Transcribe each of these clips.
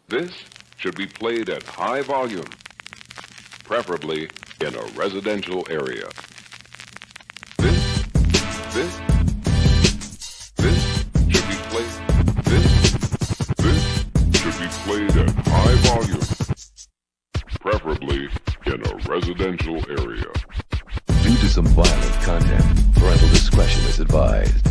This should be played at high volume, preferably in a residential area. This, this, this should be played. This should be played at high volume, preferably in a residential area. Due to some violent content, parental discretion is advised.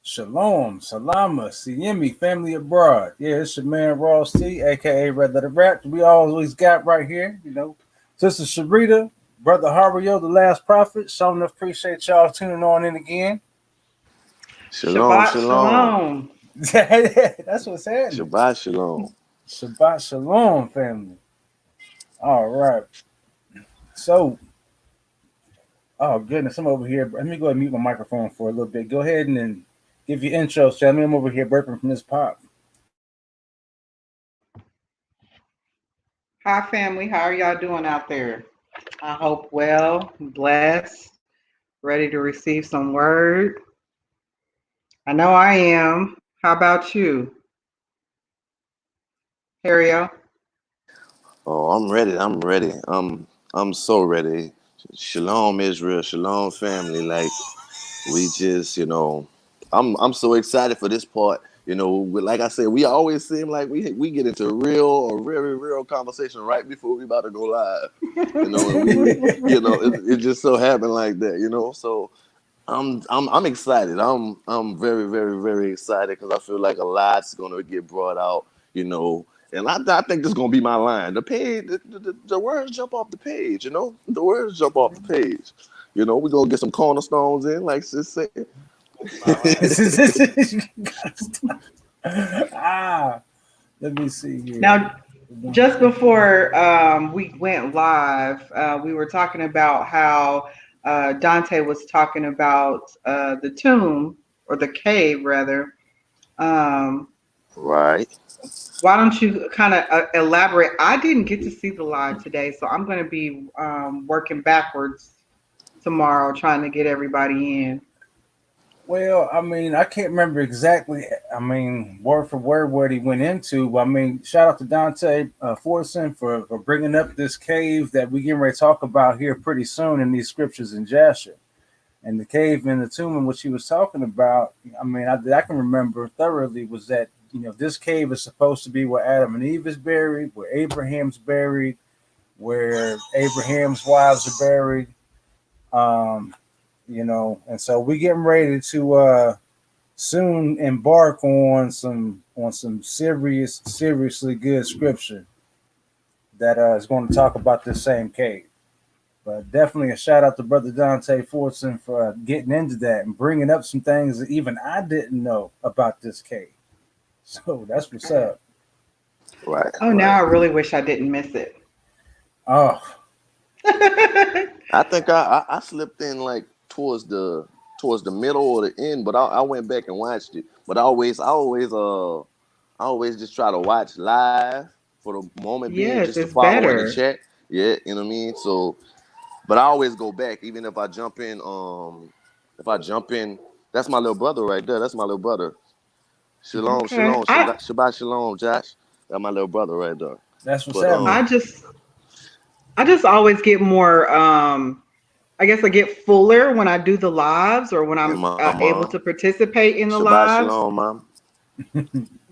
Shalom, Salama, Siyemi, family abroad. Yeah, it's your man Ross T, aka Red Letter Rap. We always got right here, Sister Sharita, Brother Hario, the last prophet. So enough, appreciate y'all tuning on in again. Shalom, Shabbat shalom. That's what's happening. Shabbat shalom. Shabbat Shalom, family. All right. So, oh goodness, I'm over here. Let me go ahead and mute my microphone for a little bit. Go ahead and then give your intros, tell me I'm over here burping from this pop. Hi, family. How are y'all doing out there? I hope well, blessed, ready to receive some word. I know I am. How about you, Hario? Oh, I'm ready. I'm ready. I'm so ready. Shalom, Israel. Shalom, family. Like we just, I'm so excited for this part. Like I said, we always seem like we get into a very real conversation right before we about to go live. And it just so happened like that. So I'm excited. I'm very very very excited because I feel like a lot's gonna get brought out. And I think this is gonna be my line. The page, the words jump off the page. The words jump off the page. We're gonna get some cornerstones in, like sis said. Let me see here. Now, just before we went live, we were talking about how Dante was talking about the tomb or the cave, rather. Right. Why don't you kind of elaborate? I didn't get to see the live today, so I'm going to be working backwards tomorrow, trying to get everybody in. Well, I can't remember exactly, word for word what he went into. But shout out to Dante Forson for bringing up this cave that we getting ready to talk about here pretty soon in these scriptures in Jasher. And the cave and the tomb in which he was talking about, I can remember thoroughly was that, this cave is supposed to be where Adam and Eve is buried, where Abraham's buried, where Abraham's wives are buried. And so we're getting ready to soon embark on some seriously good scripture that is going to talk about this same cave. But definitely a shout out to Brother Dante Fortson for getting into that and bringing up some things that even I didn't know about this cave. So that's what's up. Right. Oh, now I really wish I didn't miss it. Oh. I think I slipped in like towards the middle or the end, but I went back and watched it. But I always just try to watch live for the moment being, just to follow in the chat. Yeah, you know what I mean? So, but I always go back, even if I jump in. That's my little brother right there. That's my little brother. Shalom, okay. Shalom, Shabbat Shalom, Josh. That's my little brother right there. That's what's happening. I just always get more. I guess I get fuller when I do the lives or when I'm able to participate in the Shabbat lives. Shalom, Mom.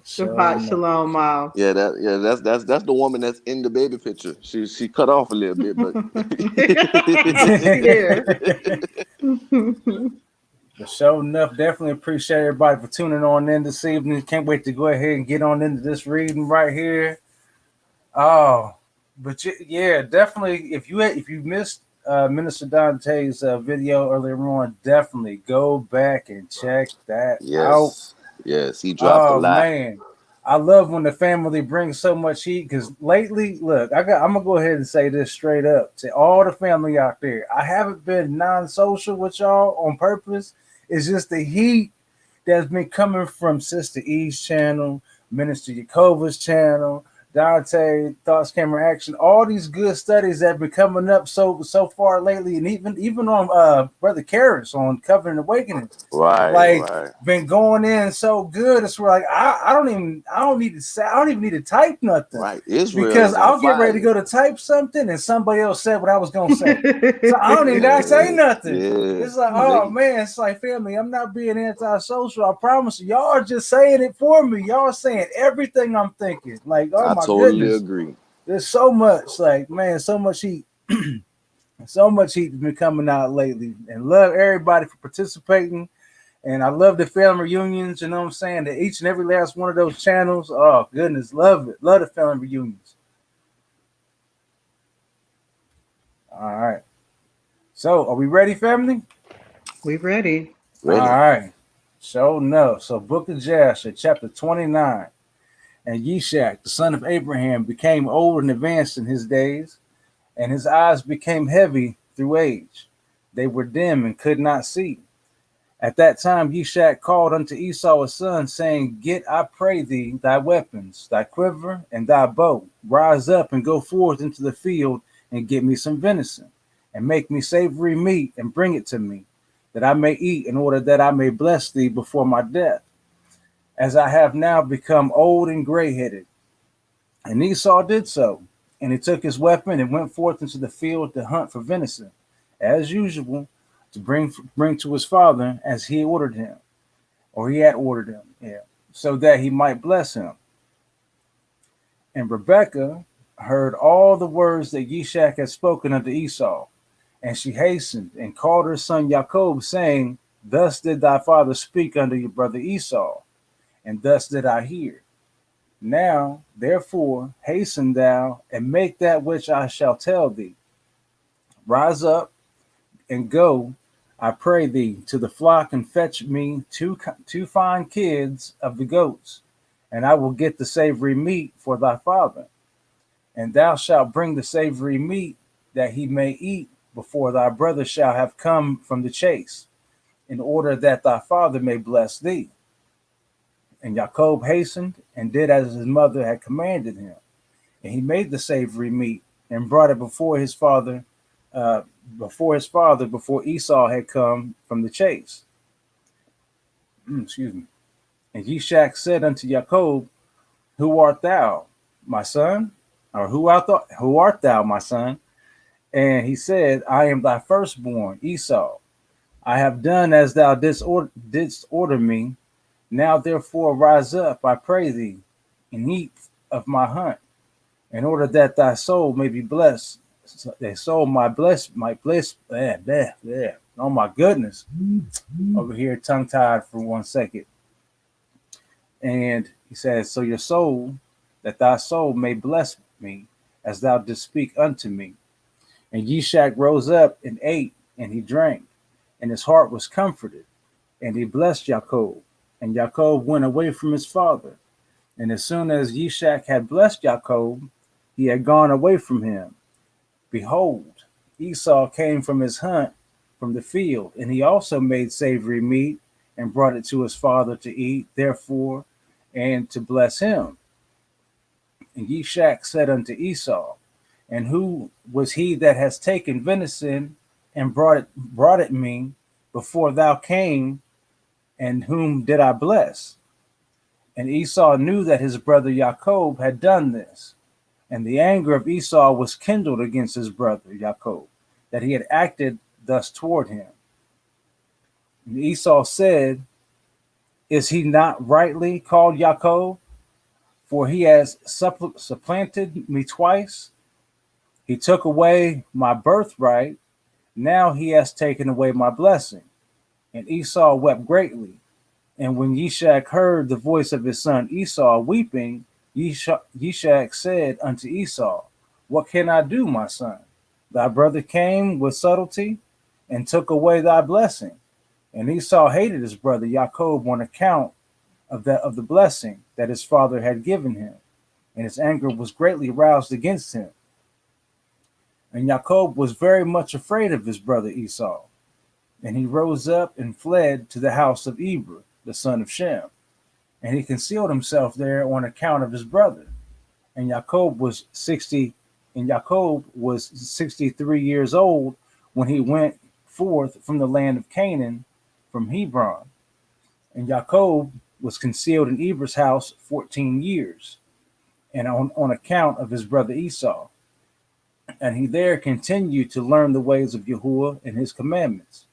Shabbat Shalom, Mom. Yeah, that's the woman that's in the baby picture. She cut off a little bit, but Sure enough, definitely appreciate everybody for tuning on in this evening. Can't wait to go ahead and get on into this reading right here. Oh, but yeah, definitely. If you missed Minister Dante's video earlier on, definitely go back and check that out. Yes, he dropped a lot. Man, I love when the family brings so much heat because lately, look, I'm gonna go ahead and say this straight up to all the family out there. I haven't been non-social with y'all on purpose. It's just the heat that's been coming from Sister E's channel, Minister Yakova's channel, Dante Thoughts Camera Action. All these good studies that have been coming up so far lately, and even on Brother Karras on Covering Awakening, Right, like right, been going in so good. It's where like I don't even need to type nothing right. Israel because is on I'll get ready to fire. go to type something and somebody else said what I was gonna say. So I don't even gotta say Yeah, nothing. yeah. It's like, oh They, man, it's like family. I'm not being antisocial. I promise you. Y'all are just saying it for me. Y'all are saying everything I'm thinking. Like, oh I my totally goodness, agree. there's so much. Like, man, so much heat. So much heat has been coming out lately, and love everybody for participating. And I love the family reunions, you know what I'm saying? That each and every last one of those channels. Oh goodness, love it. Love the family reunions. All right. So are we ready, family? We ready. All Ready? right. So no. So Book of Jasher, chapter 29. And Yeshak, the son of Abraham, became old and advanced in his days, and his eyes became heavy through age. They were dim and could not see. At that time Yishak called unto Esau his son, saying, Get, I pray thee, thy weapons, thy quiver, and thy bow. Rise up and go forth into the field, and get me some venison, and make me savory meat, and bring it to me, that I may eat, in order that I may bless thee before my death, as I have now become old and gray-headed. And Esau did so, and he took his weapon and went forth into the field to hunt for venison, as usual, to bring to his father as he ordered him, or he had ordered him, yeah, so that he might bless him. And Rebekah heard all the words that Yishak had spoken unto Esau, and she hastened and called her son Jacob, saying, Thus did thy father speak unto your brother Esau, and thus did I hear. Now, therefore, hasten thou and make that which I shall tell thee. Rise up and go, I pray thee, to the flock and fetch me two fine kids of the goats, and I will get the savory meat for thy father. And thou shalt bring the savory meat that he may eat before thy brother shall have come from the chase, in order that thy father may bless thee. And Jacob hastened and did as his mother had commanded him. And he made the savory meat and brought it uh, before Esau had come from the chase. Excuse me. And Yishak said unto Jacob, Who art thou, my son? Or who art thou, my son? And he said, I am thy firstborn, Esau. I have done as thou didst order me. Now therefore rise up, I pray thee, and eat of my hunt, in order that thy soul may be blessed. Thy soul might bless. Oh my goodness. Over here, tongue tied for 1 second. And he says, So your soul, that thy soul may bless me, as thou didst speak unto me. And Yishak rose up and ate, and he drank, and his heart was comforted, and he blessed Jacob. And Jacob went away from his father. And as soon as Yishak had blessed Jacob, he had gone away from him. Behold, Esau came from his hunt from the field, and he also made savory meat and brought it to his father to eat, therefore, and to bless him. And Yishak said unto Esau, And who was he that has taken venison and brought it me before thou came, and whom did I bless? And Esau knew that his brother Jacob had done this. And the anger of Esau was kindled against his brother Jacob, that he had acted thus toward him. And Esau said, Is he not rightly called Jacob? For he has supplanted me twice. He took away my birthright. Now he has taken away my blessing. And Esau wept greatly. And when Yishak heard the voice of his son Esau weeping, Yishak said unto Esau, What can I do, my son? Thy brother came with subtlety and took away thy blessing. And Esau hated his brother Jacob on account of the blessing that his father had given him, and his anger was greatly roused against him. And Jacob was very much afraid of his brother Esau, and he rose up and fled to the house of Eber, the son of Shem, and he concealed himself there on account of his brother. And Jacob was 63 years old when he went forth from the land of Canaan from Hebron. And Jacob was concealed in Eber's house 14 years, and on account of his brother Esau. And he there continued to learn the ways of Yahuwah and his commandments.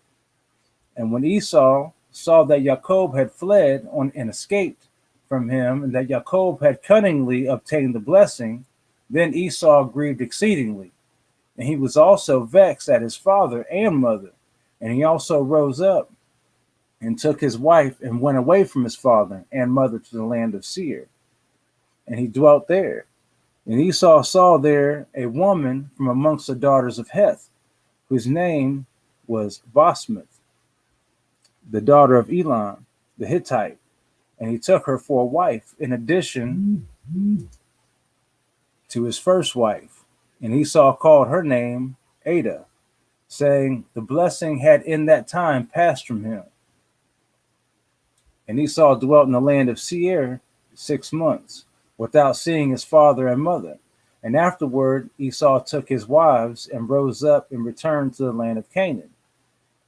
And when Esau saw that Jacob had fled on and escaped from him, and that Jacob had cunningly obtained the blessing, then Esau grieved exceedingly. And he was also vexed at his father and mother. And he also rose up and took his wife and went away from his father and mother to the land of Seir. And he dwelt there. And Esau saw there a woman from amongst the daughters of Heth, whose name was Basmath, the daughter of Elon, the Hittite. And he took her for a wife in addition to his first wife. And Esau called her name Ada, saying, the blessing had in that time passed from him. And Esau dwelt in the land of Seir 6 months, without seeing his father and mother. And afterward Esau took his wives and rose up and returned to the land of Canaan.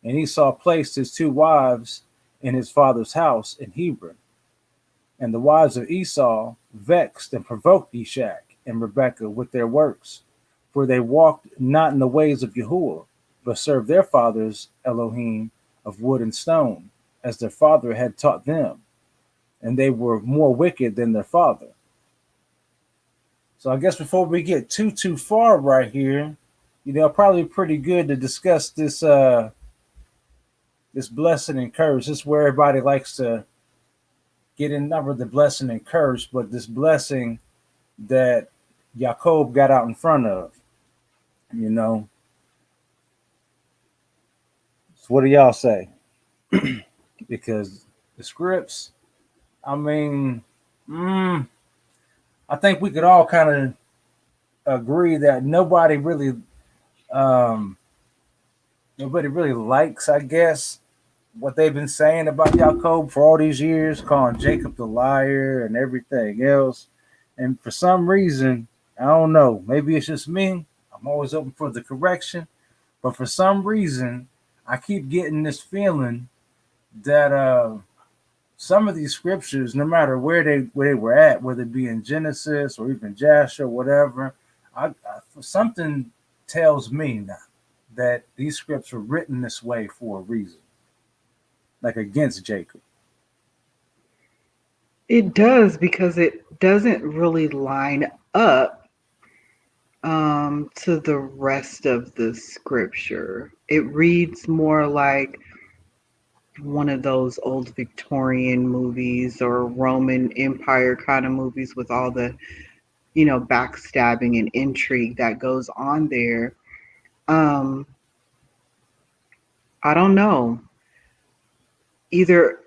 And Esau placed his 2 wives in his father's house in Hebron. And the wives of Esau vexed and provoked Ishak and Rebekah with their works, for they walked not in the ways of Yahuwah, but served their fathers Elohim of wood and stone, as their father had taught them, and they were more wicked than their father. So I guess before we get too far right here, probably pretty good to discuss this this blessing and curse. This is where everybody likes to get in, not really the blessing and curse, but this blessing that Jacob got out in front of. So what do y'all say? Because the scripts, I mean, I think we could all kind of agree that nobody really likes, I guess, what they've been saying about Jacob for all these years, calling Jacob the liar and everything else. And for some reason, I don't know, maybe it's just me. I'm always open for the correction. But for some reason, I keep getting this feeling that some of these scriptures, no matter where they were at, whether it be in Genesis or even Jasher or whatever, something tells me now that these scripts were written this way for a reason, like against Jacob. It does, because it doesn't really line up to the rest of the scripture. It reads more like one of those old Victorian movies or Roman Empire kind of movies with all the, backstabbing and intrigue that goes on there. I don't know. Either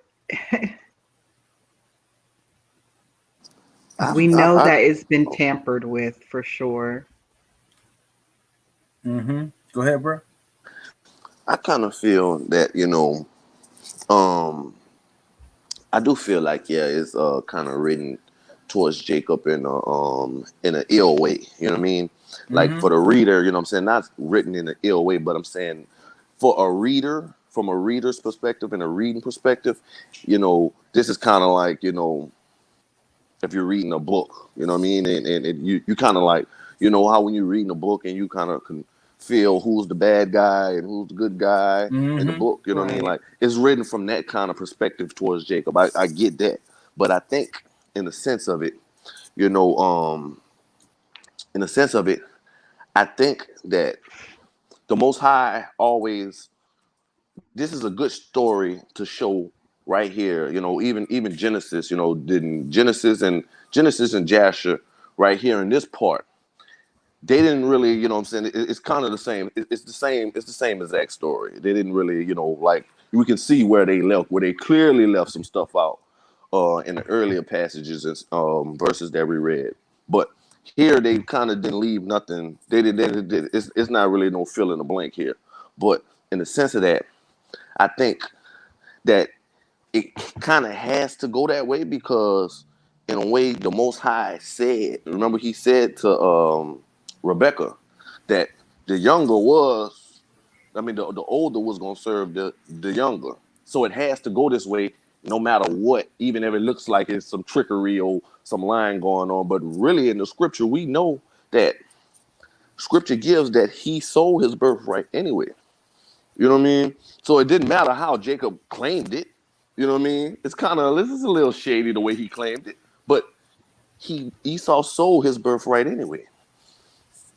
we know that it's been tampered with for sure. Go ahead, bro. I kind of feel that, I do feel like, it's kind of written towards Jacob in an ill way. You know what I mean? Like for the reader, you know what I'm saying? Not written in an ill way, but I'm saying for a reader, from a reader's perspective and a reading perspective, this is kind of like, if you're reading a book, you know what I mean? And you kind of like, how when you're reading a book and you kind of can feel who's the bad guy and who's the good guy in the book, you know what I mean? Like, it's written from that kind of perspective towards Jacob. I get that. But I think in the sense of it, I think that the Most High always, this is a good story to show right here, even Genesis, didn't Genesis and Jasher right here in this part, they didn't really, what I'm saying, it's kind of the same. It's the same exact story. They didn't really, like, we can see where they clearly left some stuff out in the earlier passages and verses that we read. But here they kind of didn't leave nothing. It's not really no fill in the blank here. But in the sense of that, I think that it kind of has to go that way because, in a way, the Most High said. Remember, He said to Rebecca that the younger was, I mean, the older was gonna serve the younger. So it has to go this way, no matter what, even if it looks like it's some trickery or some lying going on. But really, in the scripture, we know that scripture gives that he sold his birthright anyway. You know what I mean? So it didn't matter how Jacob claimed it. You know what I mean? It's kind of, this is a little shady the way he claimed it, but Esau sold his birthright anyway.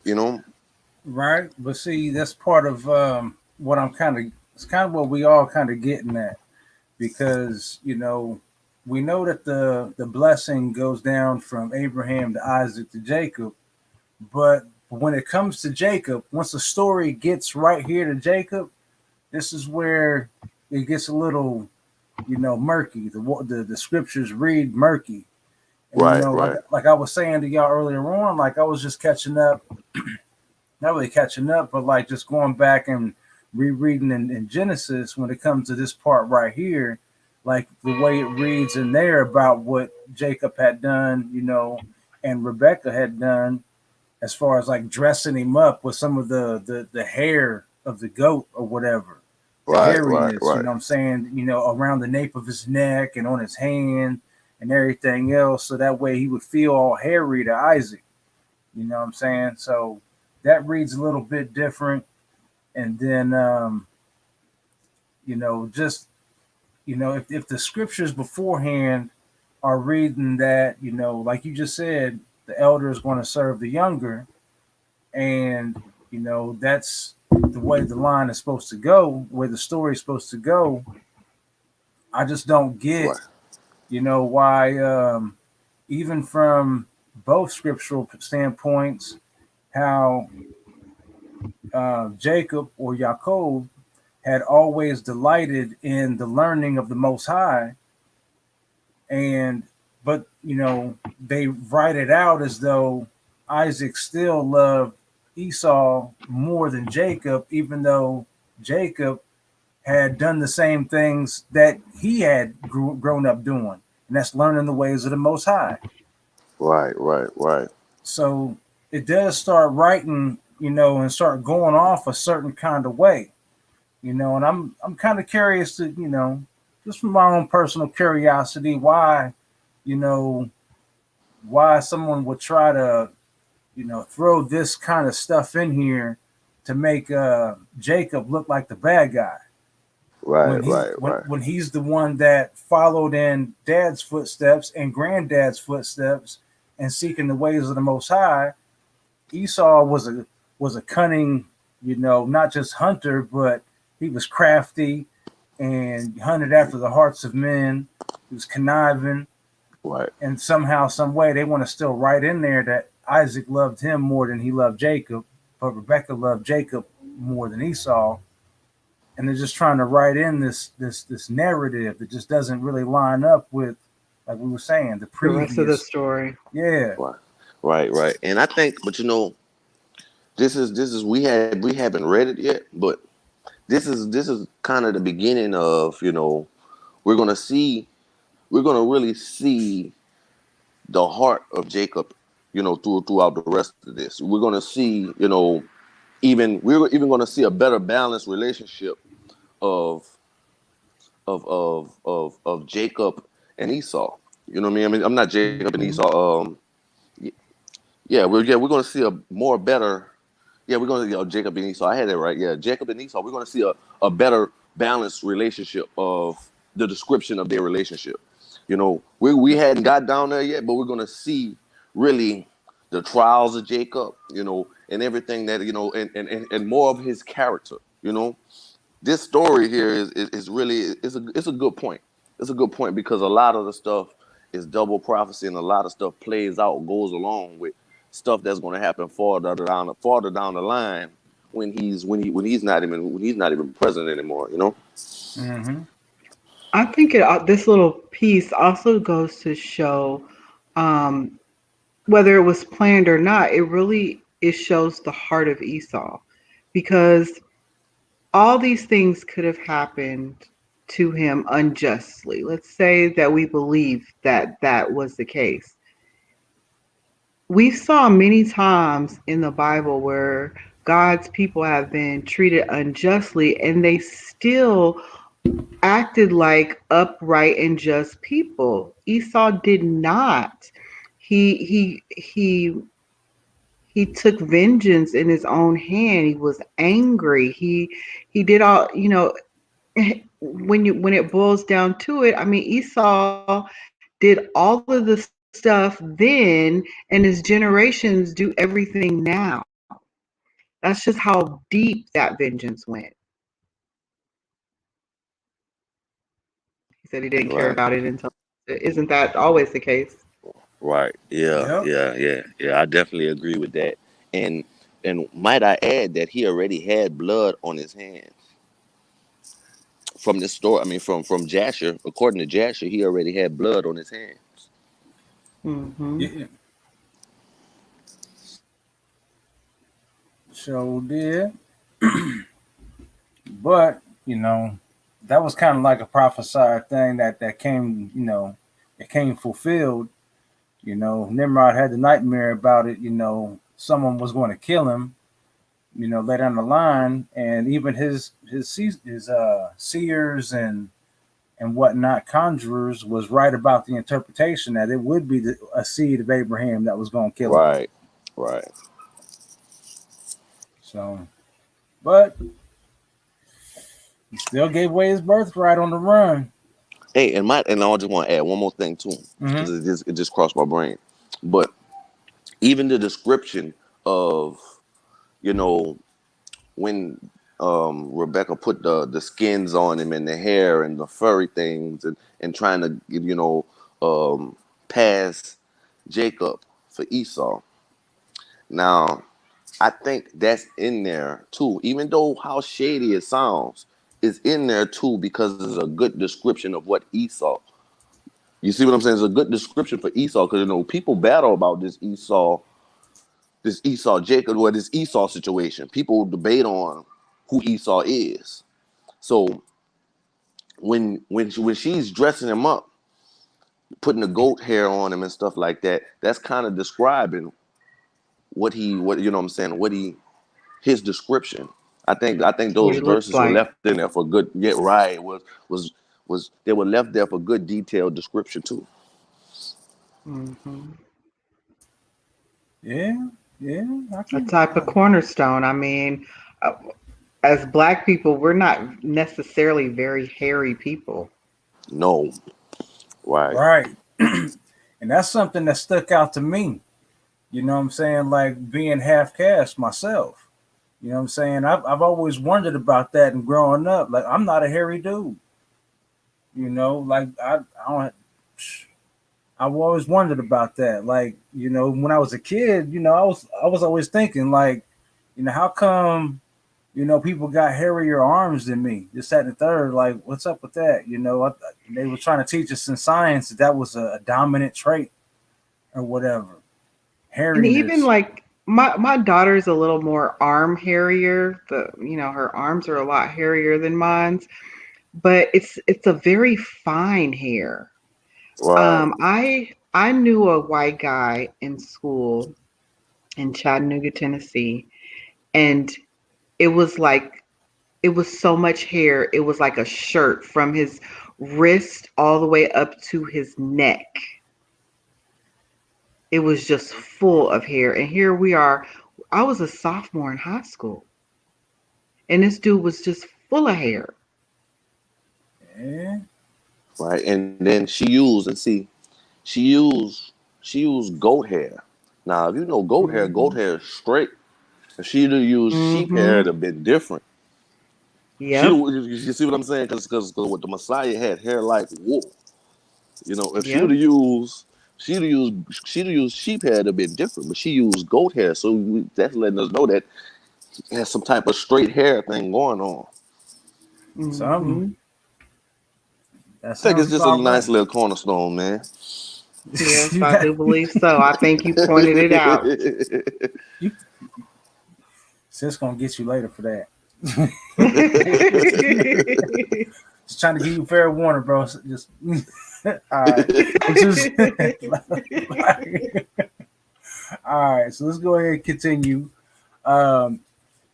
You know? Right. But see, that's part of what I'm kind of, it's kind of what we all kind of getting at, because, we know that the blessing goes down from Abraham to Isaac to Jacob. But when it comes to Jacob, once the story gets right here to Jacob, this is where it gets a little, murky. The scriptures read murky. And Right, right, like I was saying to y'all earlier on, like I was just catching up, not really catching up, but like just going back and rereading in Genesis when it comes to this part right here, like the way it reads in there about what Jacob had done, and Rebecca had done, as far as like dressing him up with some of the hair of the goat or whatever, the right, right, hairiness, right, I'm saying, around the nape of his neck and on his hand and everything else. So that way he would feel all hairy to Isaac, what I'm saying? So that reads a little bit different. And then, just, if the scriptures beforehand are reading that, like you just said, the elder is going to serve the younger, and that's the way the line is supposed to go, where the story is supposed to go. I just don't get, right, why, even from both scriptural standpoints, how Jacob or Yaakov had always delighted in the learning of the Most High, and but they write it out as though Isaac still loved Esau more than Jacob, even though Jacob had done the same things that he had grown up doing, and that's learning the ways of the Most High. right, right, right. So it does start writing, and start going off a certain kind of way, and I'm kind of curious to, just from my own personal curiosity, why, you know, why someone would try to, throw this kind of stuff in here to make Jacob look like the bad guy Right, when right, right, when he's the one that followed in dad's footsteps and granddad's footsteps and seeking the ways of the Most High. Esau was a cunning, not just hunter, but he was crafty and hunted after the hearts of men. He was conniving, right. and somehow, some way, they want to still write in there that Isaac loved him more than he loved Jacob, but Rebecca loved Jacob more than Esau. And they're just trying to write in this narrative that just doesn't really line up with, like we were saying, the The rest of the previous. story. Yeah, Right, right, right. And I think, but this is we haven't read it yet, but this is kind of the beginning of, we're gonna see we're gonna really see the heart of Jacob, throughout the rest of this. We're gonna see, we're even gonna see a better balanced relationship of of Jacob and Esau. You know what I mean? I'm not Jacob and Hmm. Esau. We're gonna see a more better. Yeah, we're gonna Jacob and Esau. I had that right. Yeah, Jacob and Esau. We're gonna see a better balanced relationship of the description of their relationship. We hadn't got down there yet, but we're gonna see really the trials of Jacob, and everything that and more of his character. This story here is really it's a good point. It's a good point because a lot of the stuff is double prophecy, and a lot of stuff plays out, goes along with stuff that's going to happen farther down the line when he's not even present anymore. mm-hmm. I think this little piece also goes to show, um, whether it was planned or not, it shows the heart of Esau, because all these things could have happened to him unjustly. Let's say that we believe that that was the case. We saw many times in the Bible where God's people have been treated unjustly and they still acted like upright and just people. Esau did not. He took vengeance in his own hand. He was angry. He did all, when it boils down to it, I mean, Esau did all of the stuff then, and his generations do everything now. That's just how deep that vengeance went. He said he didn't care Right. about it until. Isn't that always the case? Right. Yeah. Yep. Yeah. Yeah. Yeah. I definitely agree with that. And and might I add that he already had blood on his hands from this story. I mean, from Jasher. According to Jasher, he already had blood on his hands. Hmm. Yeah. So did. But, that was kind of like a prophesied thing that came, it came fulfilled. Nimrod had the nightmare about it, someone was going to kill him, later down the line, and even his seers and whatnot, conjurers, was right about the interpretation that it would be a seed of Abraham that was going to kill him. Right. Right. So, but he still gave away his birthright on the run. Hey, and I just want to add one more thing too, because Mm-hmm. it just crossed my brain. But even the description of, you know when Rebecca put the skins on him and the hair and the furry things, and trying to pass Jacob for Esau. Now I think that's in there too, even though how shady it sounds, is in there too because it's a good description of what Esau. You see what I'm saying? It's a good description for Esau because people battle about this Esau Jacob, or this Esau situation. People debate on who Esau is. So when she's dressing him up, putting the goat hair on him and stuff like that, that's kind of describing what you know what I'm saying, his description. I think What those it looks verses were like. left in there for good. Yeah, right. Was they were left there for good detailed description too. Hmm. Yeah, yeah, I A can. type of cornerstone. I mean, uh, as Black people, we're not necessarily very hairy people. No, right, Right. And that's something that stuck out to me. You know what I'm saying? Like being half caste myself. You know what I'm saying? I've always wondered about that and growing up. Like I'm not a hairy dude. Like I don't. I've always wondered about that. Like when I was a kid, I was always thinking like, how come people got hairier arms than me? This, that, and the third. Like, what's up with that? They were trying to teach us in science that was a dominant trait or whatever. And even Hairiness. like my daughter's a little more arm hairier. Her arms are a lot hairier than mine's, but it's a very fine hair. right, I knew a white guy in school in Chattanooga, Tennessee, and it was like it was so much hair. It was like a shirt from his wrist all the way up to his neck. It was just full of hair. And here we are. I was a sophomore in high school, and this dude was just full of hair. Yeah. right. And then she used goat hair. Now, if you know goat Hmm. hair is straight. If she'd have used sheep hair, Hmm. it'd have been different. She, Yep. you see what I'm saying? Because what the Messiah had hair like wool. If she'd have Yep. used she'd have used she'd have used sheep hair, it'd have been different. But she used goat hair, so that's letting us know that he has some type of straight hair thing going on. Something. Hmm. That I think it's sounds just a about nice right. little cornerstone, man. Yes, You I got do believe so. I think you pointed it out. you. Sis gonna get you later for that. Just trying to give you fair warning, bro. Just all right. Just all right. So let's go ahead and continue. Um,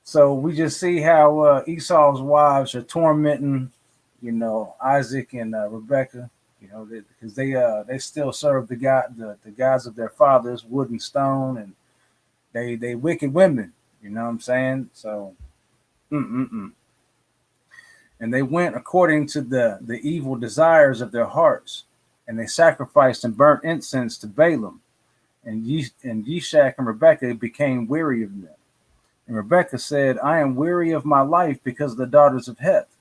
so we just see how Esau's wives are tormenting, Isaac and Rebecca. Because they still serve the gods of their fathers, wood and stone, and they wicked women. You know what I'm saying? So, mm-mm-mm. And they went according to the evil desires of their hearts, and they sacrificed and burnt incense to Balaam. And Yishak and Rebekah became weary of them. And Rebekah said, I am weary of my life because of the daughters of Heth.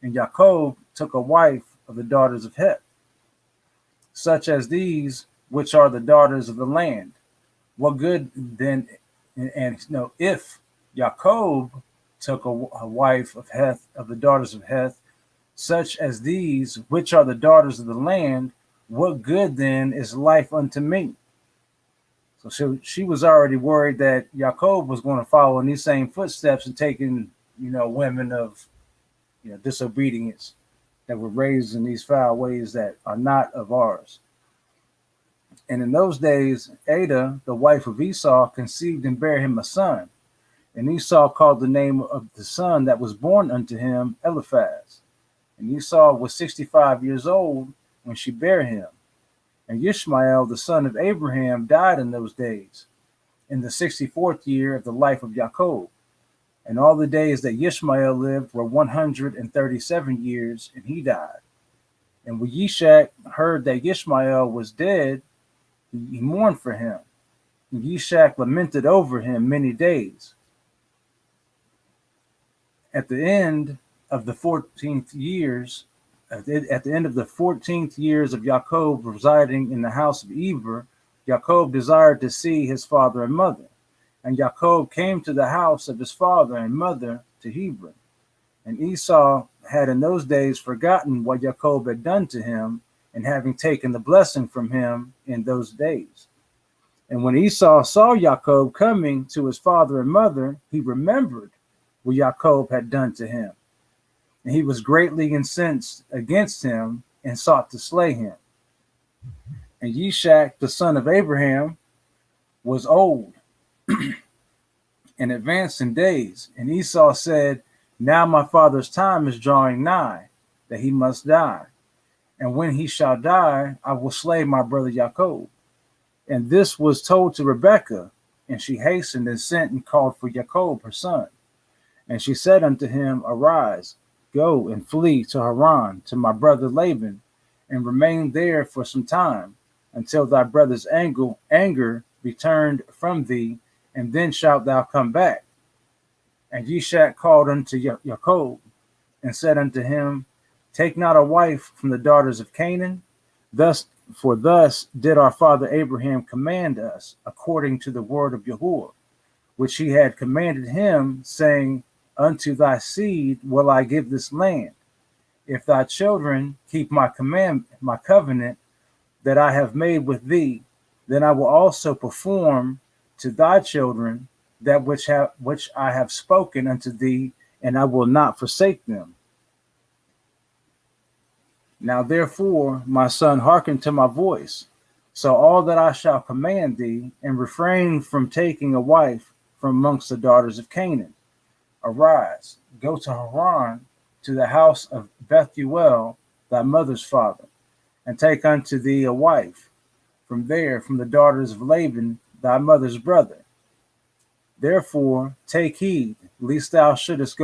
And Yaakov took a wife of the daughters of Heth, such as these, which are the daughters of the land. What good then? If Yaakov took a wife of Heth, of the daughters of Heth, such as these, which are the daughters of the land, what good then is life unto me? So she was already worried that Yaakov was going to follow in these same footsteps and taking, women of, disobedience that were raised in these foul ways that are not of ours. And in those days, Ada, the wife of Esau, conceived and bare him a son. And Esau called the name of the son that was born unto him Eliphaz. And Esau was 65 years old when she bare him. And Ishmael, the son of Abraham, died in those days, in the 64th year of the life of Jacob. And all the days that Ishmael lived were 137 years, and he died. And when Yishak heard that Ishmael was dead, he mourned for him. And Yishak lamented over him many days. At the end of the 14th years, at the end of the 14th years of Jacob residing in the house of Eber, Jacob desired to see his father and mother. And Jacob came to the house of his father and mother to Hebron. And Esau had in those days forgotten what Jacob had done to him, and having taken the blessing from him in those days. And when Esau saw Jacob coming to his father and mother, he remembered what Jacob had done to him. And he was greatly incensed against him and sought to slay him. And Yishak, the son of Abraham, was old and advanced in days. And Esau said, now my father's time is drawing nigh, that he must die. And when he shall die, I will slay my brother Jacob. And this was told to Rebekah, and she hastened and sent and called for Jacob, her son. And she said unto him, arise, go and flee to Haran, to my brother Laban, and remain there for some time, until thy brother's anger be turned from thee, and then shalt thou come back. And Yishak called unto Jacob, and said unto him, take not a wife from the daughters of Canaan, thus did our father Abraham command us, according to the word of Yahuwah, which he had commanded him, saying, unto thy seed will I give this land. If thy children keep my covenant that I have made with thee, then I will also perform to thy children that which I have spoken unto thee, and I will not forsake them. Now therefore, my son, hearken to my voice. So all that I shall command thee, and refrain from taking a wife from amongst the daughters of Canaan. Arise, go to Haran, to the house of Bethuel, thy mother's father, and take unto thee a wife from there, from the daughters of Laban, thy mother's brother. Therefore take heed, lest thou shouldest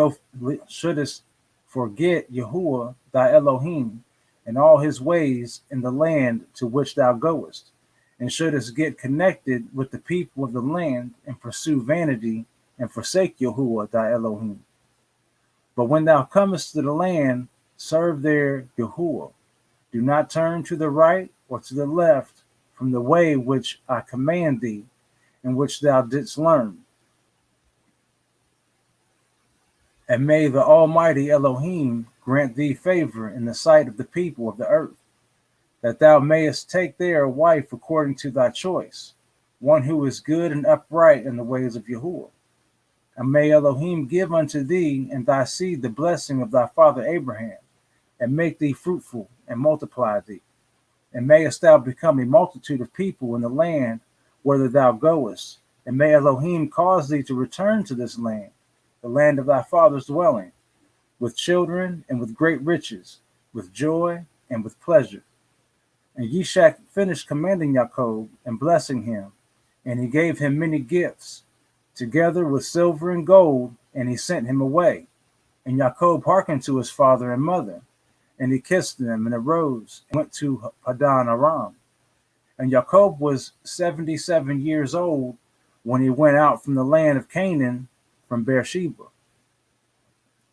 forget Yahuwah thy Elohim, and all his ways in the land to which thou goest, and shouldest get connected with the people of the land, and pursue vanity, and forsake Yahuwah thy Elohim. But when thou comest to the land, serve there Yahuwah. Do not turn to the right or to the left from the way which I command thee, and which thou didst learn. And may the Almighty Elohim grant thee favor in the sight of the people of the earth, that thou mayest take there a wife according to thy choice, one who is good and upright in the ways of Yahuwah. And may Elohim give unto thee and thy seed the blessing of thy father Abraham, and make thee fruitful and multiply thee. And mayest thou become a multitude of people in the land whither thou goest. And may Elohim cause thee to return to this land, the land of thy father's dwelling, with children and with great riches, with joy and with pleasure. And Yishak finished commanding Jacob and blessing him, and he gave him many gifts, together with silver and gold, and he sent him away. And Jacob hearkened to his father and mother, and he kissed them and arose and went to Padan Aram. And Jacob was 77 years old when he went out from the land of Canaan from Beersheba.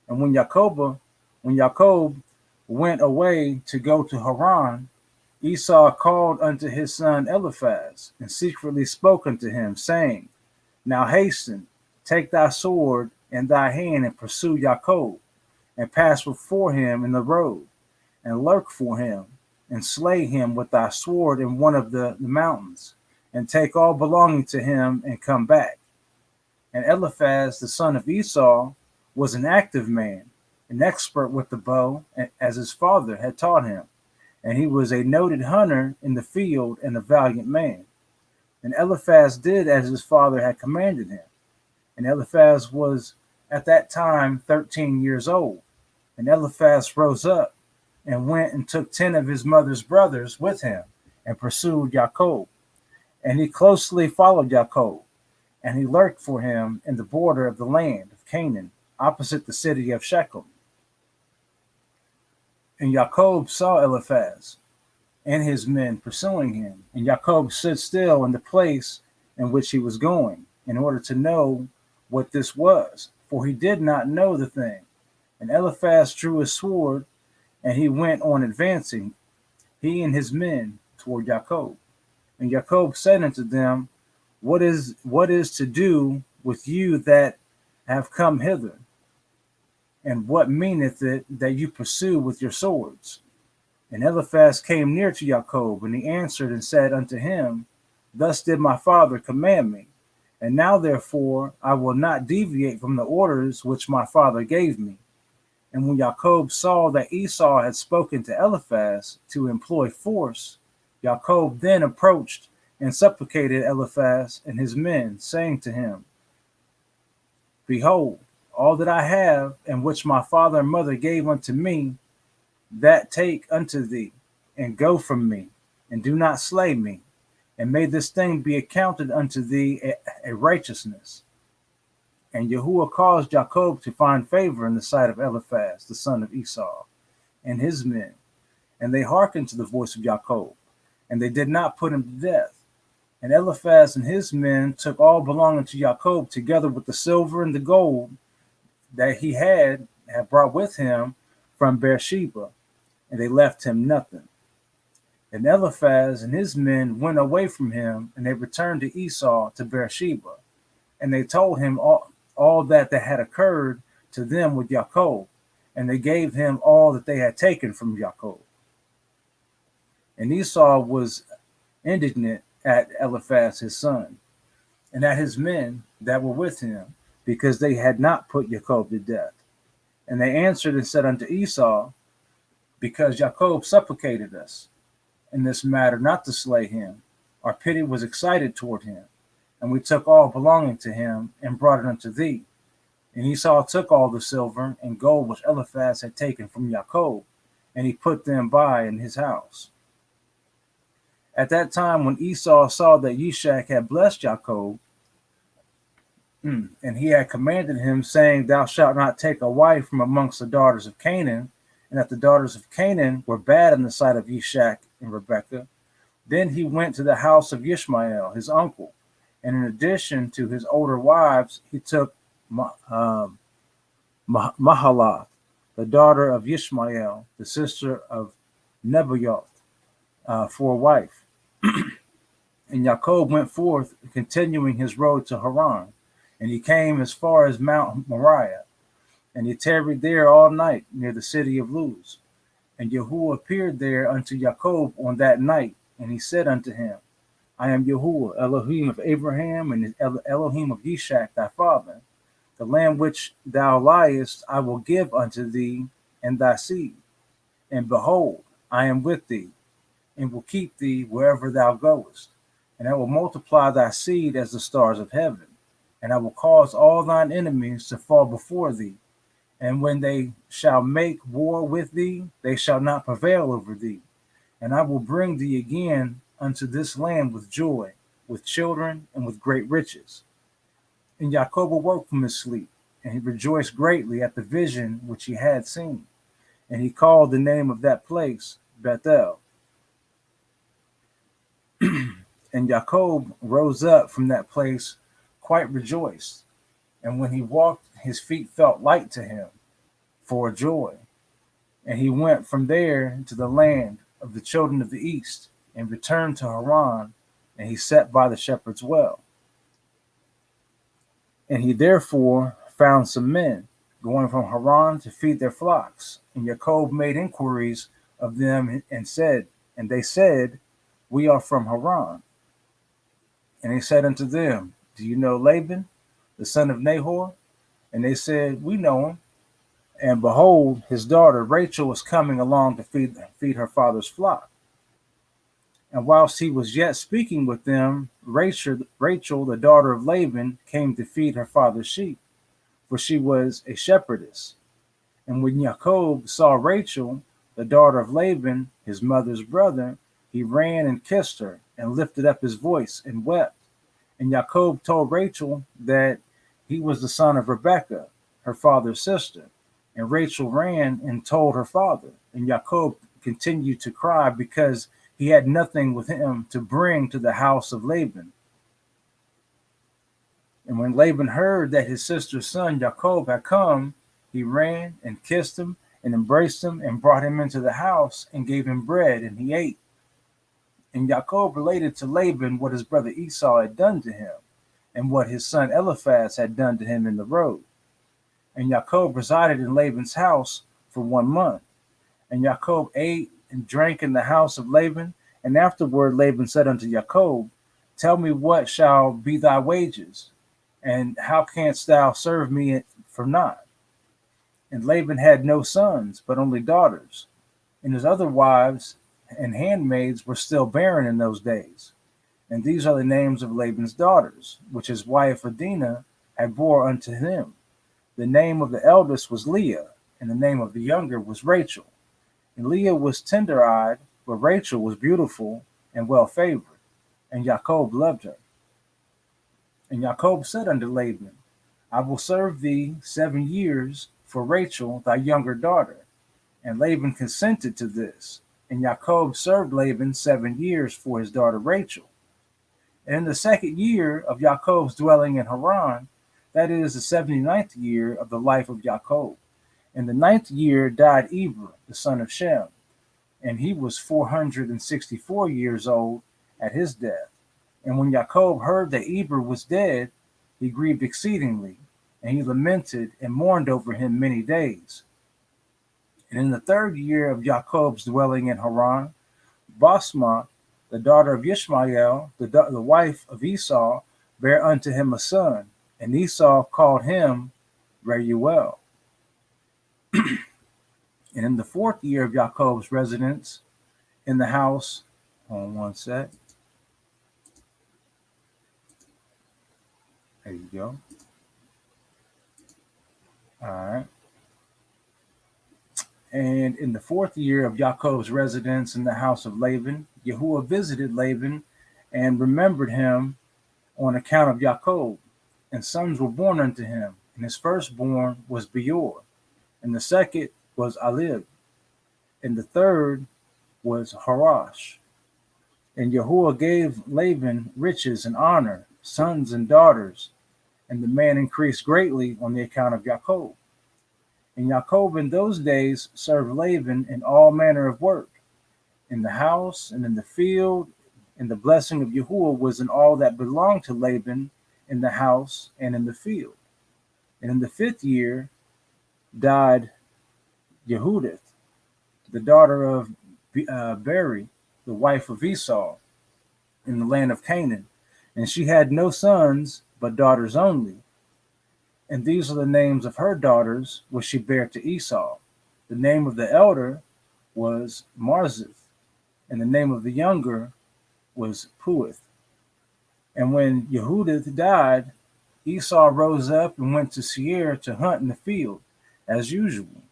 And when Jacob went away to go to Haran, Esau called unto his son Eliphaz, and secretly spoke unto him, saying, Now hasten, take thy sword in thy hand, and pursue Jacob, and pass before him in the road, and lurk for him, and slay him with thy sword in one of the mountains, and take all belonging to him, and come back. And Eliphaz, the son of Esau, was an active man, an expert with the bow, as his father had taught him. And he was a noted hunter in the field and a valiant man. And Eliphaz did as his father had commanded him. And Eliphaz was at that time 13 years old. And Eliphaz rose up and went and took 10 of his mother's brothers with him, and pursued Jacob. And he closely followed Jacob, and he lurked for him in the border of the land of Canaan, opposite the city of Shechem. And Jacob saw Eliphaz and his men pursuing him, and Jacob stood still in the place in which he was going, in order to know what this was, for he did not know the thing. And Eliphaz drew his sword, and he went on advancing, he and his men, toward Jacob. And Jacob said unto them, What is to do with you that have come hither? And what meaneth it that you pursue with your swords? And Eliphaz came near to Jacob, and he answered and said unto him, Thus did my father command me, and now therefore I will not deviate from the orders which my father gave me. And when Jacob saw that Esau had spoken to Eliphaz to employ force, Jacob then approached and supplicated Eliphaz and his men, saying to him, Behold, all that I have, and which my father and mother gave unto me, that take unto thee, and go from me, and do not slay me, and may this thing be accounted unto thee a righteousness. And Yahuwah caused Jacob to find favor in the sight of Eliphaz, the son of Esau, and his men, and they hearkened to the voice of Jacob, and they did not put him to death. And Eliphaz and his men took all belonging to Jacob, together with the silver and the gold that he had brought with him from Beersheba, and they left him nothing. And Eliphaz and his men went away from him, and they returned to Esau to Beersheba, and they told him all that had occurred to them with Jacob, and they gave him all that they had taken from Jacob. And Esau was indignant at Eliphaz his son, and at his men that were with him, because they had not put Jacob to death. And they answered and said unto Esau, Because Jacob supplicated us in this matter not to slay him, our pity was excited toward him, and we took all belonging to him and brought it unto thee. And Esau took all the silver and gold which Eliphaz had taken from Jacob, and he put them by in his house. At that time, when Esau saw that Yishak had blessed Jacob, and he had commanded him, saying, Thou shalt not take a wife from amongst the daughters of Canaan, and that the daughters of Canaan were bad in the sight of Yishak and Rebekah, then he went to the house of Ishmael, his uncle, and in addition to his older wives, he took Mahalath, the daughter of Ishmael, the sister of Nebaioth, for a wife. And Jacob went forth, continuing his road to Haran, and he came as far as Mount Moriah. And he tarried there all night near the city of Luz. And Yahuwah appeared there unto Jacob on that night, and he said unto him, I am Yahuwah, Elohim of Abraham, and Elohim of Yishak thy father. The land which thou liest I will give unto thee and thy seed. And behold, I am with thee, and will keep thee wherever thou goest. And I will multiply thy seed as the stars of heaven. And I will cause all thine enemies to fall before thee. And when they shall make war with thee, they shall not prevail over thee. And I will bring thee again unto this land with joy, with children, and with great riches. And Jacob awoke from his sleep, and he rejoiced greatly at the vision which he had seen. And he called the name of that place Bethel. And Jacob rose up from that place quite rejoiced. And when he walked, his feet felt light to him for joy. And he went from there to the land of the children of the east, and returned to Haran, and he sat by the shepherd's well. And he therefore found some men going from Haran to feed their flocks. And Jacob made inquiries of them and they said, We are from Haran. And he said unto them, Do you know Laban, the son of Nahor? And they said, We know him. And behold, his daughter Rachel was coming along to feed her father's flock. And whilst he was yet speaking with them, Rachel, the daughter of Laban, came to feed her father's sheep, for she was a shepherdess. And when Jacob saw Rachel, the daughter of Laban, his mother's brother, he ran and kissed her, and lifted up his voice and wept. And Jacob told Rachel that he was the son of Rebekah, her father's sister. And Rachel ran and told her father. And Jacob continued to cry because he had nothing with him to bring to the house of Laban. And when Laban heard that his sister's son Jacob had come, he ran and kissed him and embraced him and brought him into the house and gave him bread, and he ate. And Jacob related to Laban what his brother Esau had done to him, and what his son Eliphaz had done to him in the road. And Jacob resided in Laban's house for 1 month. And Jacob ate and drank in the house of Laban. And afterward Laban said unto Jacob, Tell me what shall be thy wages, and how canst thou serve me for naught? And Laban had no sons, but only daughters. And his other wives and handmaids were still barren in those days. And these are the names of Laban's daughters, which his wife Adinah had bore unto him. The name of the eldest was Leah, and the name of the younger was Rachel. And Leah was tender-eyed, but Rachel was beautiful and well-favored, and Jacob loved her. And Jacob said unto Laban, I will serve thee 7 years for Rachel thy younger daughter. And Laban consented to this. And Jacob served Laban 7 years for his daughter Rachel. And in the 2nd year of Jacob's dwelling in Haran, that is the 79th year of the life of Jacob, in the 9th year died Eber, the son of Shem, and he was 464 years old at his death. And when Jacob heard that Eber was dead, he grieved exceedingly, and he lamented and mourned over him many days. And in the 3rd year of Jacob's dwelling in Haran, Basma, the daughter of Ishmael, the wife of Esau, bare unto him a son, and Esau called him Reuel. And in the 4th year of Jacob's residence in the house, hold on one sec. There you go. All right. And in the 4th year of Jacob's residence in the house of Laban, Yahuwah visited Laban and remembered him on account of Jacob, and sons were born unto him. And his firstborn was Beor, and the second was Alib, and the third was Harash. And Yahuwah gave Laban riches and honor, sons and daughters, and the man increased greatly on the account of Jacob. And Jacob in those days served Laban in all manner of work, in the house and in the field, and the blessing of Yahuwah was in all that belonged to Laban in the house and in the field. And in the 5th year died Yehudith, the daughter of Beri, the wife of Esau, in the land of Canaan, and she had no sons but daughters only. And these are the names of her daughters which she bare to Esau. The name of the elder was Marzith, and the name of the younger was Puith. And when Yehudith died, Esau rose up and went to Seir to hunt in the field, as usual.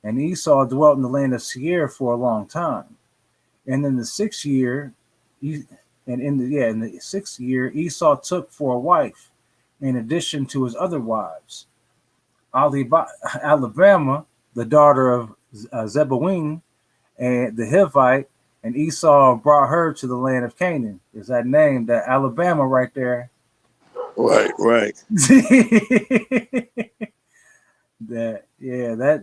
And Esau dwelt in the land of Seir for a long time. And in the sixth year, in the sixth year, Esau took for a wife, in addition to his other wives, Alabama, the daughter of Zebulun, and the Hivite, and Esau brought her to the land of Canaan. Is that name, that Alabama right there? Right, right. that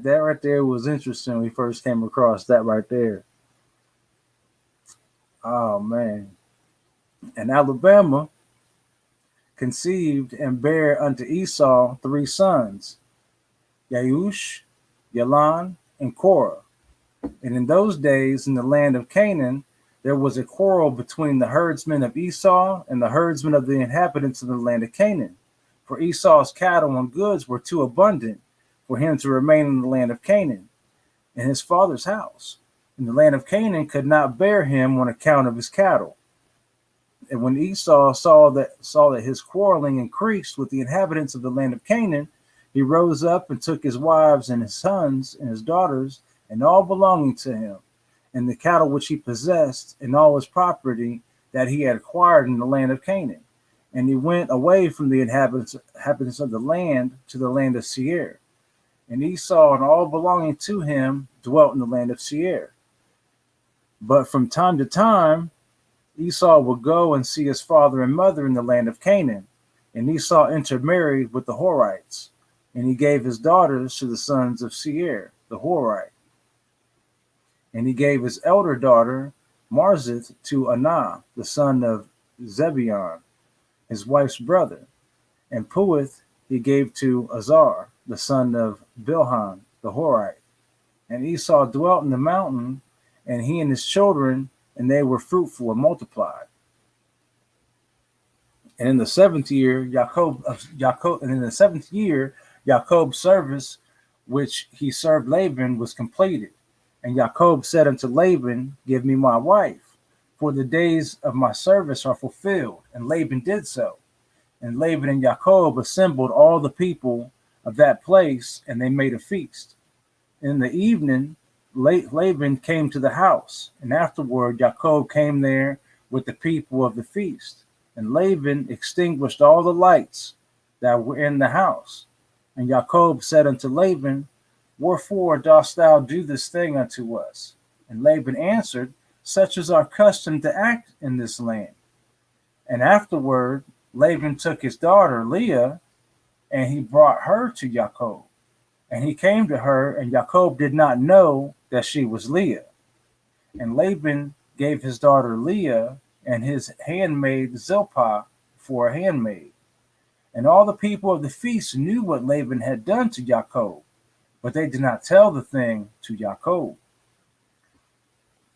right there was interesting when we first came across that right there. Oh man. And Alabama conceived and bare unto Esau 3 sons, Yeush, Yalan, and Korah. And in those days, in the land of Canaan, there was a quarrel between the herdsmen of Esau and the herdsmen of the inhabitants of the land of Canaan. For Esau's cattle and goods were too abundant for him to remain in the land of Canaan, in his father's house. And the land of Canaan could not bear him on account of his cattle. And when Esau saw that his quarreling increased with the inhabitants of the land of Canaan, he rose up and took his wives and his sons and his daughters and all belonging to him, and the cattle which he possessed, and all his property that he had acquired in the land of Canaan. And he went away from the inhabitants of the land to the land of Seir. And Esau and all belonging to him dwelt in the land of Seir. But from time to time, Esau would go and see his father and mother in the land of Canaan. And Esau intermarried with the Horites, and he gave his daughters to the sons of Seir, the Horite. And he gave his elder daughter, Marzith, to Anah, the son of Zebeon, his wife's brother. And Puith he gave to Azar, the son of Bilhan, the Horite. And Esau dwelt in the mountain, and he and his children, and they were fruitful and multiplied. And in the seventh year, Jacob's service, which he served Laban, was completed. And Jacob said unto Laban, Give me my wife, for the days of my service are fulfilled. And Laban did so. And Laban and Jacob assembled all the people of that place, and they made a feast. In the evening, Laban came to the house, and afterward Jacob came there with the people of the feast. And Laban extinguished all the lights that were in the house. And Jacob said unto Laban, Wherefore dost thou do this thing unto us? And Laban answered, Such is our custom to act in this land. And afterward Laban took his daughter Leah, and he brought her to Jacob. And he came to her, and Jacob did not know that she was Leah. And Laban gave his daughter Leah and his handmaid Zilpah for a handmaid. And all the people of the feast knew what Laban had done to Jacob, but they did not tell the thing to Jacob.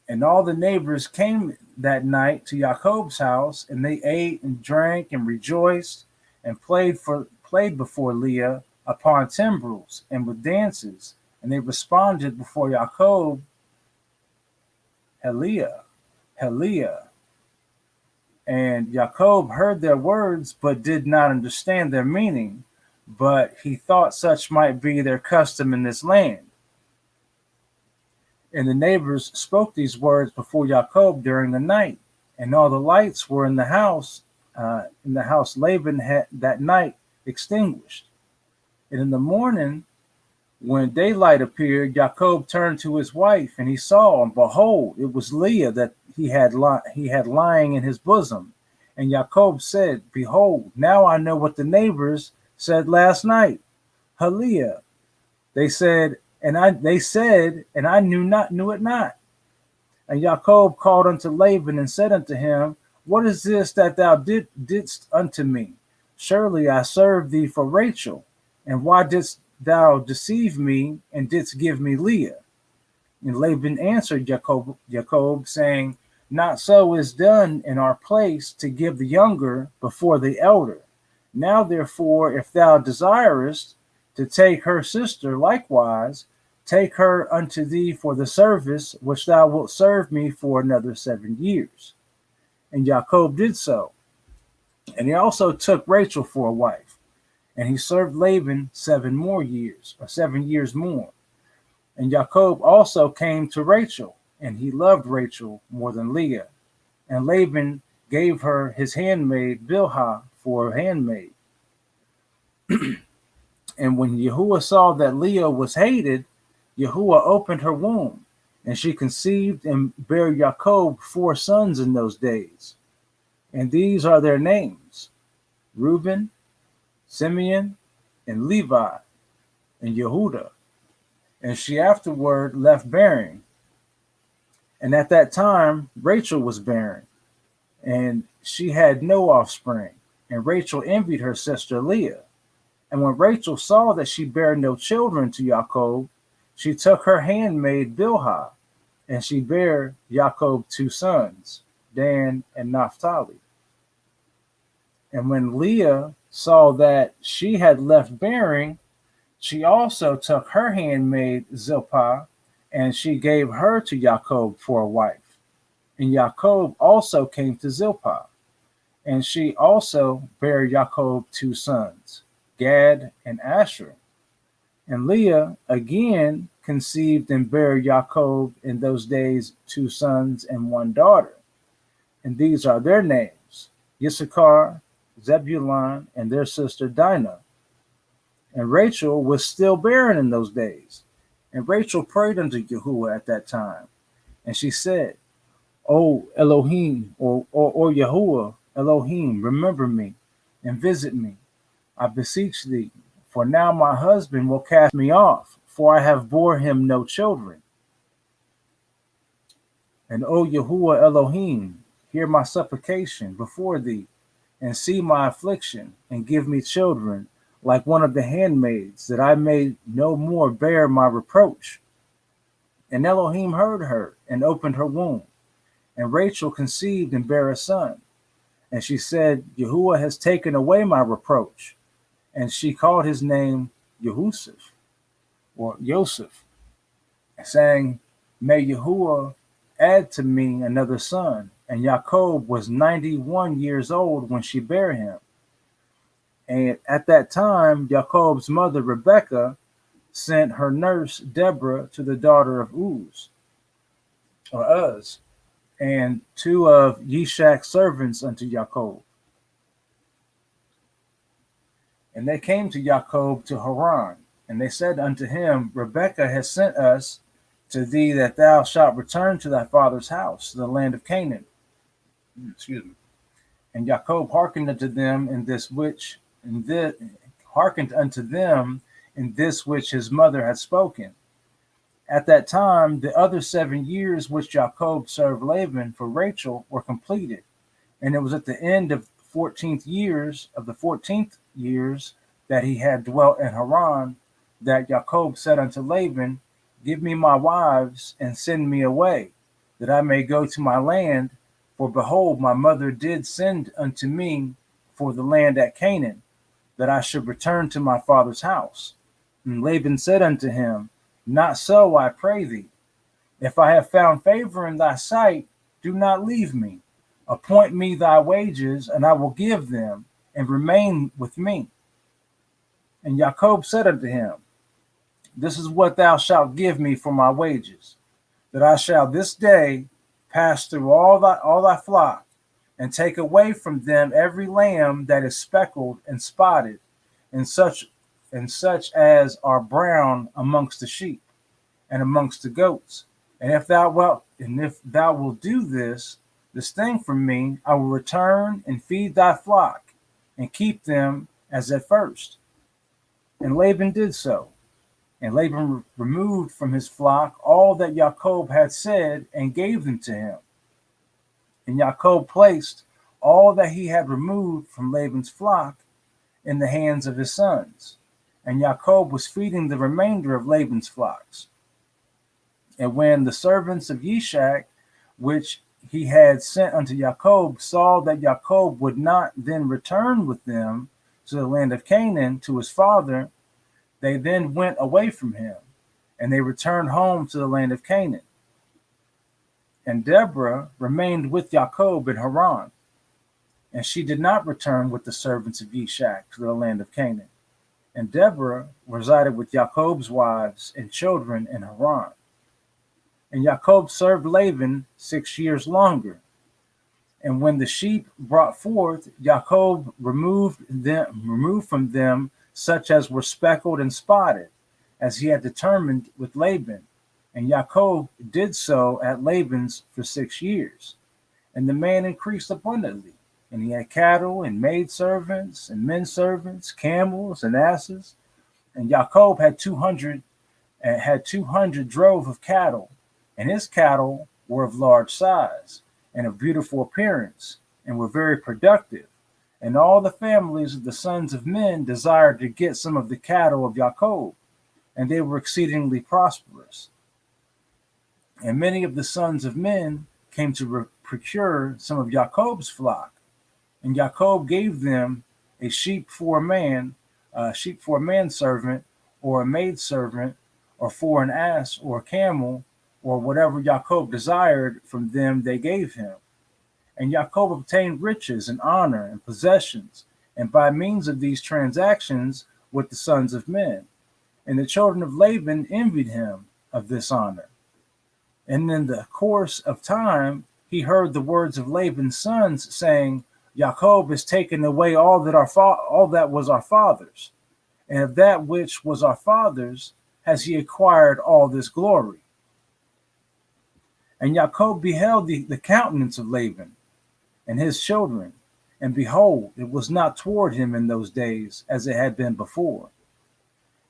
And all the neighbors came that night to Jacob's house, and they ate and drank and rejoiced and played before Leah upon timbrels and with dances. And they responded before Jacob, Heliah, Heliah. And Jacob heard their words, but did not understand their meaning. But he thought such might be their custom in this land. And the neighbors spoke these words before Jacob during the night, and all the lights were in the house Laban had that night extinguished. And in the morning, when daylight appeared, Jacob turned to his wife, and he saw, and behold, it was Leah that he had lying in his bosom. And Jacob said, Behold, now I know what the neighbors said last night. Hallelujah. They said, and I knew it not. And Jacob called unto Laban and said unto him, What is this that thou didst unto me? Surely I served thee for Rachel. And why didst thou deceive me and didst give me Leah? And Laban answered Jacob, saying, Not so is done in our place to give the younger before the elder. Now therefore, if thou desirest to take her sister likewise, take her unto thee for the service which thou wilt serve me for another 7 years. And Jacob did so. And he also took Rachel for a wife. And he served Laban 7 years more, or 7 years more. And Jacob also came to Rachel, and he loved Rachel more than Leah. And Laban gave her his handmaid Bilhah for a handmaid. And when Yahuwah saw that Leah was hated, Yahuwah opened her womb, and she conceived and bare Jacob 4 sons in those days. And these are their names: Reuben, Simeon, and Levi, and Yehudah. And she afterward left bearing. And at that time, Rachel was barren, and she had no offspring. And Rachel envied her sister Leah. And when Rachel saw that she bare no children to Jacob, she took her handmaid Bilhah, and she bare Jacob 2 sons, Dan and Naphtali. And when Leah saw that she had left bearing, she also took her handmaid Zilpah, and she gave her to Jacob for a wife. And Jacob also came to Zilpah, and she also bare Jacob 2 sons, Gad and Asher. And Leah again conceived and bare Jacob in those days 2 sons and 1 daughter. And these are their names: Issachar, Zebulun, and their sister Dinah. And Rachel was still barren in those days. And Rachel prayed unto Yahuwah at that time. And she said, O Elohim, or Yahuwah, Elohim, remember me and visit me, I beseech thee. For now my husband will cast me off, for I have bore him no children. And O Yahuwah Elohim, hear my supplication before thee, and see my affliction, and give me children, like one of the handmaids, that I may no more bear my reproach. And Elohim heard her, and opened her womb. And Rachel conceived and bare a son. And she said, Yahuwah has taken away my reproach. And she called his name Yehusef, or Yosef, saying, May Yahuwah add to me another son. And Jacob was 91 years old when she bare him. And at that time, Jacob's mother, Rebekah, sent her nurse, Deborah, to the daughter of Uz, and 2 of Yishak's servants unto Jacob. And they came to Jacob to Haran, and they said unto him, Rebekah has sent us to thee that thou shalt return to thy father's house, to the land of Canaan. Excuse me. And Jacob hearkened unto them in this which his mother had spoken. At that time, the other 7 years which Jacob served Laban for Rachel were completed. And it was at the end of the 14th years that he had dwelt in Haran, that Jacob said unto Laban, Give me my wives, and send me away, that I may go to my land. For behold, my mother did send unto me for the land at Canaan, that I should return to my father's house. And Laban said unto him, Not so, I pray thee. If I have found favor in thy sight, do not leave me. Appoint me thy wages, and I will give them, and remain with me. And Jacob said unto him, This is what thou shalt give me for my wages, that I shall this day pass through all thy flock, and take away from them every lamb that is speckled and spotted, and such as are brown amongst the sheep and amongst the goats. And if thou wilt do this thing for me, I will return and feed thy flock, and keep them as at first. And Laban did so. And Laban removed from his flock all that Jacob had said, and gave them to him. And Jacob placed all that he had removed from Laban's flock in the hands of his sons. and Jacob was feeding the remainder of Laban's flocks. And when the servants of Yishak, which he had sent unto Jacob, saw that Jacob would not then return with them to the land of Canaan to his father, they then went away from him, and they returned home to the land of Canaan. And Deborah remained with Jacob in Haran, and she did not return with the servants of Yishak to the land of Canaan. And Deborah resided with Jacob's wives and children in Haran. And Jacob served Laban 6 years longer. And when the sheep brought forth, Jacob removed from them such as were speckled and spotted, as he had determined with Laban. And Jacob did so at Laban's for 6 years. And the man increased abundantly, and he had cattle and maidservants and men servants, camels and asses. And Jacob had 200 drove of cattle, and his cattle were of large size and of beautiful appearance, and were very productive. And all the families of the sons of men desired to get some of the cattle of Jacob, and they were exceedingly prosperous. And many of the sons of men came to procure some of Jacob's flock, and Jacob gave them a sheep for a manservant, or a maidservant, or for an ass, or a camel, or whatever Jacob desired from them they gave him. And Jacob obtained riches and honor and possessions, and by means of these transactions with the sons of men. And the children of Laban envied him of this honor. And in the course of time, he heard the words of Laban's sons, saying, Jacob has taken away all that was our father's, and of that which was our father's has he acquired all this glory. And Jacob beheld the countenance of Laban and his children, and behold, it was not toward him in those days as it had been before.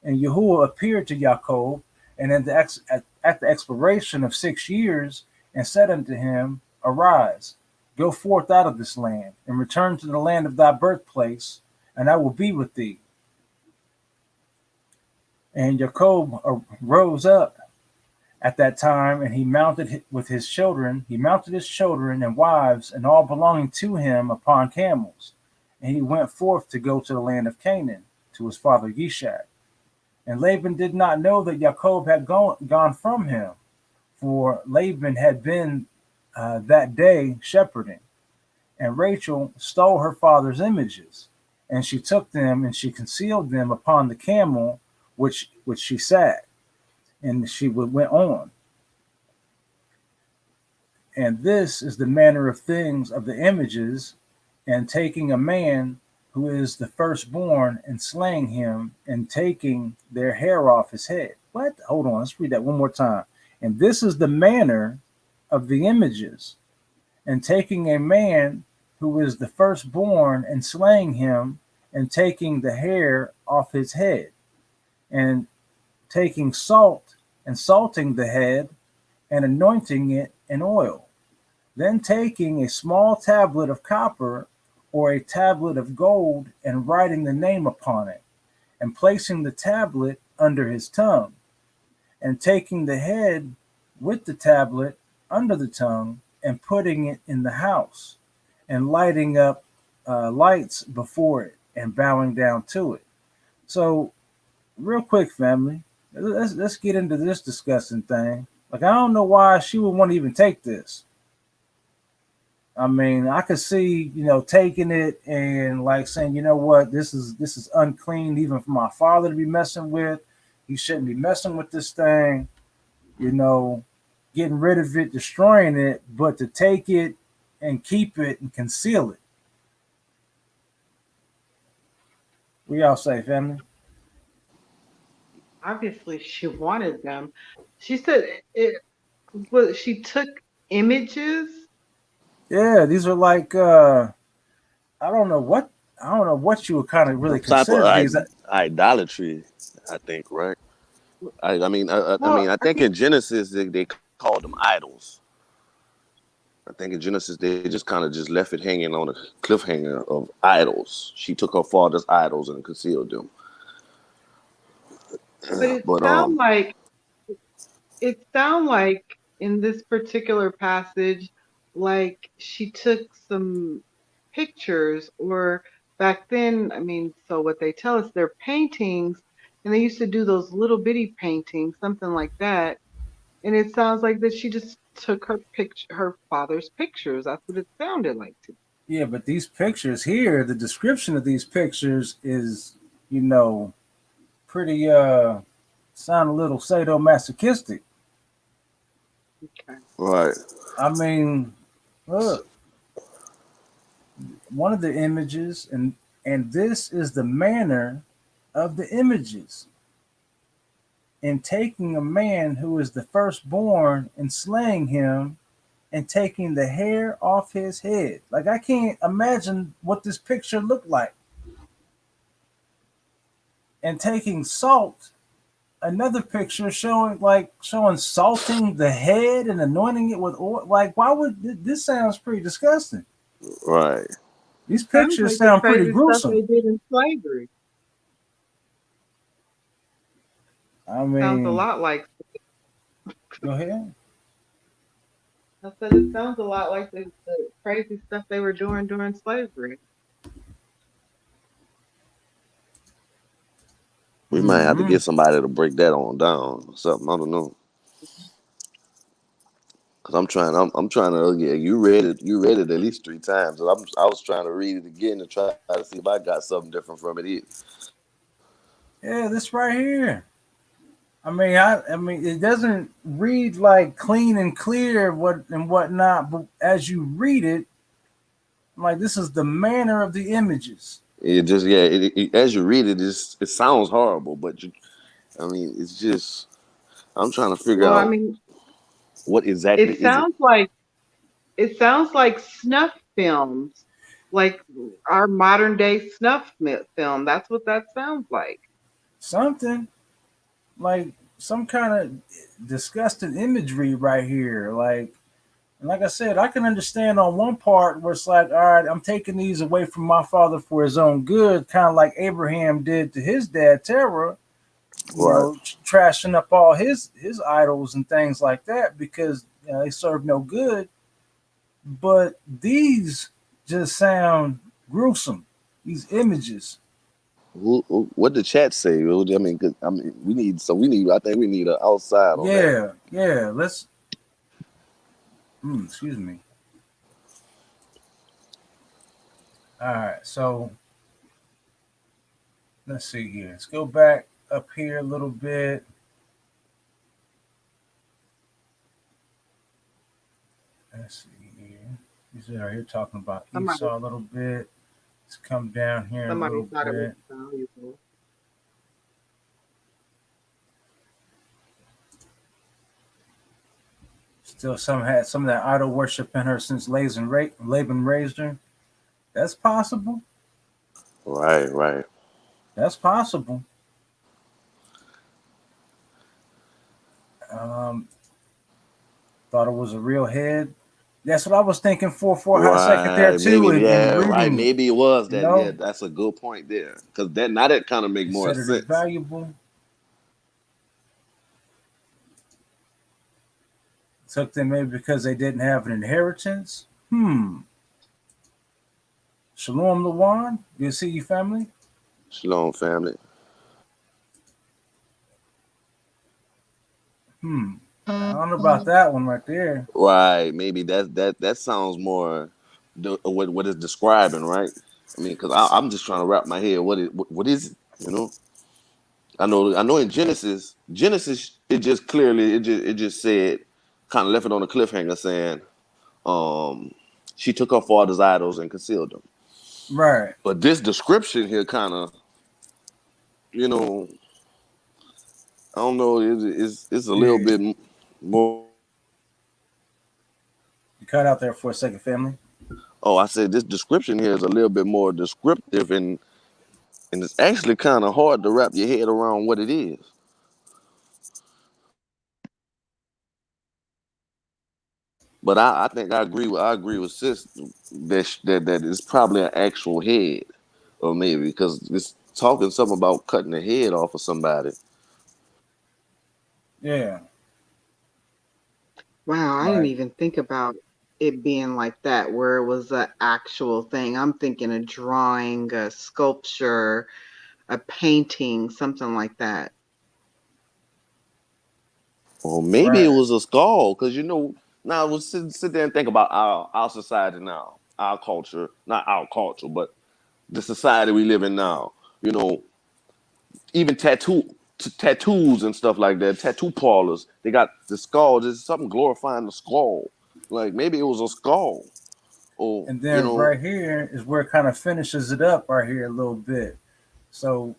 And Yahuwah appeared to Jacob, and at the expiration of 6 years, and said unto him, Arise, go forth out of this land, and return to the land of thy birthplace, and I will be with thee. And Jacob rose up at that time, and he mounted his children and wives, and all belonging to him upon camels. And he went forth to go to the land of Canaan, to his father Yishak. And Laban did not know that Jacob had gone from him, for Laban had been that day shepherding. And Rachel stole her father's images, and she took them and she concealed them upon the camel which she sat, and she went on. And this is the manner of things of the images, and taking a man who is the firstborn and slaying him, and taking their hair off his head. What? Hold on, let's read that one more time. And this is the manner of the images, and taking a man who is the firstborn and slaying him, and taking the hair off his head, and taking salt and salting the head, and anointing it in oil. Then taking a small tablet of copper or a tablet of gold, and writing the name upon it, and placing the tablet under his tongue, and taking the head with the tablet under the tongue, and putting it in the house, and lighting up lights before it, and bowing down to it. So, real quick, family, let's get into this disgusting thing. Like, I don't know why she would want to even take this. I mean, I could see, taking it and like saying, you know what, this is unclean, even for my father to be messing with. He shouldn't be messing with this thing, getting rid of it, destroying it, but to take it and keep it and conceal it. What y'all say, family? Obviously, she wanted them. She said she took images. Yeah, these are like I don't know what you would kind of really Some type of consider these. idolatry, I think, right? Well, I I think think in Genesis they called them idols. I think in Genesis they just kind of just left it hanging on a cliffhanger of idols. She took her father's idols and concealed them. But it But sound like it sound like in this particular passage, like she took some pictures, or back then, I mean, so what they tell us, they're paintings, and they used to do those little bitty paintings, something like that. And it sounds like that she just took her father's pictures. That's what it sounded like to me. Yeah, but these pictures here, the description of these pictures is, you know, pretty sound a little sadomasochistic. Okay. right, I mean, look, one of the images, and this is the manner of the images in taking a man who is the firstborn and slaying him and taking the hair off his head. Like I can't imagine what this picture looked like. And taking salt, another picture showing salting the head and anointing it with oil. Like why would this sounds pretty disgusting? right. These Sounds pictures like the sound pretty crazy stuff they gruesome. did in slavery. I Sounds a mean, lot like go ahead. I said it sounds a lot like the crazy stuff they were doing during slavery. We might have to Mm-hmm. get somebody to break that on down or something. I don't know. Cause I'm trying to. Yeah, you read it at least 3 times. And I was trying to read it again to try to see if I got something different from it. Yeah, this right here. I mean, it doesn't read like clean and clear what and whatnot, but as you read it, like this is the manner of the images. It just yeah. As you read it, it sounds horrible, but I mean, it's just I'm trying to figure Well, I out mean, what exactly it is it. sounds like it sounds like snuff films, like our modern day film. That's what that sounds like. Something like some kind of disgusting imagery right here. And like I said, I can understand on one part where it's like, all right, I'm taking these away from my father for his own good, kind of like Abraham did to his dad Terah, Right. trashing up all his idols and things like that because they serve no good. But these just sound gruesome. These images. What the chat say? I mean, 'cause, I mean, we need. So we need. I think we need an outside on that. Yeah, yeah. Let's. Excuse me. All right, so let's see here. Let's go back up here a little bit. Let's see here. These are here talking about Somebody Esau a little bit. Let's come down here a somebody little thought it was bit. valuable. Still, some had some of that idol worship in her since Laban raised her. That's possible. Right. Right. That's possible. Um, thought it was a real head. That's what I was thinking for a hot second there Right. too. Maybe. In Yeah. Right. reading it, Maybe it was you that. Yeah. know, That's a good point there. Because that now that kind of make more considered as sense. valuable. Took them maybe because they didn't have an inheritance. Shalom Lawan. Good to see you, family. Shalom, family. Hmm. I don't know about that one right there. Right. Maybe that sounds more what it's describing. Right. I mean, because I'm just trying to wrap my head. What is it? You know. I know in Genesis, it just clearly it just said, kind of left it on a cliffhanger, saying, um, she took her father's idols and concealed them. Right. But this description here, kind of, you know, I don't know, it's a little Yeah. bit more. You cut out there for a second, family. Oh, I said this description here is a little bit more descriptive, and it's actually kind of hard to wrap your head around what it is. But I think I agree with sis that it's probably an actual head, or maybe because it's talking something about cutting the head off of somebody. Yeah, Wow, I didn't like even think about it being like that, where it was an actual thing. I'm thinking a drawing, a sculpture, a painting, something like that. Or maybe it right. was a skull, because now we'll sit there and think about our society now, our culture, not our culture, but the society we live in now. You know, even tattoos and stuff like that, tattoo parlors, they got the skull. There's something glorifying the skull. Like maybe it was a skull, or And then right here is where it kind of finishes it up right here a little bit. So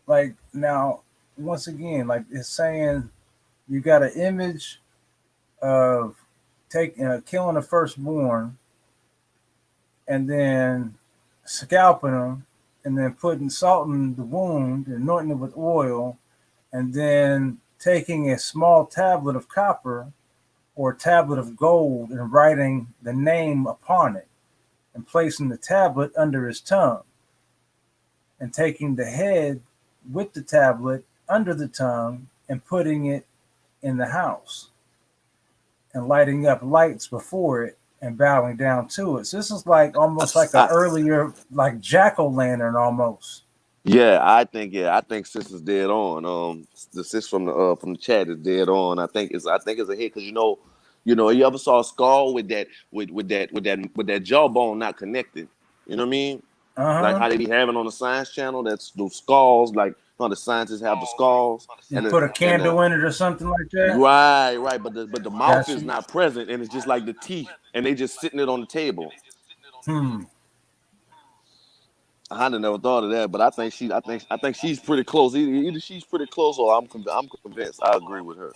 like now, once again, like it's saying you got an image of taking killing a firstborn and then scalping them and then putting salt in the wound and anointing it with oil and then taking a small tablet of copper or a tablet of gold and writing the name upon it and placing the tablet under his tongue and taking the head with the tablet under the tongue and putting it in the house and lighting up lights before it and bowing down to it. So this is like almost like an I, earlier like jack o' lantern almost. I think sis is dead on. The sis from the chat is dead on. I think it's a hit because you ever saw a skull with that jawbone not connected. You know what I mean? Uh Like huh. how they be having on the science channel. That's those skulls. Like how the scientists have the skulls And and put a the candle in it or something like that. right. But the mouth Got is you. not present, and it's just like the teeth, and they just sitting it on the table. Hmm. I had never thought of that, but I think she's pretty close. Either she's pretty close, or I'm convinced. I agree with her.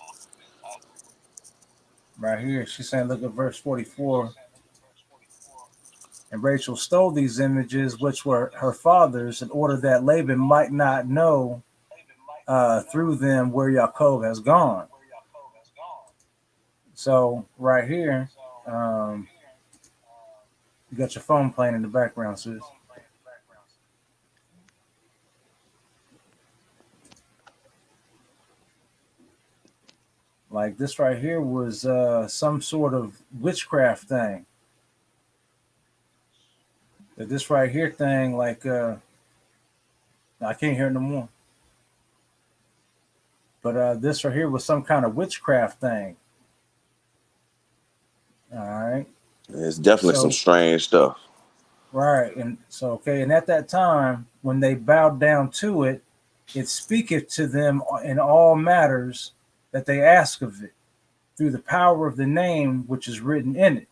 Right here, she's saying, look at verse 44. And Rachel stole these images, which were her father's, in order that Laban might not know through them where Yaakov has gone. So right here, um, you got your phone playing in the background, sis. Like this right here was some sort of witchcraft thing. This right here thing, like I can't hear it no more. But this right here was some kind of witchcraft thing. All right. It's definitely some So strange stuff. right, and so okay, and at that time when they bowed down to it, it speaketh to them in all matters that they ask of it through the power of the name which is written in it.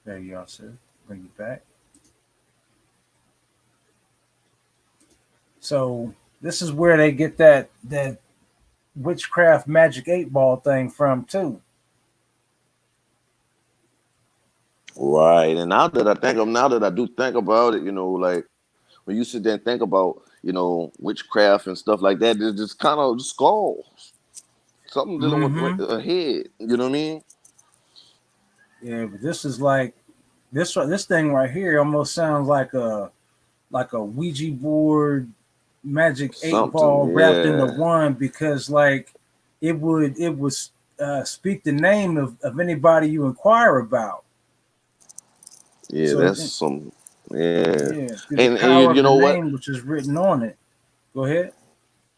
There you are, sir. Bring it back. So this is where they get that witchcraft magic 8 ball thing from too. Right. And now that I do think about it, like when you sit there and think about, witchcraft and stuff like that, it's just kind of skulls. Something dealing with Mm-hmm. a head. You know what I mean? Yeah, but this is like this thing right here almost sounds like a Ouija board magic 8 ball Something, wrapped into yeah. one because like it would speak the name of anybody you inquire about. Yeah, So that's some, yeah. yeah, through the And power of you the know what? name which is written on it. Go ahead.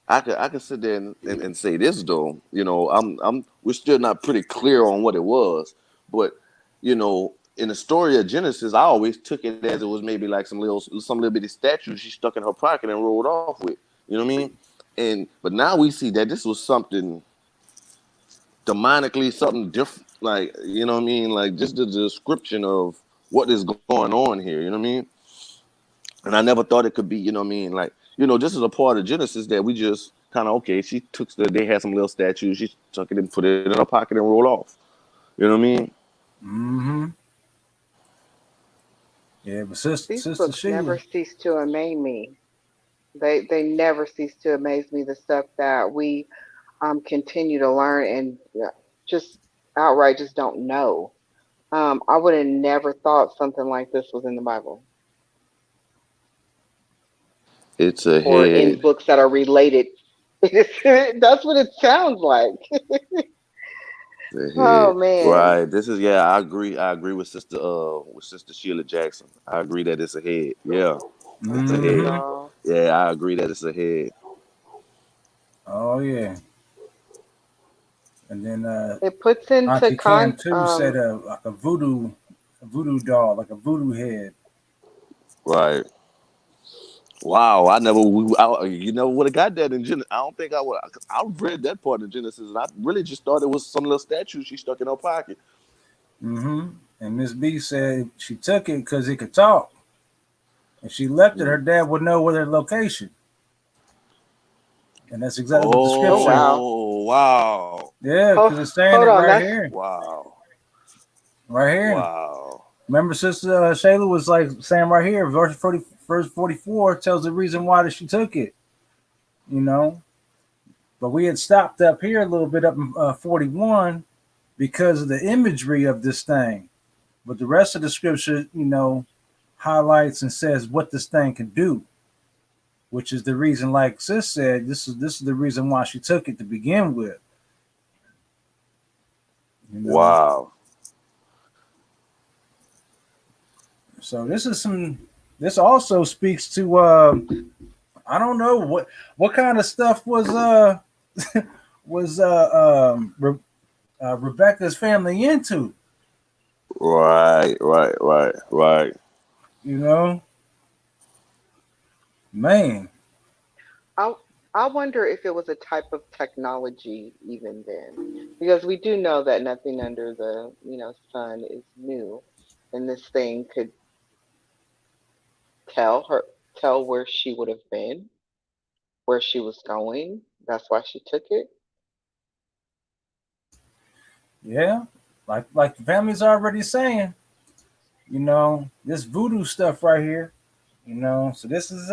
I could sit there and say this though. We're still not pretty clear on what it was, but in the story of Genesis, I always took it as it was maybe like some little bitty statue she stuck in her pocket and rolled off with. You know what I mean? But now we see that this was something demonically, something different. Like what I mean? Like just the description of what is going on here. You know what I mean? And I never thought it could be, what I mean? Like, this is a part of Genesis that we just kind of, okay, they had some little statues, she took it and put it in her pocket and rolled off. You know what I mean? Mm-hmm. Yeah, but These sister books never Sheila. cease to amaze me. They never cease to amaze me. The stuff that we continue to learn and just outright just don't know. I would have never thought something like this was in the Bible. It's a or in head. books that are related. That's what it sounds like. The Oh head. man. Right. This is yeah. I agree. I agree with Sister Sheila Jackson. I agree that it's a head. Yeah, it's a head. Mm-hmm. So Yeah, I agree that it's a head. Oh yeah. And then it puts into Auntie Cam con too said like a voodoo doll, like a voodoo head. Right. Wow. I never. You never would have got that in Genesis. I don't think I would. I read that part in Genesis, and I really just thought it was some little statue she stuck in her pocket. Mm-hmm. And Miss B said she took it because it could talk. If she left it, her dad would know where their location. And that's exactly what the oh scripture. wow. Oh wow. Yeah, Hold, because it's saying it hold on, right that's here. Wow. Right here. Wow. Remember, Sister Shayla was like saying right here, verse 44 tells the reason why that she took it, you know. But we had stopped up here a little bit up in 41 because of the imagery of this thing. But the rest of the scripture, highlights and says what this thing can do, which is the reason, like Sis said, this is the reason why she took it to begin with. You know. Wow. So this also speaks to I don't know what kind of stuff was was Rebecca's family into, Right. Right. Right. Right. you know. Man. I I wonder if it was a type of technology even then, because we do know that nothing under the sun is new, and this thing could tell her tell where she would have been, where she was going. That's why she took it. Yeah, like the family's already saying, this voodoo stuff right here, so this is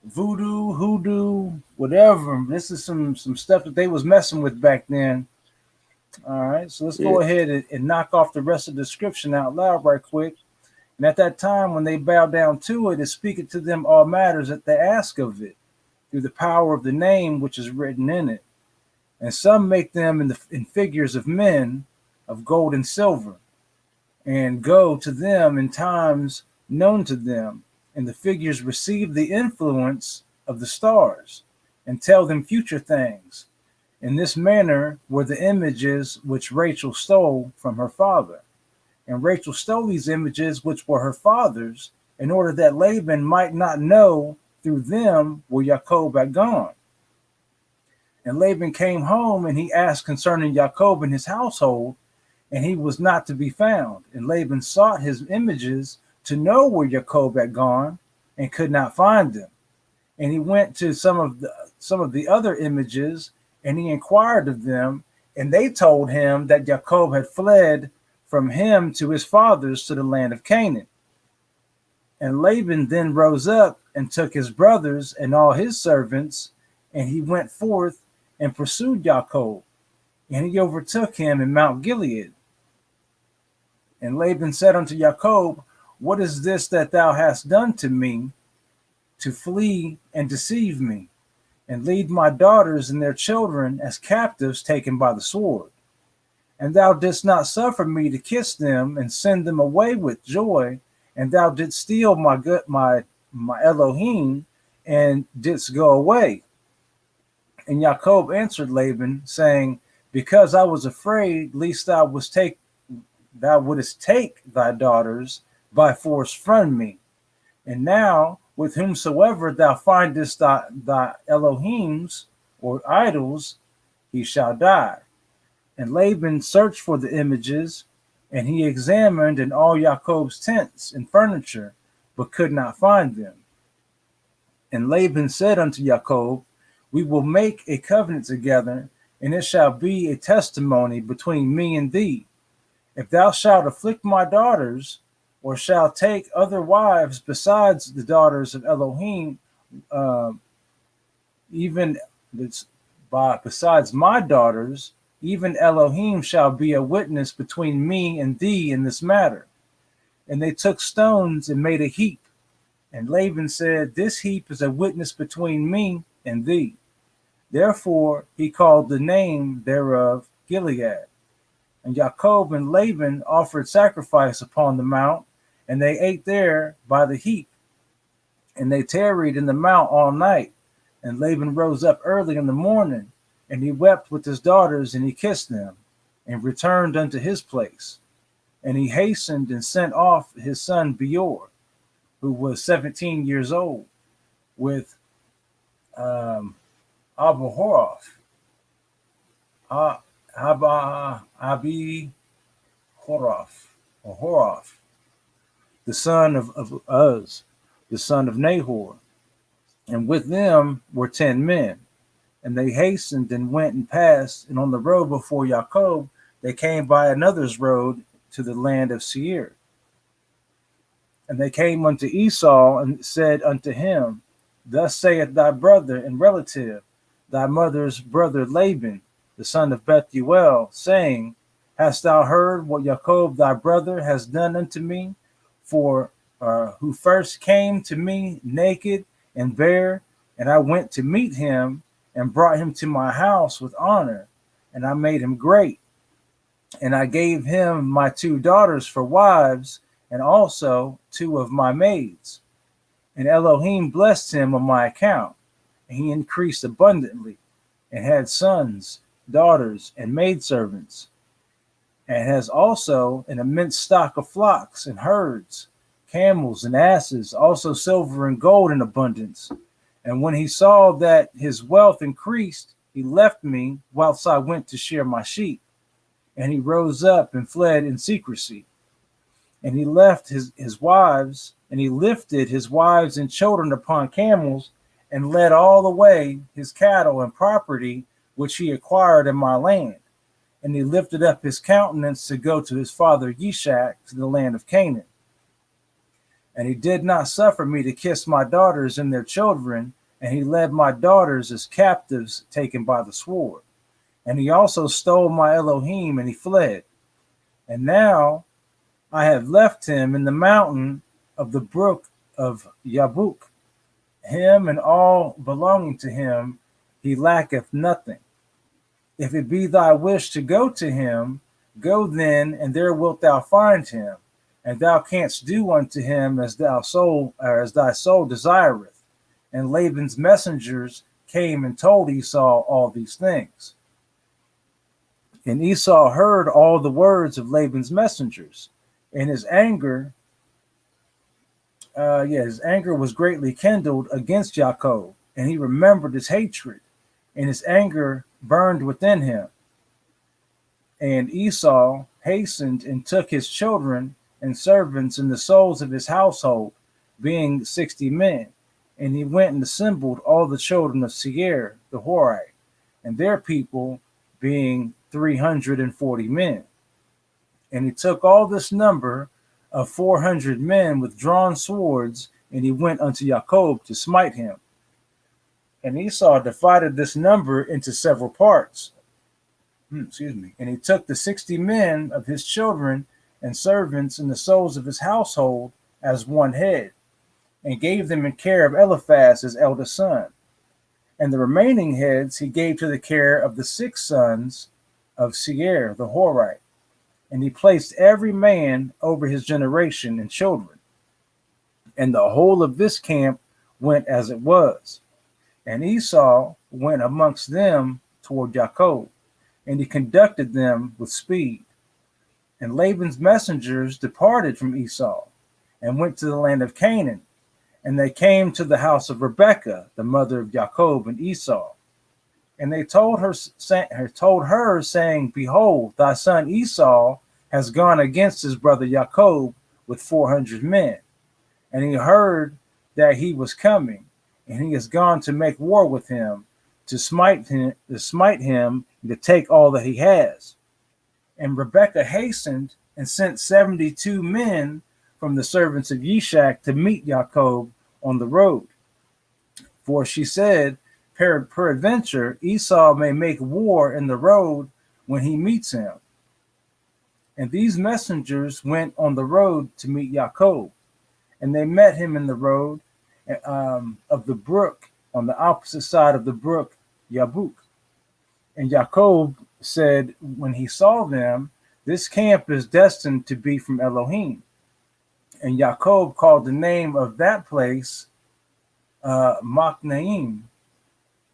voodoo, hoodoo, whatever. This is some stuff that they was messing with back then. All right, so let's Yeah. go ahead and knock off the rest of the description out loud right quick. And at that time, when they bow down to it, it speaketh to them all matters that they ask of it, through the power of the name which is written in it. And some make them in figures of men, of gold and silver, and go to them in times known to them, and the figures receive the influence of the stars, and tell them future things. In this manner were the images which Rachel stole from her father. And Rachel stole these images which were her father's, in order that Laban might not know through them where Jacob had gone. And Laban came home, and he asked concerning Jacob and his household, and he was not to be found. And Laban sought his images to know where Jacob had gone, and could not find them. And he went to some of the other images, and he inquired of them, and they told him that Jacob had fled from him to his fathers to the land of Canaan. And Laban then rose up and took his brothers and all his servants, and he went forth and pursued Jacob, and he overtook him in Mount Gilead. And Laban said unto Jacob, what is this that thou hast done to me, to flee and deceive me, and lead my daughters and their children as captives taken by the sword? And thou didst not suffer me to kiss them and send them away with joy, and thou didst steal my Elohim, and didst go away. And Jacob answered Laban, saying, because I was afraid lest thou wouldest take thy daughters by force from me. And now, with whomsoever thou findest thy Elohims or idols, he shall die. And Laban searched for the images, and he examined in all Jacob's tents and furniture, but could not find them. And Laban said unto Jacob, we will make a covenant together, and it shall be a testimony between me and thee. If thou shalt afflict my daughters, or shalt take other wives besides the daughters of Elohim, even besides my daughters, even Elohim shall be a witness between me and thee in this matter. And they took stones and made a heap, And Laban said, This heap is a witness between me and thee. Therefore he called the name thereof Gilead. And Jacob and Laban offered sacrifice upon the mount, and they ate there by the heap. And they tarried in the mount all night. And Laban rose up early in the morning, and he wept with his daughters, and he kissed them, and returned unto his place. And he hastened and sent off his son Beor, who was 17 years old, with Abihoroth, Abihoroth, or Horoth, the son of Uz, the son of Nahor. And with them were 10 men. And they hastened and went and passed, and on the road before Jacob, they came by another's road to the land of Seir. And they came unto Esau and said unto him, Thus saith thy brother and relative, thy mother's brother Laban, the son of Bethuel, saying, Hast thou heard what Jacob thy brother has done unto me? For who first came to me naked and bare, and I went to meet him, and brought him to my house with honor, and I made him great. And I gave him my 2 daughters for wives, and also 2 of my maids. And Elohim blessed him on my account, and he increased abundantly, and had sons, daughters, and maidservants, and has also an immense stock of flocks and herds, camels and asses, also silver and gold in abundance. And when he saw that his wealth increased, he left me whilst I went to shear my sheep. And he rose up and fled in secrecy. And he left his wives, and he lifted his wives and children upon camels, and led all the way his cattle and property which he acquired in my land. And he lifted up his countenance to go to his father Yishak to the land of Canaan. And he did not suffer me to kiss my daughters and their children, and he led my daughters as captives taken by the sword. And he also stole my Elohim, and he fled. And now I have left him in the mountain of the brook of Yabuk. Him and all belonging to him, he lacketh nothing. If it be thy wish to go to him, go then, and there wilt thou find him, and thou canst do unto him as thy soul desireth. And Laban's messengers came and told Esau all these things. And Esau heard all the words of Laban's messengers, and his anger was greatly kindled against Jacob, and he remembered his hatred, and his anger burned within him. And Esau hastened and took his children and servants and the souls of his household, being 60 men. And he went and assembled all the children of Seir, the Horite, and their people, being 340 men. And he took all this number of 400 men with drawn swords, and he went unto Jacob to smite him. And Esau divided this number into several parts. And he took the 60 men of his children and servants and the souls of his household as one head, and gave them in care of Eliphaz, his eldest son. And the remaining heads he gave to the care of the 6 sons of Seir, the Horite. And he placed every man over his generation and children. And the whole of this camp went as it was. And Esau went amongst them toward Jacob, and he conducted them with speed. And Laban's messengers departed from Esau, and went to the land of Canaan. And they came to the house of Rebekah, the mother of Jacob and Esau. And they told her, saying, Behold, thy son Esau has gone against his brother Jacob with 400 men. And he heard that he was coming, and he has gone to make war with him, to smite him, and to take all that he has. And Rebekah hastened and sent 72 men from the servants of Yishak to meet Jacob on the road. For she said, Peradventure Esau may make war in the road when he meets him. And these messengers went on the road to meet Jacob. And they met him in the road of the brook on the opposite side of the brook, Yabuk. And Jacob said, when he saw them, this camp is destined to be from Elohim. And Jacob called the name of that place Machnaim,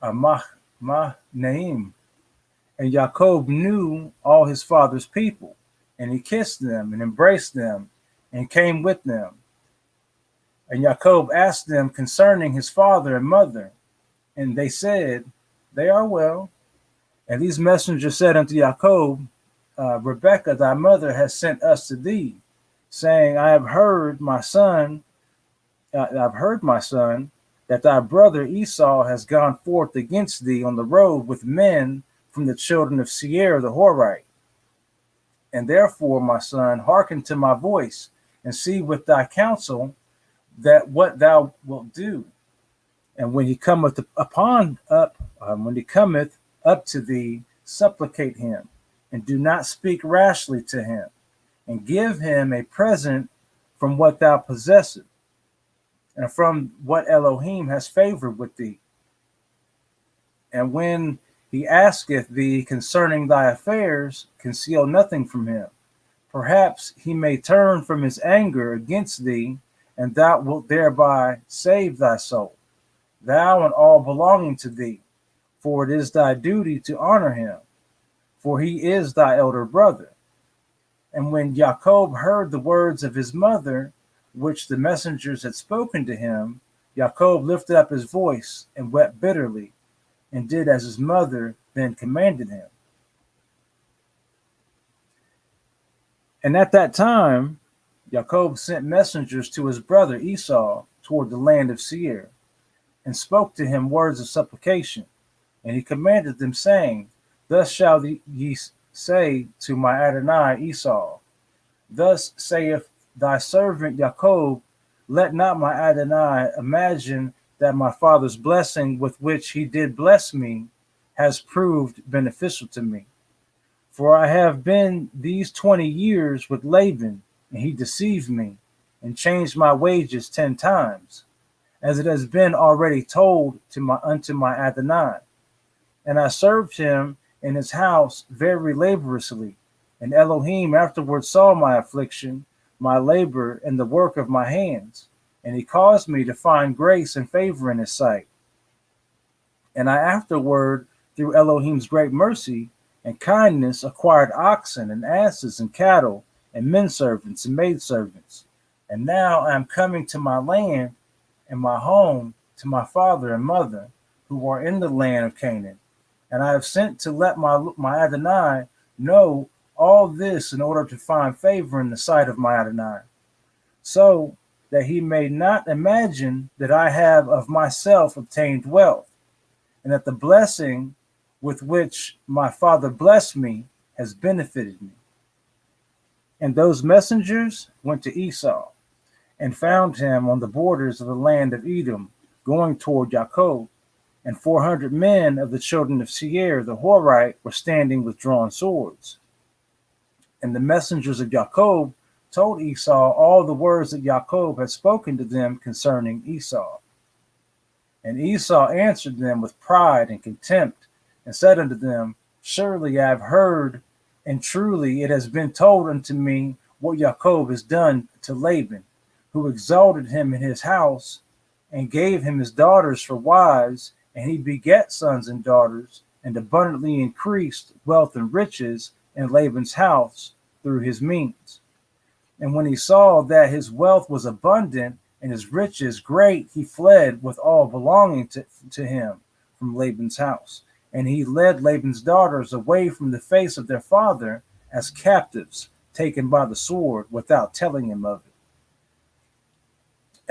Mahnaim. And Jacob knew all his father's people, and he kissed them and embraced them and came with them. And Jacob asked them concerning his father and mother, and they said, they are well. And these messengers said unto Jacob, Rebekah, thy mother, has sent us to thee, saying, I've heard, my son, that thy brother Esau has gone forth against thee on the road with men from the children of Seir the Horite. And therefore, my son, hearken to my voice, and see with thy counsel that what thou wilt do. And when he cometh up to thee, supplicate him, and do not speak rashly to him, and give him a present from what thou possessest, and from what Elohim has favored with thee. And when he asketh thee concerning thy affairs, conceal nothing from him. Perhaps he may turn from his anger against thee, and thou wilt thereby save thy soul, thou and all belonging to thee, for it is thy duty to honor him, for he is thy elder brother. And when Jacob heard the words of his mother, which the messengers had spoken to him, Jacob lifted up his voice and wept bitterly, and did as his mother then commanded him. And at that time, Jacob sent messengers to his brother Esau toward the land of Seir, and spoke to him words of supplication. And he commanded them, saying, Thus shall ye say to my Adonai Esau, Thus saith thy servant Jacob, let not my Adonai imagine that my father's blessing with which he did bless me has proved beneficial to me. For I have been these 20 years with Laban, and he deceived me, and changed my wages 10 times, as it has been already told unto my Adonai. And I served him in his house very laboriously, and Elohim afterward saw my affliction, my labor, and the work of my hands, and he caused me to find grace and favor in his sight. And I afterward, through Elohim's great mercy and kindness, acquired oxen and asses and cattle and men servants and maid servants. And now I am coming to my land and my home, to my father and mother, who are in the land of Canaan. And I have sent to let my Adonai know all this in order to find favor in the sight of my Adonai, so that he may not imagine that I have of myself obtained wealth, and that the blessing with which my father blessed me has benefited me. And those messengers went to Esau, and found him on the borders of the land of Edom, going toward Jacob. And 400 men of the children of Seir the Horite were standing with drawn swords. And the messengers of Jacob told Esau all the words that Jacob had spoken to them concerning Esau. And Esau answered them with pride and contempt, and said unto them, Surely I have heard, and truly it has been told unto me what Jacob has done to Laban, who exalted him in his house, and gave him his daughters for wives, and he begat sons and daughters, and abundantly increased wealth and riches in Laban's house through his means. And when he saw that his wealth was abundant and his riches great, he fled with all belonging to him from Laban's house. And he led Laban's daughters away from the face of their father as captives, taken by the sword, without telling him of it.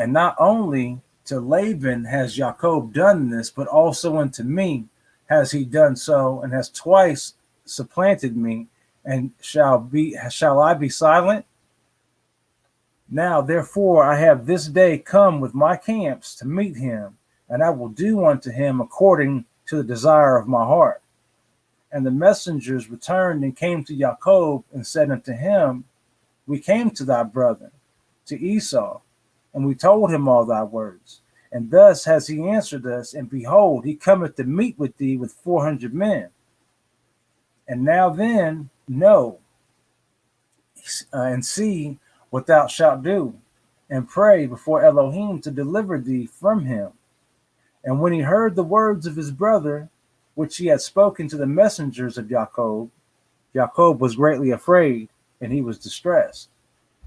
And not only to Laban has Jacob done this, but also unto me has he done so, and has twice supplanted me. And shall I be silent? Now therefore I have this day come with my camps to meet him, and I will do unto him according to the desire of my heart. And the messengers returned and came to Jacob, and said unto him, We came to thy brother, to Esau, and we told him all thy words. And thus has he answered us, and behold, he cometh to meet with thee with 400 men. And now then, know and see what thou shalt do, and pray before Elohim to deliver thee from him. And when he heard the words of his brother, which he had spoken to the messengers of Jacob, Jacob was greatly afraid, and he was distressed.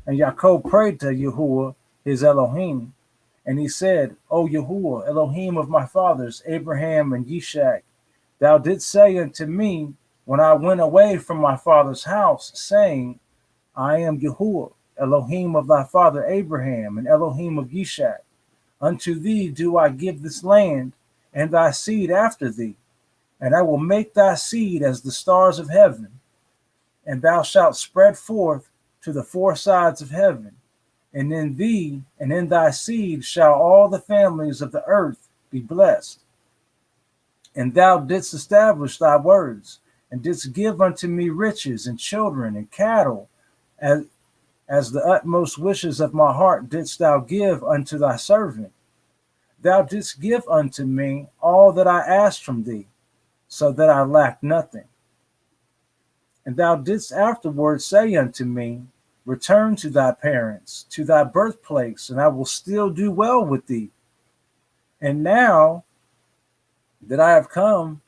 And Jacob prayed to Yahuwah, his Elohim, and he said, O Yahuwah, Elohim of my fathers, Abraham and Yishak, thou didst say unto me when I went away from my father's house, saying, I am Yahuwah, Elohim of thy father Abraham, and Elohim of Yishak. Unto thee do I give this land, and thy seed after thee, and I will make thy seed as the stars of heaven, and thou shalt spread forth to the four sides of heaven, and in thee and in thy seed shall all the families of the earth be blessed. And thou didst establish thy words, and didst give unto me riches and children and cattle, as the utmost wishes of my heart didst thou give unto thy servant. Thou didst give unto me all that I asked from thee, so that I lacked nothing. And thou didst afterward say unto me, return to thy parents, to thy birthplace, and I will still do well with thee. And now that I have come,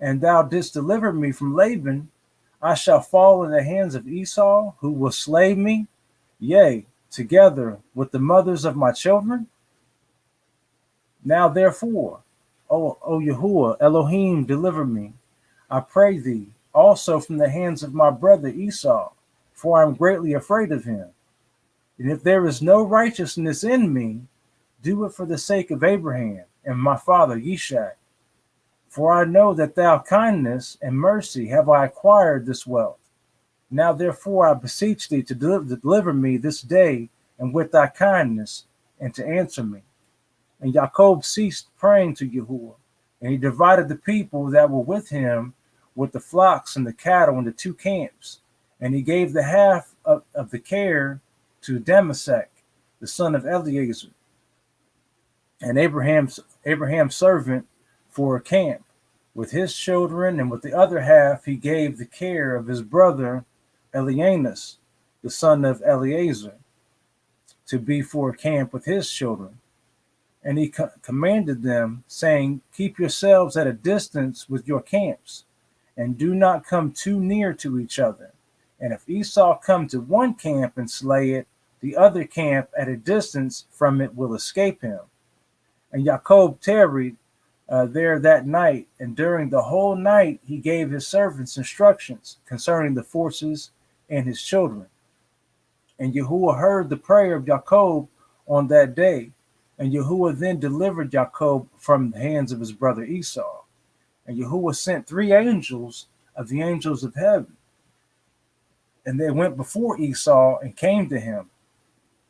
and thou didst deliver me from Laban, I shall fall in the hands of Esau, who will slay me, yea, together with the mothers of my children. Now therefore, O Yahuwah, Elohim, deliver me, I pray thee, also from the hands of my brother Esau, for I am greatly afraid of him. And if there is no righteousness in me, do it for the sake of Abraham and my father Yishak. For I know that thou kindness and mercy have I acquired this wealth. Now therefore I beseech thee to deliver me this day, and with thy kindness, and to answer me. And Jacob ceased praying to Yahuwah, and he divided the people that were with him with the flocks and the cattle into two camps. And he gave the half of the care to Damasek, the son of Eliezer, and Abraham's servant, for a camp with his children, and with the other half he gave the care of his brother Elianus, the son of Eleazar, to be for a camp with his children. And he commanded them, saying, keep yourselves at a distance with your camps, and do not come too near to each other. And if Esau come to one camp and slay it, the other camp at a distance from it will escape him. And Jacob tarried there that night, and during the whole night he gave his servants instructions concerning the forces and his children. And Yahuwah heard the prayer of Jacob on that day, and Yahuwah then delivered Jacob from the hands of his brother Esau. And Yahuwah sent 3 angels of the angels of heaven, and they went before Esau and came to him.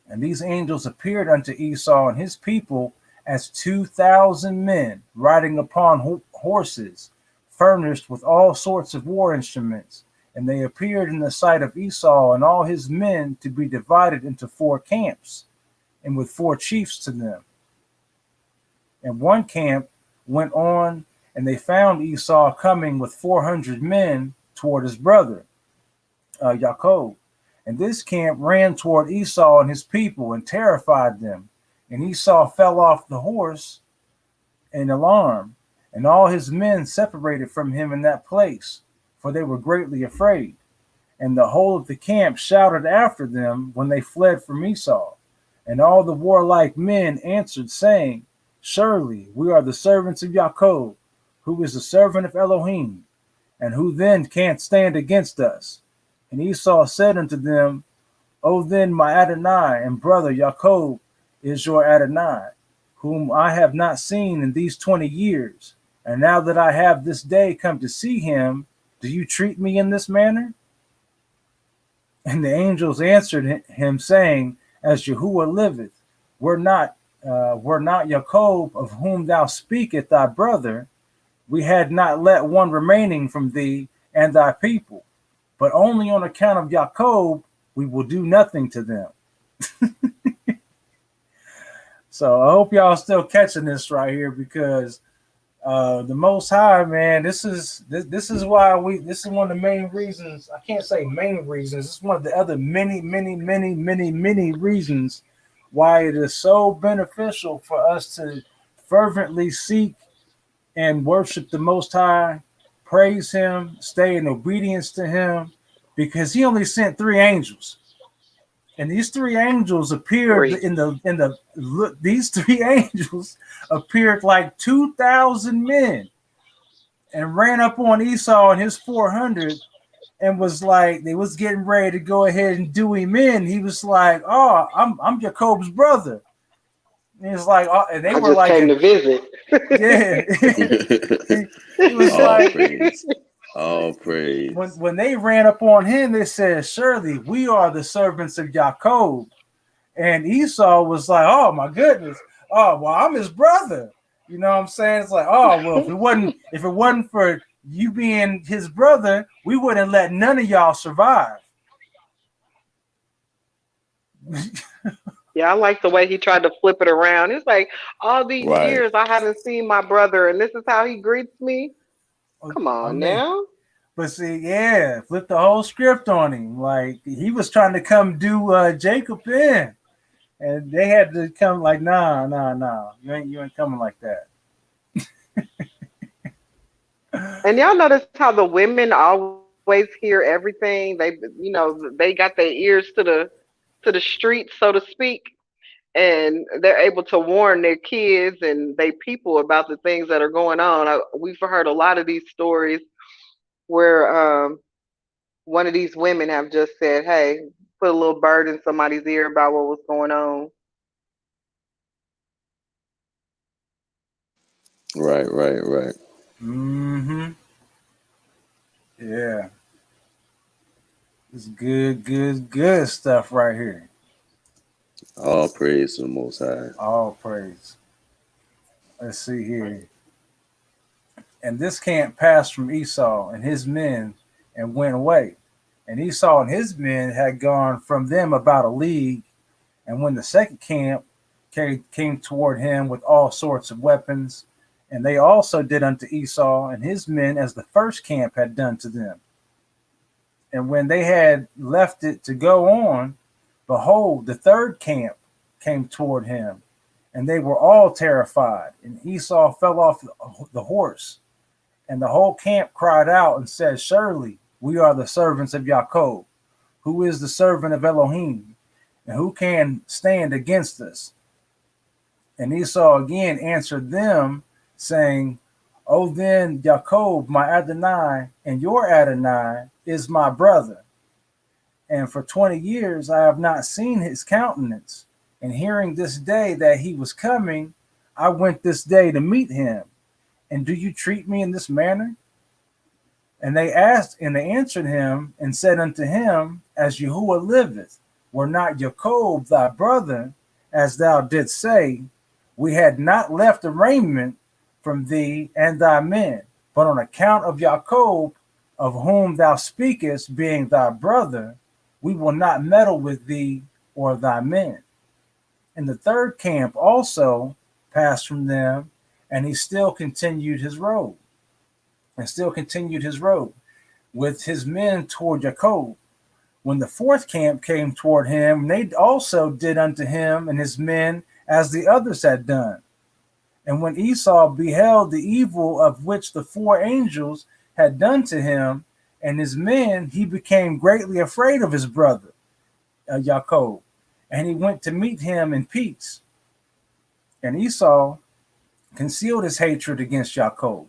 And these angels appeared unto Esau and his people as 2,000 men riding upon horses, furnished with all sorts of war instruments. And they appeared in the sight of Esau and all his men to be divided into 4 camps, and with 4 chiefs to them. And one camp went on, and they found Esau coming with 400 men toward his brother Jacob. And this camp ran toward Esau and his people and terrified them. And Esau fell off the horse in alarm, and all his men separated from him in that place, for they were greatly afraid. And the whole of the camp shouted after them when they fled from Esau. And all the warlike men answered, saying, surely we are the servants of Jacob, who is the servant of Elohim, and who then can't stand against us? And Esau said unto them, O then my Adonai and brother Jacob is your Adonai, whom I have not seen in these 20 years. And now that I have this day come to see him, do you treat me in this manner? And the angels answered him, saying, as Yahuwah liveth, were not Jacob, of whom thou speakest, thy brother, we had not let one remaining from thee and thy people, but only on account of Jacob we will do nothing to them. So I hope y'all still catching this right here because the Most High, man, this is why this is one of the main reasons. I can't say main reasons. It's one of the other many reasons why it is so beneficial for us to fervently seek and worship the Most High, praise Him, stay in obedience to Him, because He only sent 3 angels. And these 3 angels appeared Three. these 3 angels appeared like 2,000 men and ran up on Esau and his 400 and was like, they was getting ready to go ahead and do him in. He was like, "Oh, I'm Jacob's brother." And it's like, oh, and they I were just like, came to visit. yeah. It was All like, praise. All praise. when they ran up on him, they said, "Surely we are the servants of Jacob." And Esau was like, "Oh my goodness! Oh well, I'm his brother." You know what I'm saying? It's like, "Oh well, if it wasn't for you being his brother, we wouldn't let none of y'all survive." Yeah, I like the way he tried to flip it around. It's like all these Right. years I haven't seen my brother, and this is how he greets me. Come I on mean, now. but see, yeah, flip the whole script on him. Like he was trying to come do Jacob in. And they had to come like, nah. You ain't coming like that. And y'all notice how the women always hear everything. They got their ears to the street, so to speak, and they're able to warn their kids and their people about the things that are going on. We've heard a lot of these stories where one of these women have just said, "Hey, put a little bird in somebody's ear about what was going on." Right. Mm-hmm. Yeah. It's good stuff right here. All praise to the Most High. All praise. Let's see here. And this camp passed from Esau and his men and went away. And Esau and his men had gone from them about a league. And when the second camp came toward him with all sorts of weapons, and they also did unto Esau and his men as the first camp had done to them. And when they had left it to go on, behold, the third camp came toward him, and they were all terrified. And Esau fell off the horse, and the whole camp cried out and said, "Surely we are the servants of Jacob, who is the servant of Elohim, and who can stand against us?" And Esau again answered them, saying, "O then, Jacob, my Adonai, and your Adonai is my brother. And for 20 years I have not seen his countenance. And hearing this day that he was coming, I went this day to meet him. And do you treat me in this manner?" And they answered him and said unto him, "As Yahuwah liveth, were not Jacob thy brother, as thou didst say, we had not left a raiment from thee and thy men, but on account of Jacob, of whom thou speakest, being thy brother, we will not meddle with thee or thy men." And the third camp also passed from them, and he still continued his road, with his men toward Jacob. When the fourth camp came toward him, they also did unto him and his men as the others had done. And when Esau beheld the evil of which the 4 angels had done to him and his men, he became greatly afraid of his brother Jacob, and he went to meet him in peace. And Esau concealed his hatred against Jacob,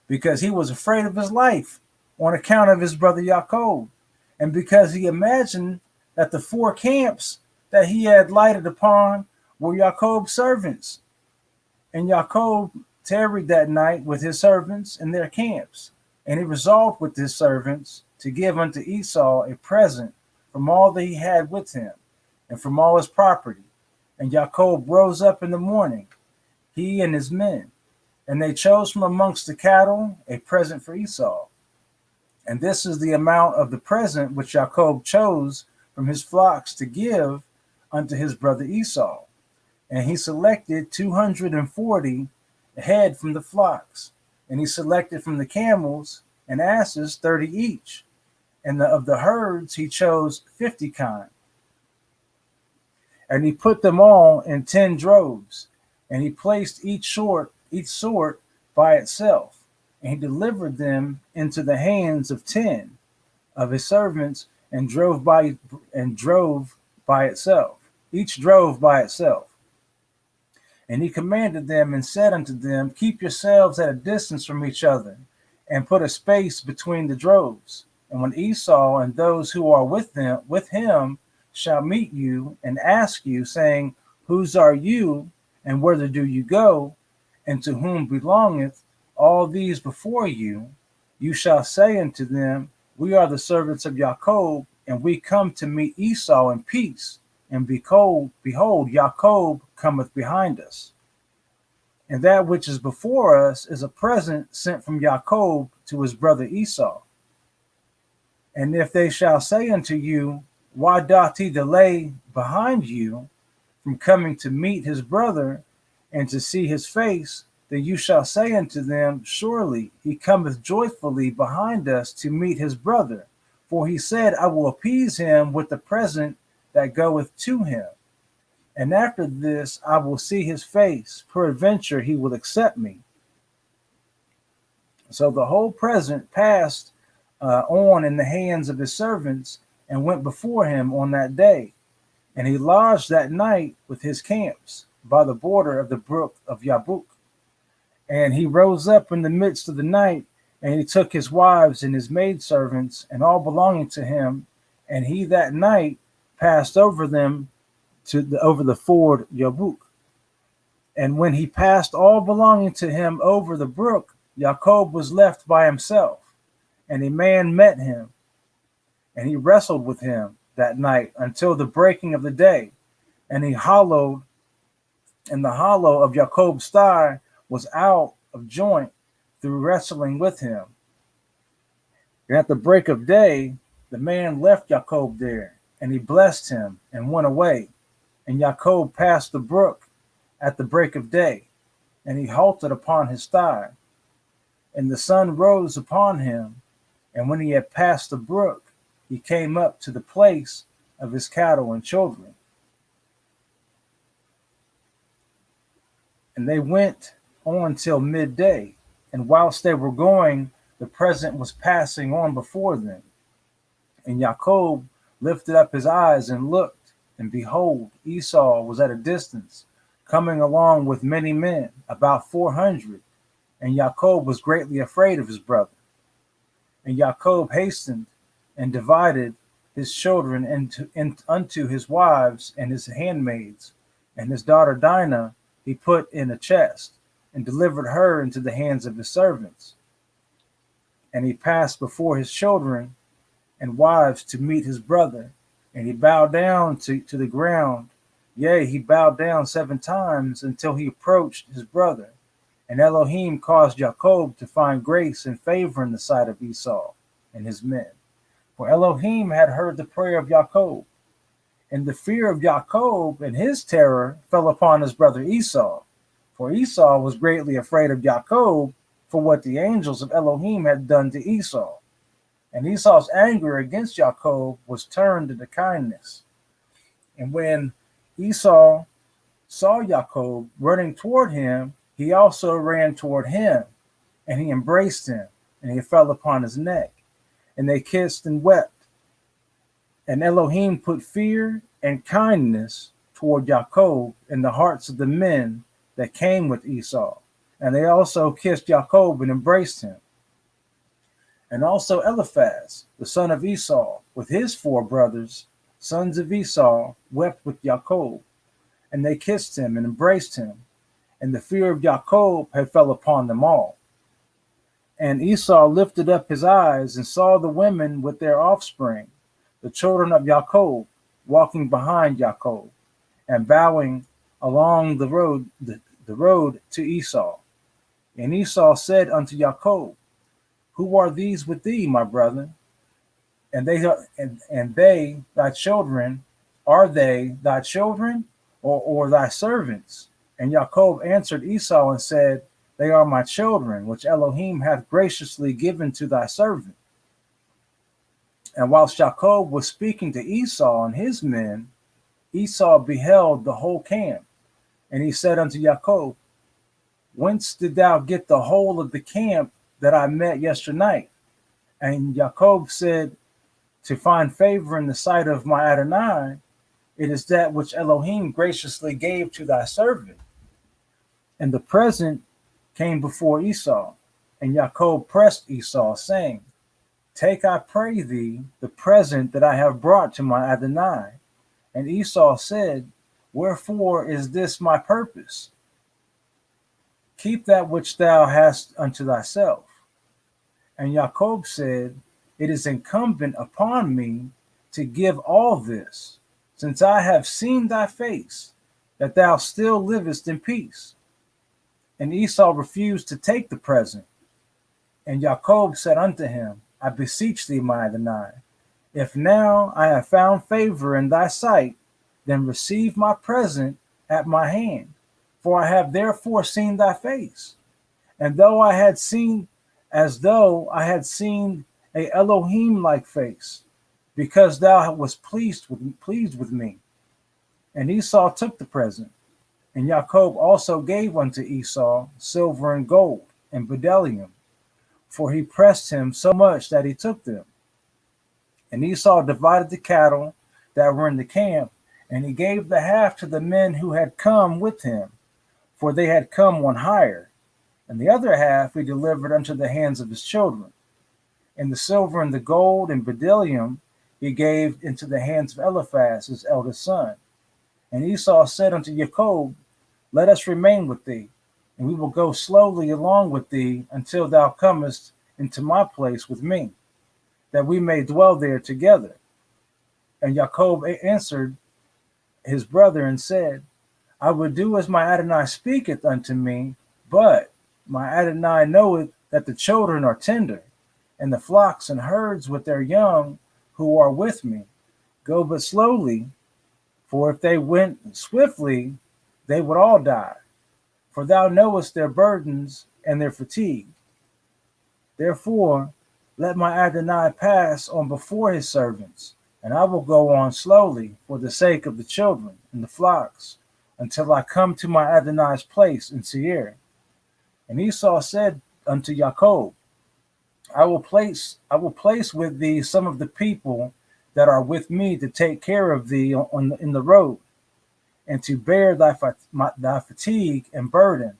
because he was afraid of his life on account of his brother Jacob, and because he imagined that the 4 camps that he had lighted upon were Jacob's servants. And Jacob tarried that night with his servants in their camps, and he resolved with his servants to give unto Esau a present from all that he had with him, and from all his property. And Jacob rose up in the morning, he and his men, and they chose from amongst the cattle a present for Esau. And this is the amount of the present which Jacob chose from his flocks to give unto his brother Esau. And he selected 240 head from the flocks, and he selected from the camels and asses 30 each, and of the herds he chose 50 kine. And he put them all in 10 droves, and he placed each sort by itself, and he delivered them into the hands of 10 of his servants, and drove by itself. Each drove by itself. And he commanded them and said unto them, keep yourselves at a distance from each other, and put a space between the droves. And when Esau and those who are with him shall meet you and ask you, saying, whose are you, and whither do you go, and to whom belongeth all these before you, you shall say unto them, we are the servants of Jacob, and we come to meet Esau in peace. And behold, Jacob cometh behind us. And that which is before us is a present sent from Jacob to his brother Esau. And if they shall say unto you, why doth he delay behind you from coming to meet his brother and to see his face, then you shall say unto them, surely he cometh joyfully behind us to meet his brother. For he said, I will appease him with the present that goeth to him. And after this I will see his face. Peradventure he will accept me. So the whole present passed on in the hands of his servants, and went before him on that day. And he lodged that night with his camps by the border of the brook of Yabuk. And he rose up in the midst of the night, and he took his wives and his maidservants, and all belonging to him, and he that night passed over them over the ford Yabuk. And when he passed all belonging to him over the brook, Jacob was left by himself, and a man met him, and he wrestled with him that night until the breaking of the day. And the hollow of Jacob's thigh was out of joint through wrestling with him. And at the break of day, the man left Jacob there, and he blessed him and went away. And Jacob passed the brook at the break of day, and he halted upon his thigh. And the sun rose upon him, and when he had passed the brook, he came up to the place of his cattle and children. And they went on till midday, and whilst they were going, the present was passing on before them. And Jacob lifted up his eyes and looked, and behold, Esau was at a distance, coming along with many men, about 400. And Jacob was greatly afraid of his brother. And Jacob hastened and divided his children unto his wives and his handmaids, and his daughter Dinah he put in a chest, and delivered her into the hands of his servants. And he passed before his children and wives to meet his brother, and he bowed down to the ground. Yea, he bowed down 7 times until he approached his brother. And Elohim caused Jacob to find grace and favor in the sight of Esau and his men. For Elohim had heard the prayer of Jacob. And the fear of Jacob and his terror fell upon his brother Esau. For Esau was greatly afraid of Jacob for what the angels of Elohim had done to Esau. And Esau's anger against Jacob was turned into kindness. And when Esau saw Jacob running toward him, he also ran toward him, and he embraced him, and he fell upon his neck, and they kissed and wept. And Elohim put fear and kindness toward Jacob in the hearts of the men that came with Esau, and they also kissed Jacob and embraced him. And also Eliphaz, the son of Esau, with his 4 brothers, sons of Esau, wept with Jacob, and they kissed him and embraced him. And the fear of Jacob had fell upon them all. And Esau lifted up his eyes and saw the women with their offspring, the children of Jacob, walking behind Jacob, and bowing along the road to Esau. And Esau said unto Jacob, who are these with thee, my brother? And they thy children, are they thy children? or thy servants? And Jacob answered Esau and said, They are my children, which Elohim hath graciously given to thy servant. And whilst Jacob was speaking to Esau and his men, Esau beheld the whole camp. And he said unto Jacob, Whence did thou get the whole of the camp that I met yesternight? And Jacob said, To find favor in the sight of my Adonai, it is that which Elohim graciously gave to thy servant. And the present came before Esau. And Jacob pressed Esau, saying, Take, I pray thee, the present that I have brought to my Adonai. And Esau said, Wherefore is this my purpose? Keep that which thou hast unto thyself. And Jacob said, It is incumbent upon me to give all this, since I have seen thy face, that thou still livest in peace. And Esau refused to take the present. And Jacob said unto him, I beseech thee, my Adonai, if now I have found favor in thy sight, then receive my present at my hand, for I have therefore seen thy face. And though I had seen, as though I had seen a Elohim-like face, because thou wast pleased with me. And Esau took the present. And Jacob also gave unto Esau silver and gold and bdellium, for he pressed him so much that he took them. And Esau divided the cattle that were in the camp, and he gave the half to the men who had come with him, for they had come on hire, and the other half he delivered unto the hands of his children. And the silver and the gold and bdellium he gave into the hands of Eliphaz his eldest son. And Esau said unto Jacob, Let us remain with thee, and we will go slowly along with thee until thou comest into my place with me, that we may dwell there together. And Jacob answered his brother and said, I would do as my Adonai speaketh unto me, but my Adonai knoweth that the children are tender, and the flocks and herds with their young who are with me go but slowly, for if they went swiftly, they would all die. For thou knowest their burdens and their fatigue. Therefore, let my Adonai pass on before his servants, and I will go on slowly for the sake of the children and the flocks, until I come to my Adonai's place in Seir. And Esau said unto Jacob, I will place with thee some of the people that are with me to take care of thee in the road, and to bear thy fatigue and burden.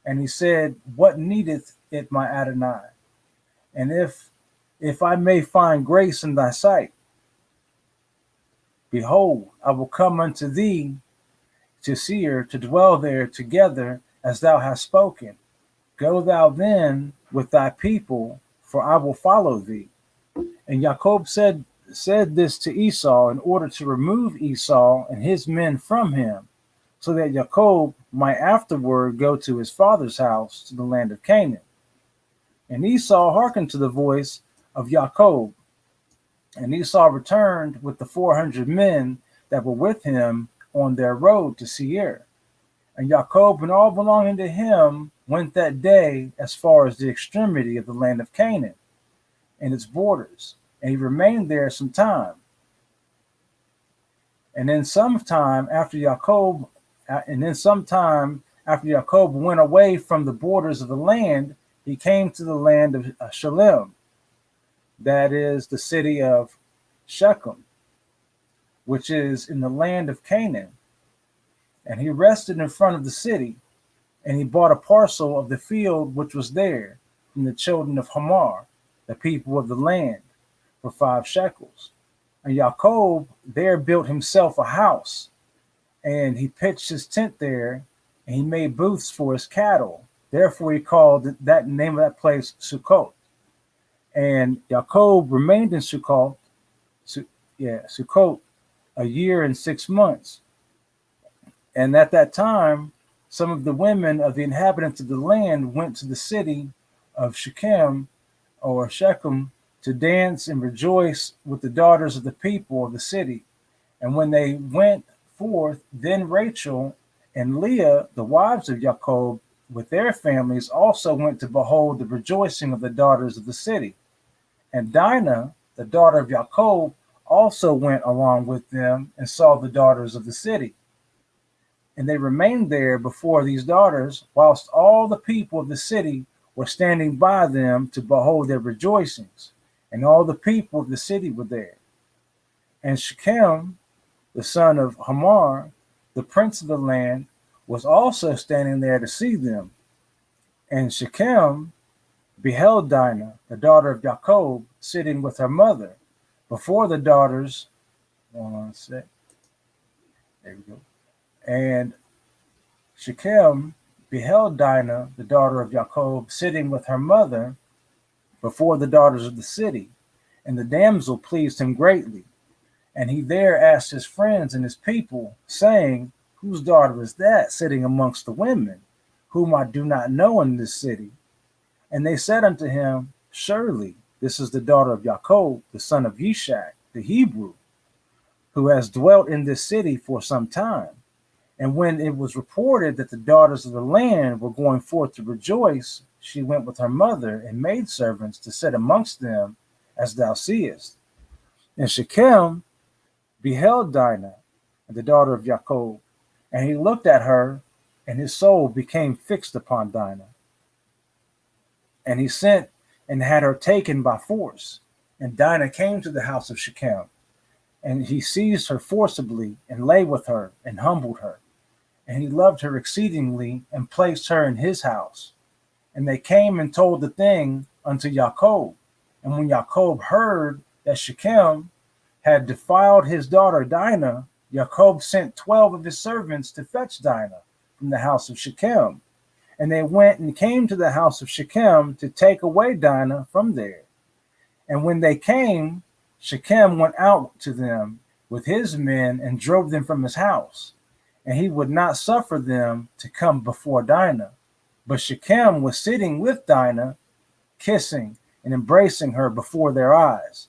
And he said, What needeth it, my Adonai? And if I may find grace in thy sight, behold, I will come unto thee to Seir, to dwell there together, as thou hast spoken. Go thou then with thy people, for I will follow thee. And Jacob said this to Esau in order to remove Esau and his men from him, so that Jacob might afterward go to his father's house to the land of Canaan. And Esau hearkened to the voice of Jacob. And Esau returned with the 400 men that were with him on their road to Seir. And Jacob and all belonging to him went that day as far as the extremity of the land of Canaan and its borders. And he remained there some time. And then sometime after Jacob went away from the borders of the land, he came to the land of Shalem, that is the city of Shechem, which is in the land of Canaan. And he rested in front of the city, and he bought a parcel of the field which was there from the children of Hamor, the people of the land, for 5 shekels. And Jacob there built himself a house, and he pitched his tent there, and he made booths for his cattle. Therefore he called that name of that place Sukkot. And Jacob remained in Sukkot, a year and 6 months. And at that time, some of the women of the inhabitants of the land went to the city of Shechem to dance and rejoice with the daughters of the people of the city. And when they went forth. Then Rachel and Leah, the wives of Jacob, with their families, also went to behold the rejoicing of the daughters of the city. And Dinah, the daughter of Jacob, also went along with them and saw the daughters of the city. And they remained there before these daughters, whilst all the people of the city were standing by them to behold their rejoicings. And all the people of the city were there. And Shechem, the son of Hamor, the prince of the land, was also standing there to see them. And Shechem beheld Dinah, the daughter of Jacob, sitting with her mother before the daughters. One sec. There we go. And Shechem beheld Dinah, the daughter of Jacob, sitting with her mother before the daughters of the city. And the damsel pleased him greatly. And he there asked his friends and his people, saying, whose daughter is that sitting amongst the women, whom I do not know in this city? And they said unto him, surely this is the daughter of Jacob, the son of Yishak, the Hebrew, who has dwelt in this city for some time. And when it was reported that the daughters of the land were going forth to rejoice, she went with her mother and maidservants to sit amongst them, as thou seest. And Shechem beheld Dinah, the daughter of Jacob, and he looked at her, and his soul became fixed upon Dinah. And he sent and had her taken by force. And Dinah came to the house of Shechem, and he seized her forcibly, and lay with her, and humbled her. And he loved her exceedingly, and placed her in his house. And they came and told the thing unto Jacob. And when Jacob heard that Shechem had defiled his daughter Dinah, Jacob sent 12 of his servants to fetch Dinah from the house of Shechem. And they went and came to the house of Shechem to take away Dinah from there. And when they came, Shechem went out to them with his men and drove them from his house. And he would not suffer them to come before Dinah. But Shechem was sitting with Dinah, kissing and embracing her before their eyes.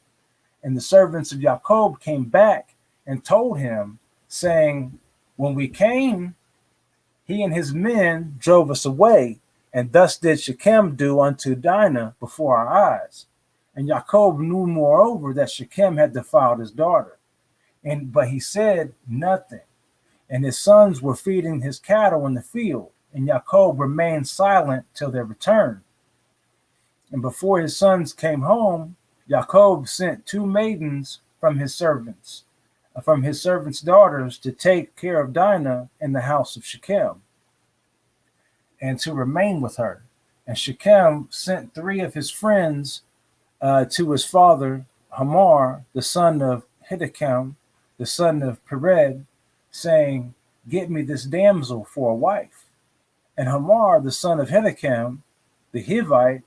And the servants of Jacob came back and told him, saying, when we came, he and his men drove us away, and thus did Shechem do unto Dinah before our eyes. And Jacob knew moreover that Shechem had defiled his daughter. But he said nothing. And his sons were feeding his cattle in the field, and Jacob remained silent till their return. And before his sons came home, Jacob sent 2 maidens from his servants' daughters, to take care of Dinah in the house of Shechem, and to remain with her. And Shechem sent 3 of his friends to his father Hamor, the son of Hiddekem, the son of Pered, saying, get me this damsel for a wife. And Hamor, the son of Hiddekem, the Hivite,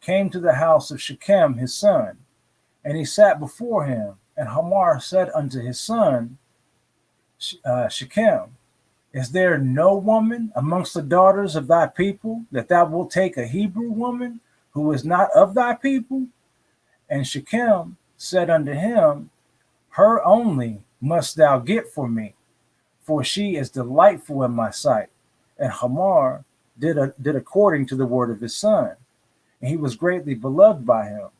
came to the house of Shechem his son, and he sat before him. And Hamor said unto his son Shechem, is there no woman amongst the daughters of thy people, that thou wilt take a Hebrew woman who is not of thy people? And Shechem said unto him, her only must thou get for me, for she is delightful in my sight. And Hamor did according to the word of his son, and he was greatly beloved by him.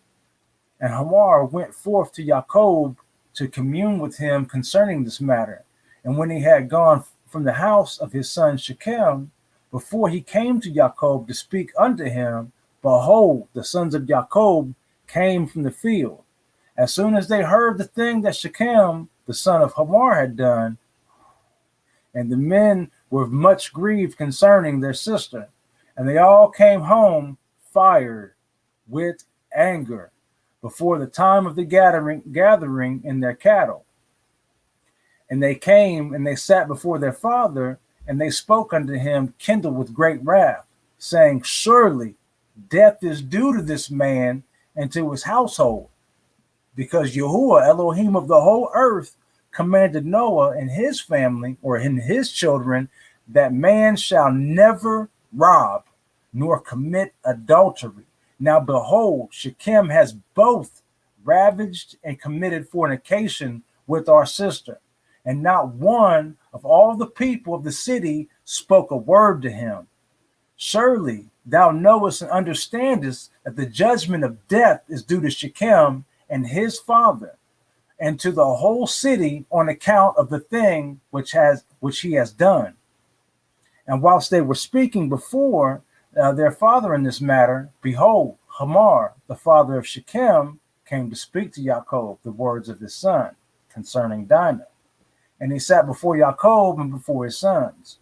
And Hamor went forth to Jacob to commune with him concerning this matter. And when he had gone from the house of his son Shechem, before he came to Jacob to speak unto him, behold, the sons of Jacob came from the field. As soon as they heard the thing that Shechem, the son of Hamor, had done, and the men were much grieved concerning their sister, and they all came home fired with anger before the time of the gathering in their cattle. And they came and they sat before their father, and they spoke unto him, kindled with great wrath, saying, surely death is due to this man and to his household, because Yahuwah, Elohim of the whole earth, commanded Noah and his family, or in his children, that man shall never rob nor commit adultery. Now behold, Shechem has both ravaged and committed fornication with our sister. and not one of all the people of the city spoke a word to him. Surely thou knowest and understandest that the judgment of death is due to Shechem and his father, and to the whole city on account of the thing which he has done. And whilst they were speaking before their father in this matter, behold, Hamor, the father of Shechem, came to speak to Jacob the words of his son concerning Dinah. And he sat before Jacob and before his sons.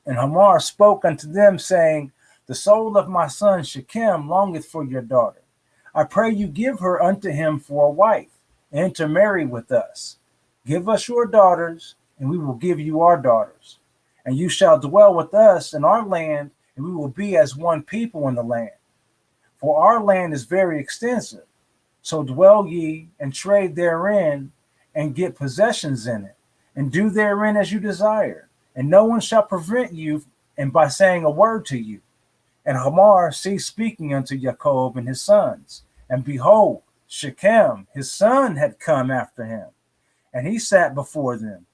And Hamor spoke unto them, saying, the soul of my son Shechem longeth for your daughter. I pray you give her unto him for a wife, and intermarry with us. Give us your daughters, and we will give you our daughters. And you shall dwell with us in our land, and we will be as one people in the land. For our land is very extensive. So dwell ye and trade therein, and get possessions in it, and do therein as you desire. And no one shall prevent you, and by saying a word to you. And Hamor ceased speaking unto Jacob and his sons. And behold, Shechem, his son, had come after him, and he sat before them.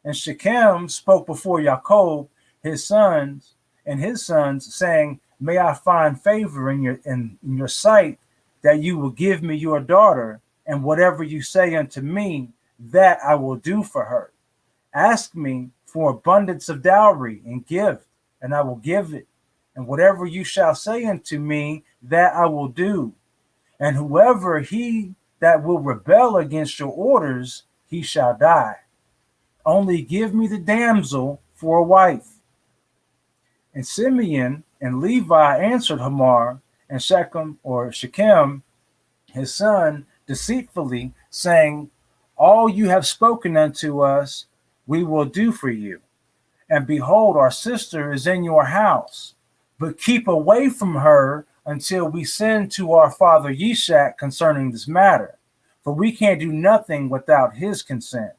And Shechem spoke before Jacob, his sons, and his sons, saying, may I find favor in your sight, that you will give me your daughter, and whatever you say unto me, that I will do for her. Ask me for abundance of dowry and gift, and I will give it. And whatever you shall say unto me, that I will do. And whoever he that will rebel against your orders, he shall die. Only give me the damsel for a wife. And Simeon and Levi answered Hamor and Shechem, his son, deceitfully, saying, all you have spoken unto us, we will do for you. And behold, our sister is in your house, but keep away from her until we send to our father Yishak concerning this matter, for we can't do nothing without his consent.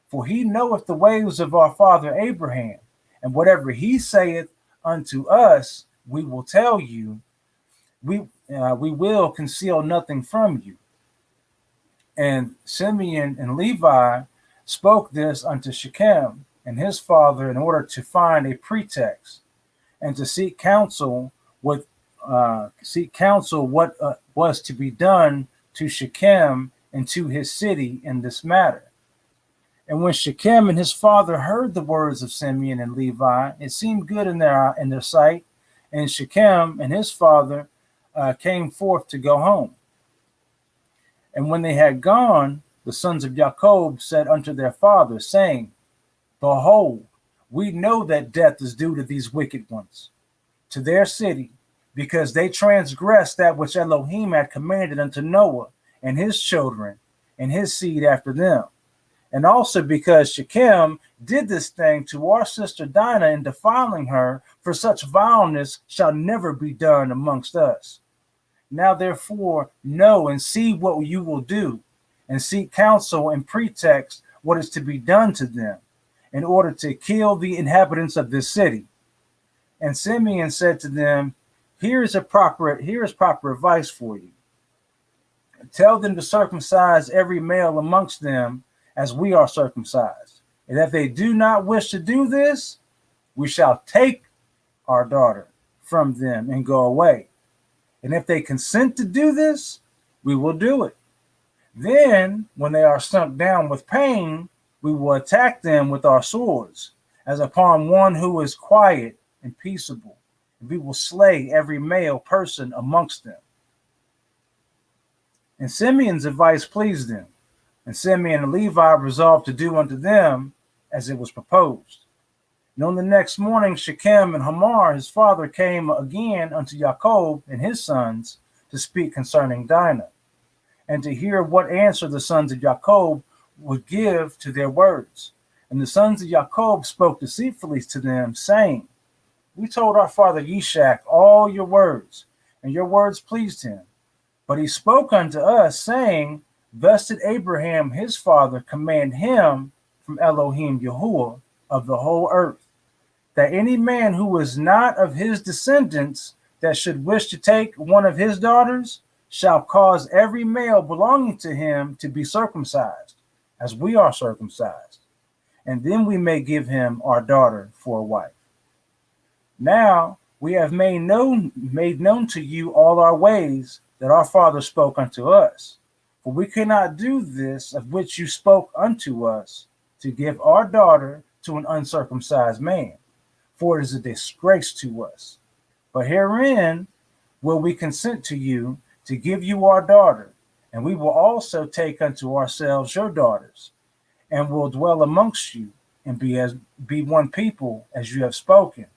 For he knoweth the ways of our father Abraham, and whatever he saith unto us, we will tell you. We will conceal nothing from you. And Simeon and Levi spoke this unto Shechem and his father in order to find a pretext, and to seek counsel what was to be done to Shechem and to his city in this matter. And when Shechem and his father heard the words of Simeon and Levi, it seemed good in their sight, and Shechem and his father came forth to go home. And when they had gone, the sons of Jacob said unto their father, saying, behold, we know that death is due to these wicked ones, to their city, because they transgressed that which Elohim had commanded unto Noah and his children and his seed after them. And also because Shechem did this thing to our sister Dinah in defiling her, for such vileness shall never be done amongst us. Now therefore know and see what you will do, and seek counsel and pretext what is to be done to them, in order to kill the inhabitants of this city. And Simeon said to them, here is proper advice for you. Tell them to circumcise every male amongst them as we are circumcised. And if they do not wish to do this, we shall take our daughter from them and go away. And if they consent to do this, we will do it. Then, when they are sunk down with pain, we will attack them with our swords, as upon one who is quiet and peaceable. And we will slay every male person amongst them. And Simeon's advice pleased them. And Simeon and Levi resolved to do unto them as it was proposed. And on the next morning, Shechem and Hamor, his father, came again unto Jacob and his sons to speak concerning Dinah, and to hear what answer the sons of Jacob would give to their words. And the sons of Jacob spoke deceitfully to them, saying, we told our father Yishak all your words, and your words pleased him. But he spoke unto us, saying, thus did Abraham his father command him from Elohim Yahuwah of the whole earth, that any man who was not of his descendants that should wish to take one of his daughters shall cause every male belonging to him to be circumcised, as we are circumcised, and then we may give him our daughter for a wife. Now we have made known to you all our ways that our father spoke unto us. For we cannot do this of which you spoke unto us, to give our daughter to an uncircumcised man, for it is a disgrace to us. But herein will we consent to you to give you our daughter, and we will also take unto ourselves your daughters, and will dwell amongst you, and be one people as you have spoken.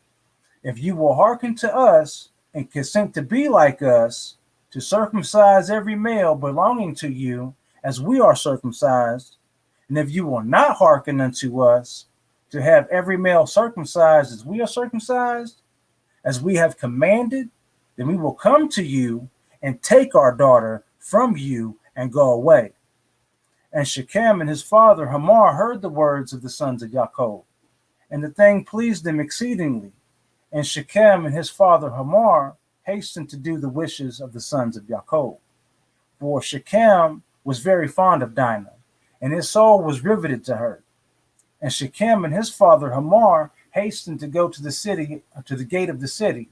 If you will hearken to us and consent to be like us, to circumcise every male belonging to you, as we are circumcised, and if you will not hearken unto us, to have every male circumcised as we are circumcised, as we have commanded, then we will come to you and take our daughter from you and go away. And Shechem and his father Hamor heard the words of the sons of Yaakov, and the thing pleased them exceedingly. And Shechem and his father Hamor hastened to do the wishes of the sons of Yaakov. For Shechem was very fond of Dinah, and his soul was riveted to her. And Shechem and his father Hamor hastened to go to the city, to the gate of the city,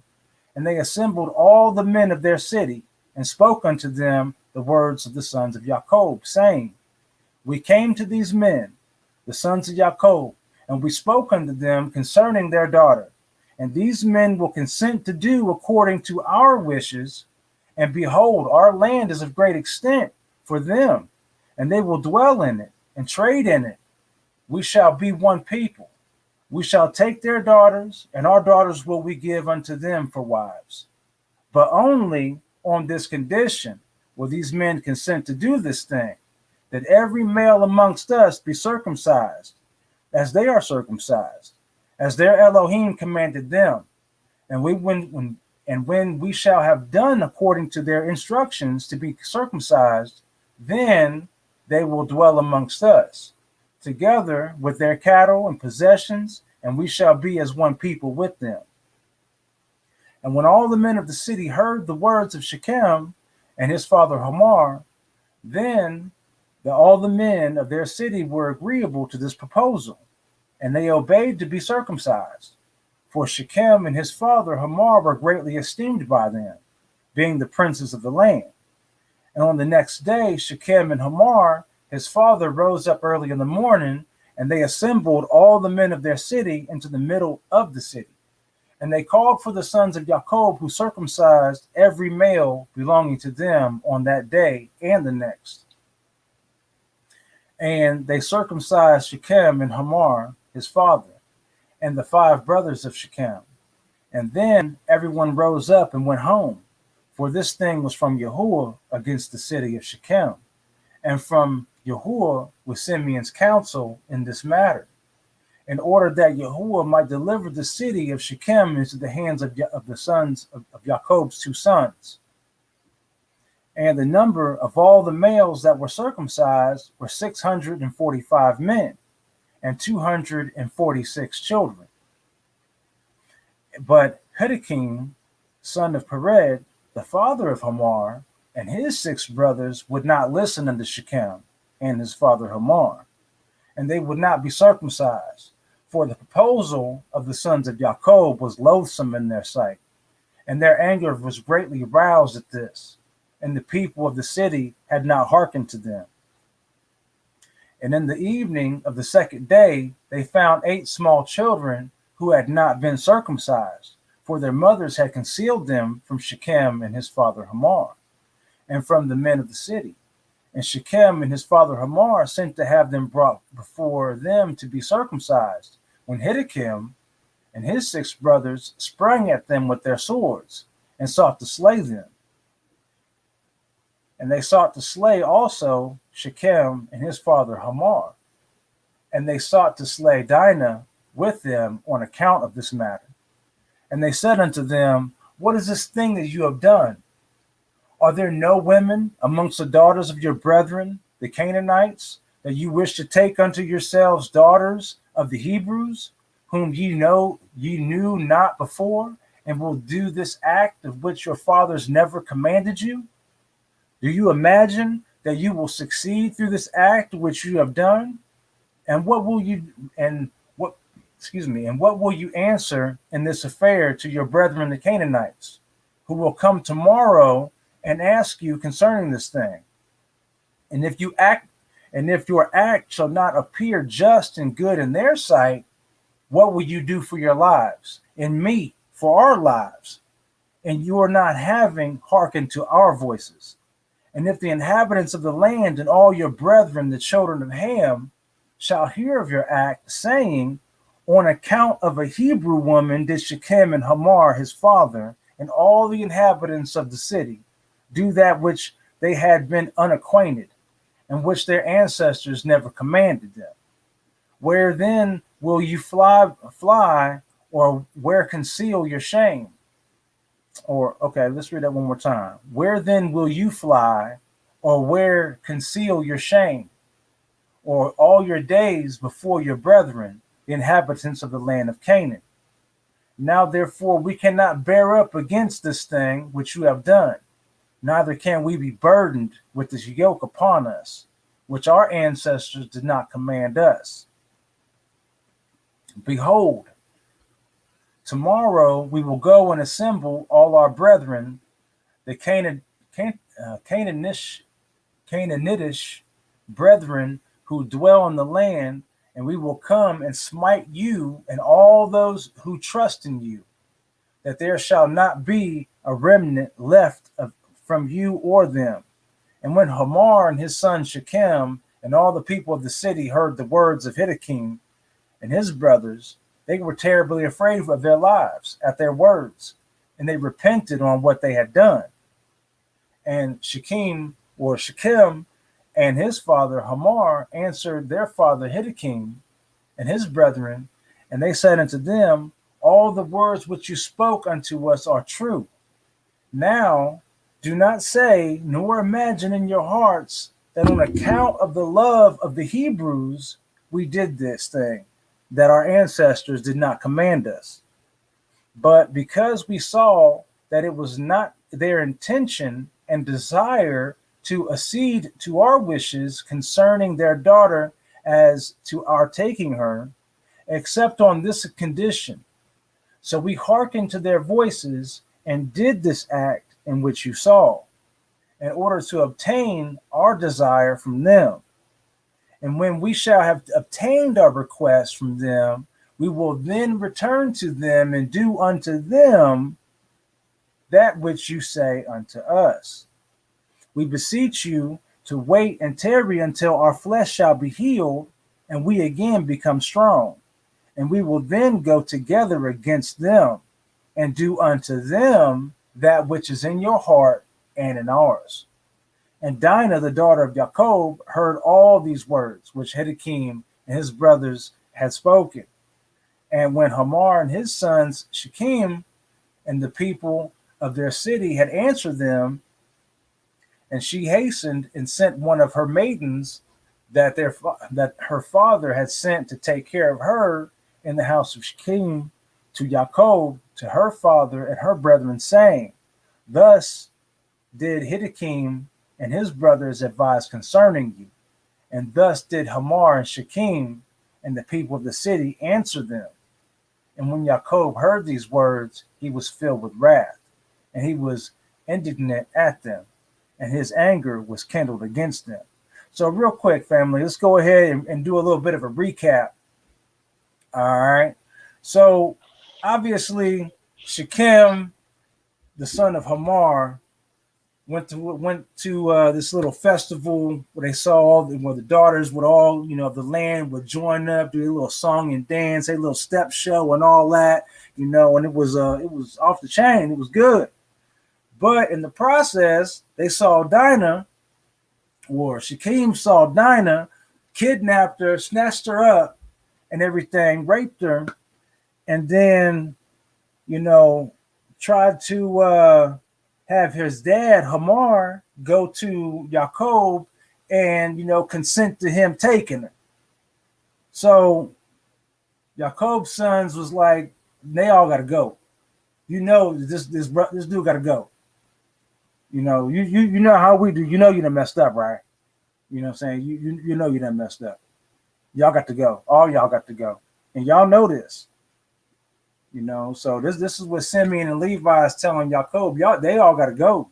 and they assembled all the men of their city, and spoke unto them the words of the sons of Yaakov, saying, We came to these men, the sons of Yaakov, and we spoke unto them concerning their daughter. And these men will consent to do according to our wishes. And behold, our land is of great extent for them, and they will dwell in it and trade in it. We shall be one people. We shall take their daughters, and our daughters will we give unto them for wives. But only on this condition will these men consent to do this thing, that every male amongst us be circumcised, as they are circumcised, as their Elohim commanded them. And when we shall have done according to their instructions to be circumcised, then they will dwell amongst us, together with their cattle and possessions, and we shall be as one people with them. And when all the men of the city heard the words of Shechem and his father Hamor, then all the men of their city were agreeable to this proposal, and they obeyed to be circumcised. For Shechem and his father Hamor were greatly esteemed by them, being the princes of the land. And on the next day, Shechem and Hamor, his father, rose up early in the morning, and they assembled all the men of their city into the middle of the city. And they called for the sons of Jacob, who circumcised every male belonging to them on that day and the next. And they circumcised Shechem and Hamor, his father, and the 5 brothers of Shechem. And then everyone rose up and went home, for this thing was from Yahuwah against the city of Shechem, and from Yahuwah was Simeon's counsel in this matter, in order that Yahuwah might deliver the city of Shechem into the hands of the sons of Jacob's 2 sons. And the number of all the males that were circumcised were 645 men, and 246 children. But Hiddekim, son of Pered, the father of Hamor, and his 6 brothers would not listen unto Shechem and his father Hamor, and they would not be circumcised, for the proposal of the sons of Jacob was loathsome in their sight, and their anger was greatly roused at this, and the people of the city had not hearkened to them. And in the evening of the 2nd day, they found 8 small children who had not been circumcised, for their mothers had concealed them from Shechem and his father Hamor, and from the men of the city. And Shechem and his father Hamor sent to have them brought before them to be circumcised, when Hiddekim and his 6 brothers sprang at them with their swords, and sought to slay them. And they sought to slay also Shechem and his father Hamor. And they sought to slay Dinah with them on account of this matter. And they said unto them, What is this thing that you have done? Are there no women amongst the daughters of your brethren, the Canaanites, that you wish to take unto yourselves daughters of the Hebrews, whom ye knew not before, and will do this act of which your fathers never commanded you? Do you imagine that you will succeed through this act which you have done? And what will you and what and what will you answer in this affair to your brethren the Canaanites, who will come tomorrow and ask you concerning this thing? And if your act shall not appear just and good in their sight, what will you do for your lives? And me for our lives? And you are not having hearkened to our voices. And if the inhabitants of the land and all your brethren, the children of Ham, shall hear of your act, saying, on account of a Hebrew woman did Shechem and Hamor his father, and all the inhabitants of the city, do that which they had been unacquainted, and which their ancestors never commanded them. Where then will you fly, or where conceal your shame? Or, okay, let's read that one more time. Where then will you fly, or where conceal your shame? Or all your days before your brethren, the inhabitants of the land of Canaan? Now, therefore, we cannot bear up against this thing which you have done, neither can we be burdened with this yoke upon us, which our ancestors did not command us. Behold, tomorrow we will go and assemble all our brethren, the Canaanitish brethren who dwell in the land, and we will come and smite you and all those who trust in you, that there shall not be a remnant left from you or them. And when Hamor and his son Shechem and all the people of the city heard the words of Hiddekim and his brothers, they were terribly afraid of their lives at their words, and they repented on what they had done. And Shechem and his father Hamor answered their father Hiddekim and his brethren, and they said unto them, all the words which you spoke unto us are true. Now do not say nor imagine in your hearts that on account of the love of the Hebrews we did this thing that our ancestors did not command us, but because we saw that it was not their intention and desire to accede to our wishes concerning their daughter as to our taking her, except on this condition. So we hearkened to their voices and did this act in which you saw, in order to obtain our desire from them. And when we shall have obtained our request from them, we will then return to them and do unto them that which you say unto us. We beseech you to wait and tarry until our flesh shall be healed, and we again become strong. And we will then go together against them, and do unto them that which is in your heart and in ours. And Dinah, the daughter of Jacob, heard all these words which Hiddekim and his brothers had spoken. And when Hamor and his sons Shechem and the people of their city had answered them, and she hastened and sent one of her maidens that her father had sent to take care of her in the house of Shechem to Jacob, to her father and her brethren, saying, thus did Hiddekim and his brothers advise concerning you. And thus did Hamor and Shechem and the people of the city answer them. And when Jacob heard these words, he was filled with wrath, and he was indignant at them, and his anger was kindled against them. So real quick, family, let's go ahead and do a little bit of a recap. All right. So obviously, Shechem, the son of Hamor, went to this little festival where they saw where the daughters would all, of the land would join up, do a little song and dance, a little step show and all that, and it was off the chain. It was good. But in the process, they saw Dinah, or Shechem saw Dinah, kidnapped her, snatched her up and everything, raped her, and then, tried to have his dad, Hamor, go to Jacob and, consent to him taking her. So Jacob's sons was like, they all got to go. This dude got to go. You know how we do. You done messed up, right? You know what I'm saying? You know you done messed up. Y'all got to go. All y'all got to go. And y'all know this. You know, so this is what Simeon and Levi is telling Jacob. Y'all, they all got to go.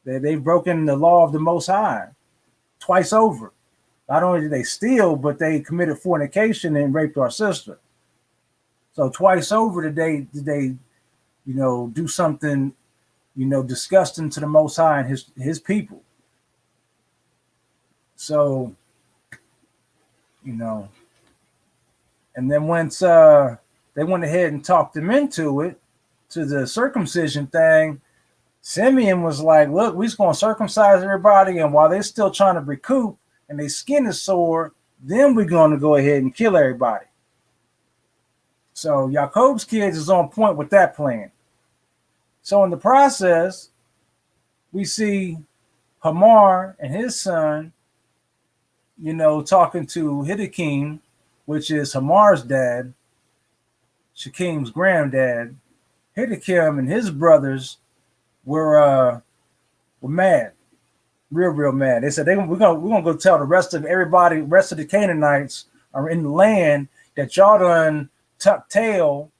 They've broken the law of the Most High twice over. Not only did they steal, but they committed fornication and raped our sister. So twice over did they do something, disgusting to the Most High and his people. So, and then once they went ahead and talked him into it, to the circumcision thing, Simeon was like, look, we're just going to circumcise everybody, and while they're still trying to recoup and their skin is sore, then we're going to go ahead and kill everybody. So Jacob's kids is on point with that plan. So in the process, we see Hamar and his son, talking to Hiddekim, which is Hamar's dad, Shekem's granddad. Hiddekim and his brothers were mad, real mad. They said we're gonna go tell the rest of the Canaanites are in the land that y'all done tucked tail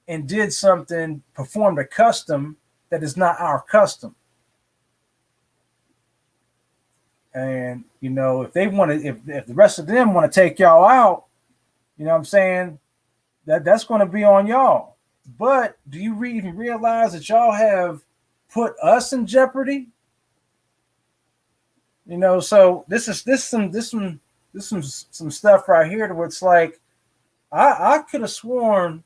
and did something, performed a custom that is not our custom. And if they want to, if the rest of them want to take y'all out, you know what I'm saying, that's going to be on y'all. But do you even realize that y'all have put us in jeopardy? So this is some stuff right here to where it's like, I could have sworn,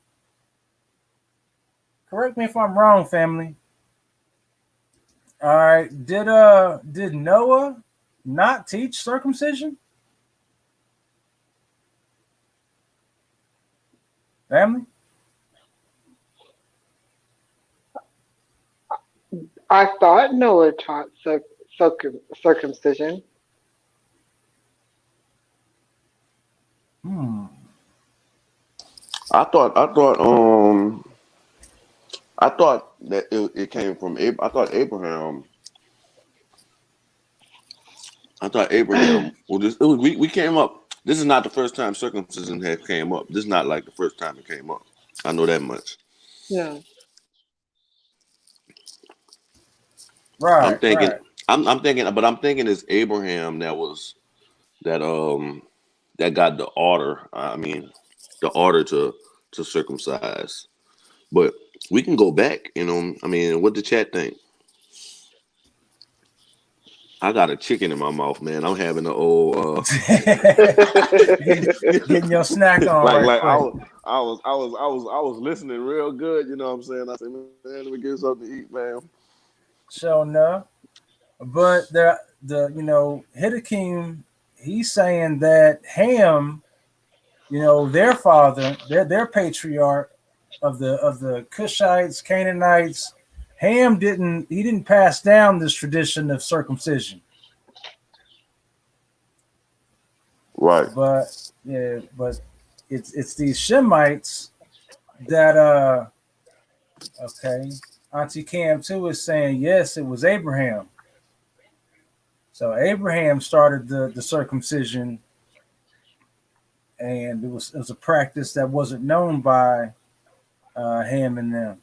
correct me if I'm wrong, family. All right, did Noah not teach circumcision? Family? I thought Noah taught circumcision. I thought that it came from Abraham. I thought Abraham. Well, we came up. This is not the first time circumcision had came up. This is not like the first time it came up. I know that much. No. Right. I'm thinking. Right. I'm thinking it's Abraham that got the order. The order to circumcise. But we can go back. What the chat think? I got a chicken in my mouth, man. I'm having an old getting your snack on. like quick. I was listening real good. You know what I'm saying? I said, man, let me get something to eat, man. Sure enough. But the Hiddekim, he's saying that Ham, their father, their patriarch of the Cushites, Canaanites, Ham didn't pass down this tradition of circumcision. Right. But it's these Shemites that okay. Auntie Cam too is saying yes, it was Abraham. So Abraham started the circumcision, and it was a practice that wasn't known by Ham and them.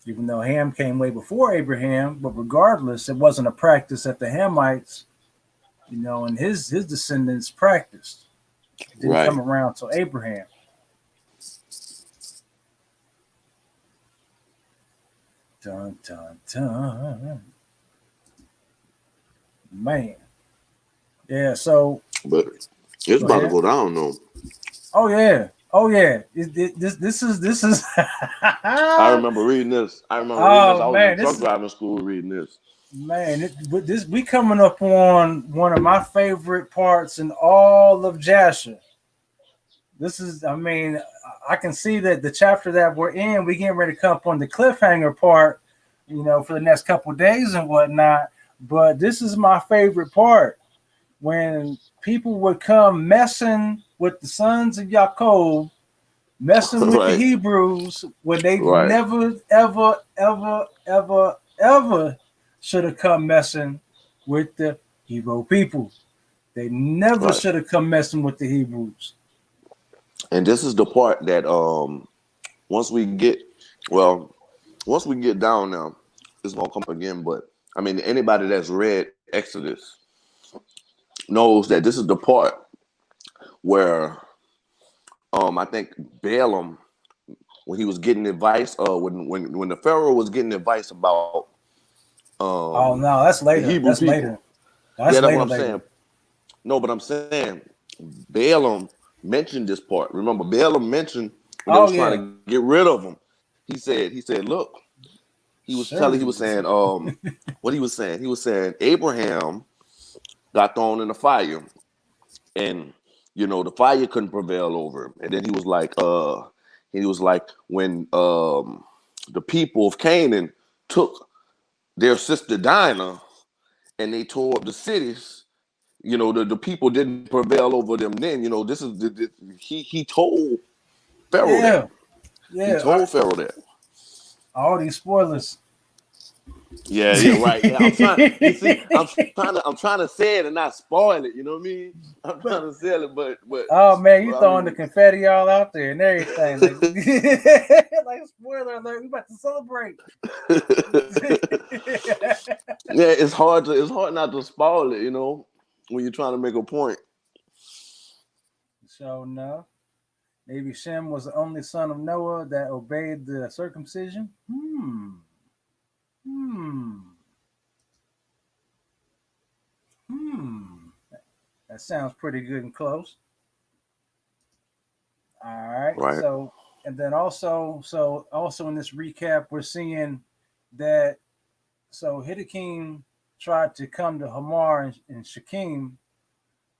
Even though Ham came way before Abraham, but regardless, it wasn't a practice that the Hamites, and his descendants practiced. It didn't come around till Abraham. Dun, dun, dun. Man. Yeah, so. But it's about to go down, though. Oh, yeah. This is. I remember reading this. I was in truck driving school reading this. Man, we coming up on one of my favorite parts in all of Jasher. This is, I can see that the chapter that we're in, we getting ready to come up on the cliffhanger part, for the next couple of days and whatnot. But this is my favorite part, when people would come messing with the sons of Jacob, messing with the Hebrews, when they never, ever, ever, ever, ever should have come messing with the Hebrew people. They never Right. should have come messing with the Hebrews. And this is the part that once we get well, once we get down now, it's gonna come up again. But I mean, anybody that's read Exodus knows that this is the part where I think Balaam, when he was getting advice, when the Pharaoh was getting advice about Oh no, that's the later. Hebrew That's people. later. Yeah, That's that's what later. I'm Later. saying. No, but I'm saying Balaam mentioned this part. Remember, Balaam mentioned when they Oh was trying yeah, to get rid of him. He said, look, he was surely. saying, what he was saying? He was saying Abraham got thrown in the fire, and the fire couldn't prevail over him. And then he was like, when the people of Canaan took their sister Dinah and they tore up the cities, the people didn't prevail over them then. This is he told Pharaoh that. Yeah, He yeah. told Pharaoh that. All these spoilers. Yeah, yeah, right. Yeah, I'm trying. You see, I'm trying to say it and not spoil it. You know what I mean? I'm But trying to sell it, oh man, you but I throwing the mean, confetti all out there and everything. Like, like spoiler alert, we about to celebrate. yeah, it's hard not to spoil it. When you're trying to make a point. So no. Maybe Shem was the only son of Noah that obeyed the circumcision. Hmm. Hmm. That sounds pretty good and close. All right. Right, So in this recap, we're seeing that Hiddekim tried to come to Hamar and Shechem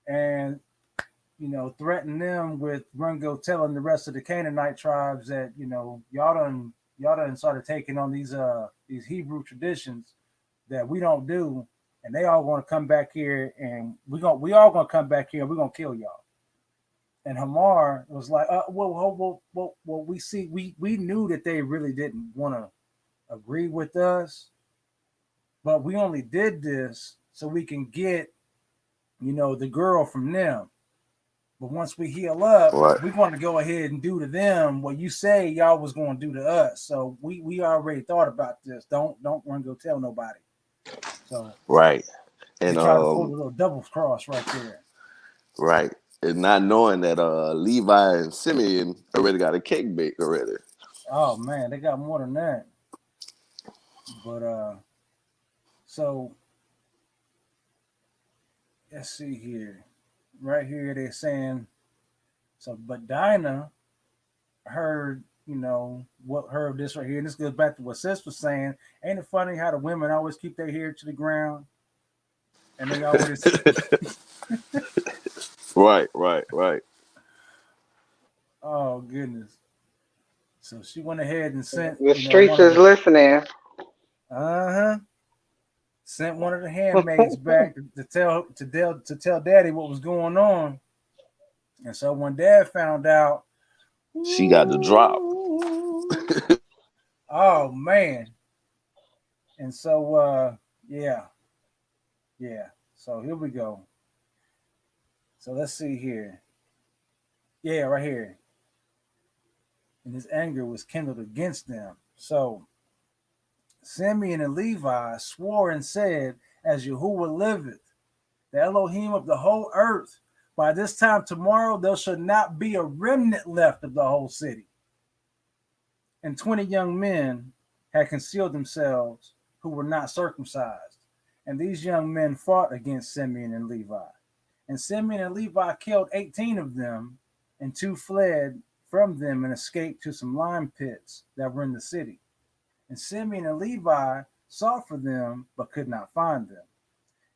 and threaten them with Rungo telling the rest of the Canaanite tribes that y'all done started taking on these Hebrew traditions that we don't do, and they all want to come back here, and we all gonna come back here, and we're gonna kill y'all. And Hamar was like, well, we knew that they really didn't want to agree with us, but we only did this so we can get the girl from them. But once we heal up, right, we want to go ahead and do to them what you say y'all was going to do to us. So we already thought about this. Don't run go tell nobody. So right, they and try to pull a little double cross right there. right, and not knowing that Levi and Simeon already got a cake baked already. Oh man, they got more than that. But so let's see here. Right here they're saying so, but Dinah heard, what heard this right here, and this goes back to what Sis was saying. Ain't it funny how the women always keep their hair to the ground, and they always, Right, right, right, oh goodness. So she went ahead and sent, The one streets of is the, listening. uh-huh, sent one of the handmaids back to tell Daddy what was going on. And so when Dad found out, she got the drop. ooh, oh man. And so yeah, yeah. So here we go. So let's see here. Yeah, right here. And his anger was kindled against them. So Simeon and Levi swore and said, as Yahuwah liveth, the Elohim of the whole earth, by this time tomorrow there shall not be a remnant left of the whole city. And 20 young men had concealed themselves who were not circumcised. And these young men fought against Simeon and Levi. And Simeon and Levi killed 18 of them, and 2 fled from them and escaped to some lime pits that were in the city. And Simeon and Levi sought for them, but could not find them.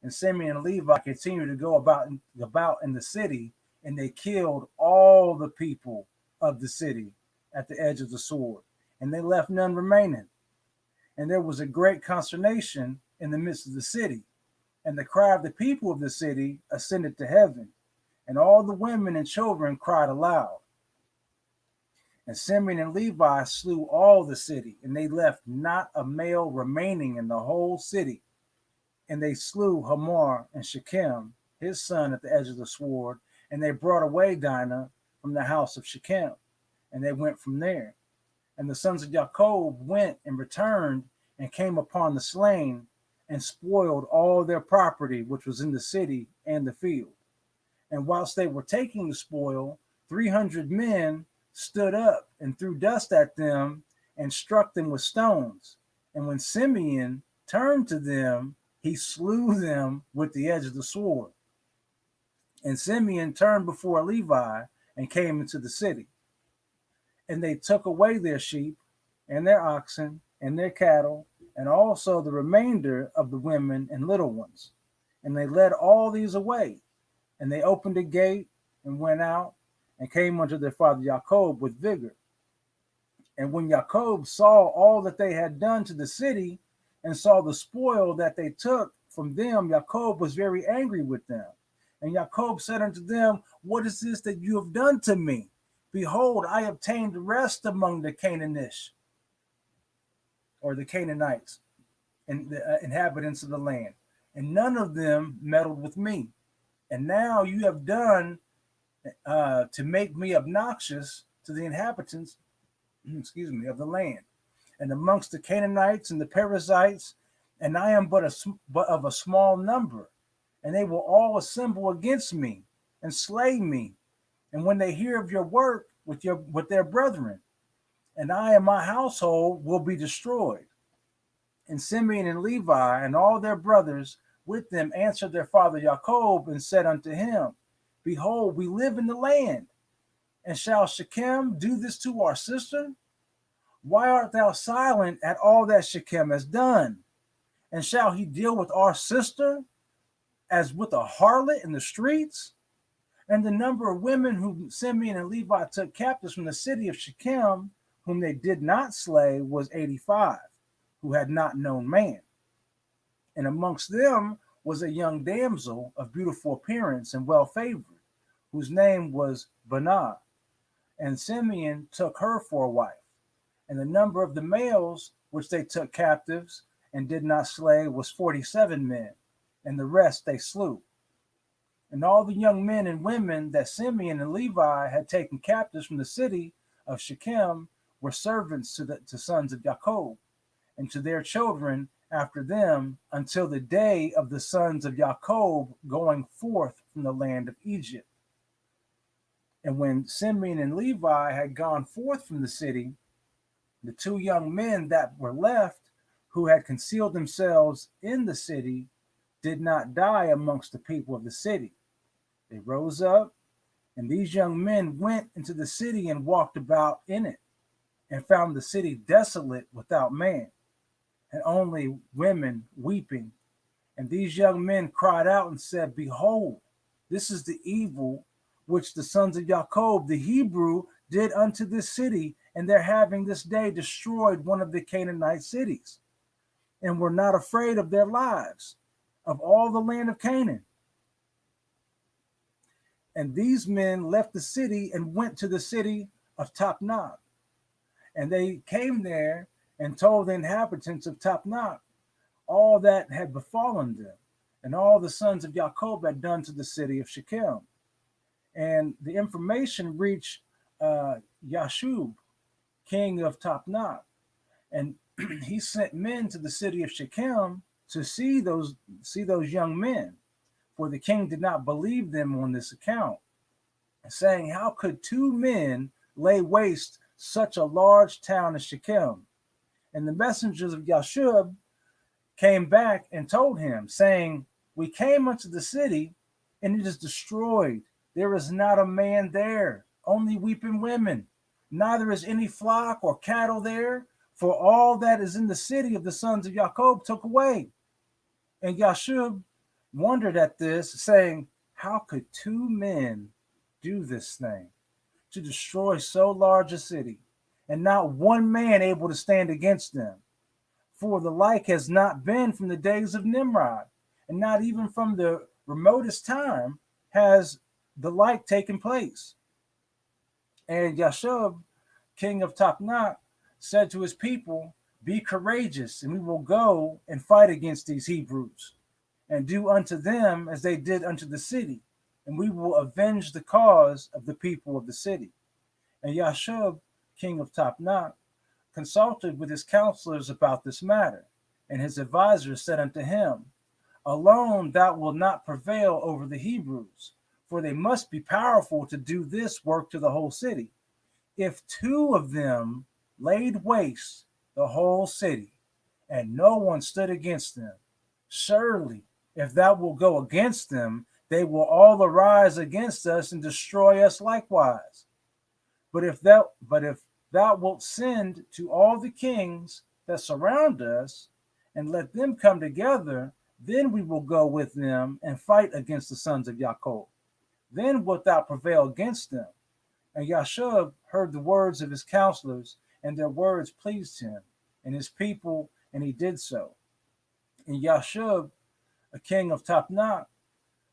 And Simeon and Levi continued to go about in the city, and they killed all the people of the city at the edge of the sword, and they left none remaining. And there was a great consternation in the midst of the city, and the cry of the people of the city ascended to heaven, and all the women and children cried aloud. And Simeon and Levi slew all the city, and they left not a male remaining in the whole city. and they slew Hamor and Shechem, his son, at the edge of the sword, and they brought away Dinah from the house of Shechem, and they went from there. And the sons of Jacob went and returned and came upon the slain and spoiled all their property which was in the city and the field. And whilst they were taking the spoil, 300 men stood up and threw dust at them and struck them with stones. And when Simeon turned to them, he slew them with the edge of the sword. And Simeon turned before Levi and came into the city. And they took away their sheep and their oxen and their cattle, and also the remainder of the women and little ones. And they led all these away. And they opened a gate and went out and came unto their father Jacob with vigor. And when Jacob saw all that they had done to the city and saw the spoil that they took from them, Jacob was very angry with them. And Jacob said unto them, what is this that you have done to me? Behold, I obtained rest among the Canaanites, or the Canaanites, and the inhabitants of the land, and none of them meddled with me. And now you have done to make me obnoxious to the inhabitants, of the land, and amongst the Canaanites and the Perizzites, and I am but of a small number, and they will all assemble against me and slay me. And when they hear of your work with their brethren, and I and my household will be destroyed. And Simeon and Levi and all their brothers with them answered their father Jacob and said unto him, behold, we live in the land, and shall Shechem do this to our sister? Why art thou silent at all that Shechem has done? And shall he deal with our sister as with a harlot in the streets? And the number of women whom Simeon and Levi took captives from the city of Shechem, whom they did not slay, was 85, who had not known man. And amongst them was a young damsel of beautiful appearance and well favored, whose name was Banah. And Simeon took her for a wife. And the number of the males which they took captives and did not slay was 47 men, and the rest they slew. And all the young men and women that Simeon and Levi had taken captives from the city of Shechem were servants to the sons of Jacob, and to their children after them, until the day of the sons of Jacob going forth from the land of Egypt. And when Simeon and Levi had gone forth from the city, the two young men that were left, who had concealed themselves in the city, did not die amongst the people of the city. They rose up, and these young men went into the city and walked about in it, and found the city desolate without man, and only women weeping. And these young men cried out and said, behold, this is the evil which the sons of Jacob, the Hebrew, did unto this city, and their having this day destroyed one of the Canaanite cities, and were not afraid of their lives, of all the land of Canaan. And these men left the city and went to the city of Tapnach. And they came there and told the inhabitants of Tapnach all that had befallen them, and all the sons of Jacob had done to the city of Shechem. And the information reached Jasher, king of Tapnach, and he sent men to the city of Shechem to see those young men, for the king did not believe them on this account, saying, how could two men lay waste such a large town as Shechem? And the messengers of Jasher came back and told him, saying, we came unto the city, and it is destroyed. There is not a man there, only weeping women. Neither is any flock or cattle there, for all that is in the city of the sons of Jacob took away. And Jasher wondered at this, saying, how could two men do this thing, to destroy so large a city, and not one man able to stand against them? For the like has not been from the days of Nimrod, and not even from the remotest time has the like taken place. And Jasher, king of Tapnach, said to his people, be courageous, and we will go and fight against these Hebrews. and do unto them as they did unto the city, and we will avenge the cause of the people of the city. And Yashub, king of Tapnach, consulted with his counselors about this matter, and his advisors said unto him, alone thou wilt not prevail over the Hebrews, for they must be powerful to do this work to the whole city. If two of them laid waste the whole city, and no one stood against them, surely if thou wilt go against them, they will all arise against us and destroy us likewise. But if thou wilt send to all the kings that surround us, and let them come together, then we will go with them and fight against the sons of Jacob. Then wilt thou prevail against them. And Yashub heard the words of his counselors, and their words pleased him and his people, and he did so. And Yashub, a king of Tapnach,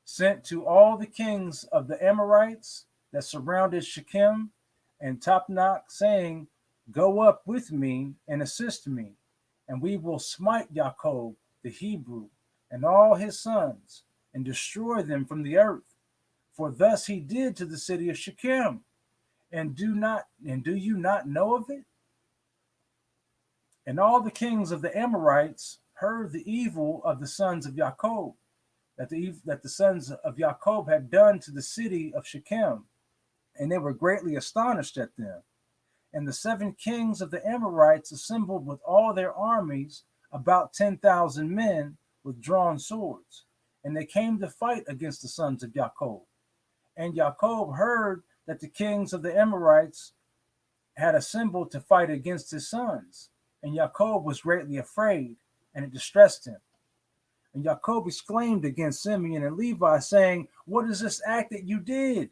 sent to all the kings of the Amorites that surrounded Shechem and Tapnach, saying, go up with me and assist me, and we will smite Jacob the Hebrew and all his sons, and destroy them from the earth. For thus he did to the city of Shechem. And do you not know of it? And all the kings of the Amorites heard the evil of the sons of Jacob, that the sons of Jacob had done to the city of Shechem, and they were greatly astonished at them. And the 7 kings of the Amorites assembled with all their armies, about 10,000 men with drawn swords, and they came to fight against the sons of Jacob. And Jacob heard that the kings of the Amorites had assembled to fight against his sons, and Jacob was greatly afraid, and it distressed him. And Jacob exclaimed against Simeon and Levi, saying, what is this act that you did?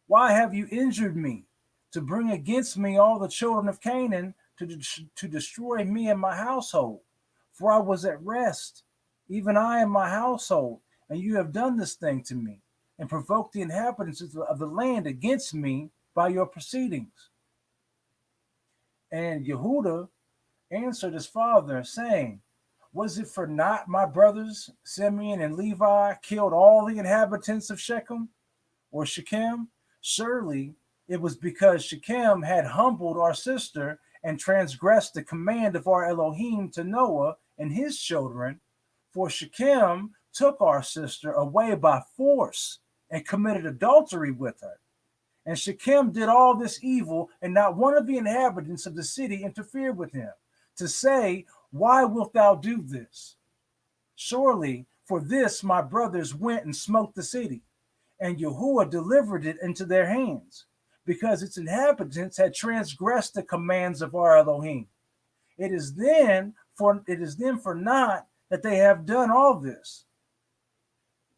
Why have you injured me, to bring against me all the children of Canaan, to destroy me and my household? For I was at rest, even I and my household, and you have done this thing to me, and provoked the inhabitants of the land against me by your proceedings. And Yehuda answered his father, saying, was it for naught my brothers Simeon and Levi killed all the inhabitants of Shechem or Shechem? Surely it was because Shechem had humbled our sister and transgressed the command of our Elohim to Noah and his children. For Shechem took our sister away by force and committed adultery with her. And Shechem did all this evil, and not one of the inhabitants of the city interfered with him, to say, why wilt thou do this? Surely for this my brothers went and smote the city, and Yahuwah delivered it into their hands, because its inhabitants had transgressed the commands of our Elohim. It is then for naught that they have done all this.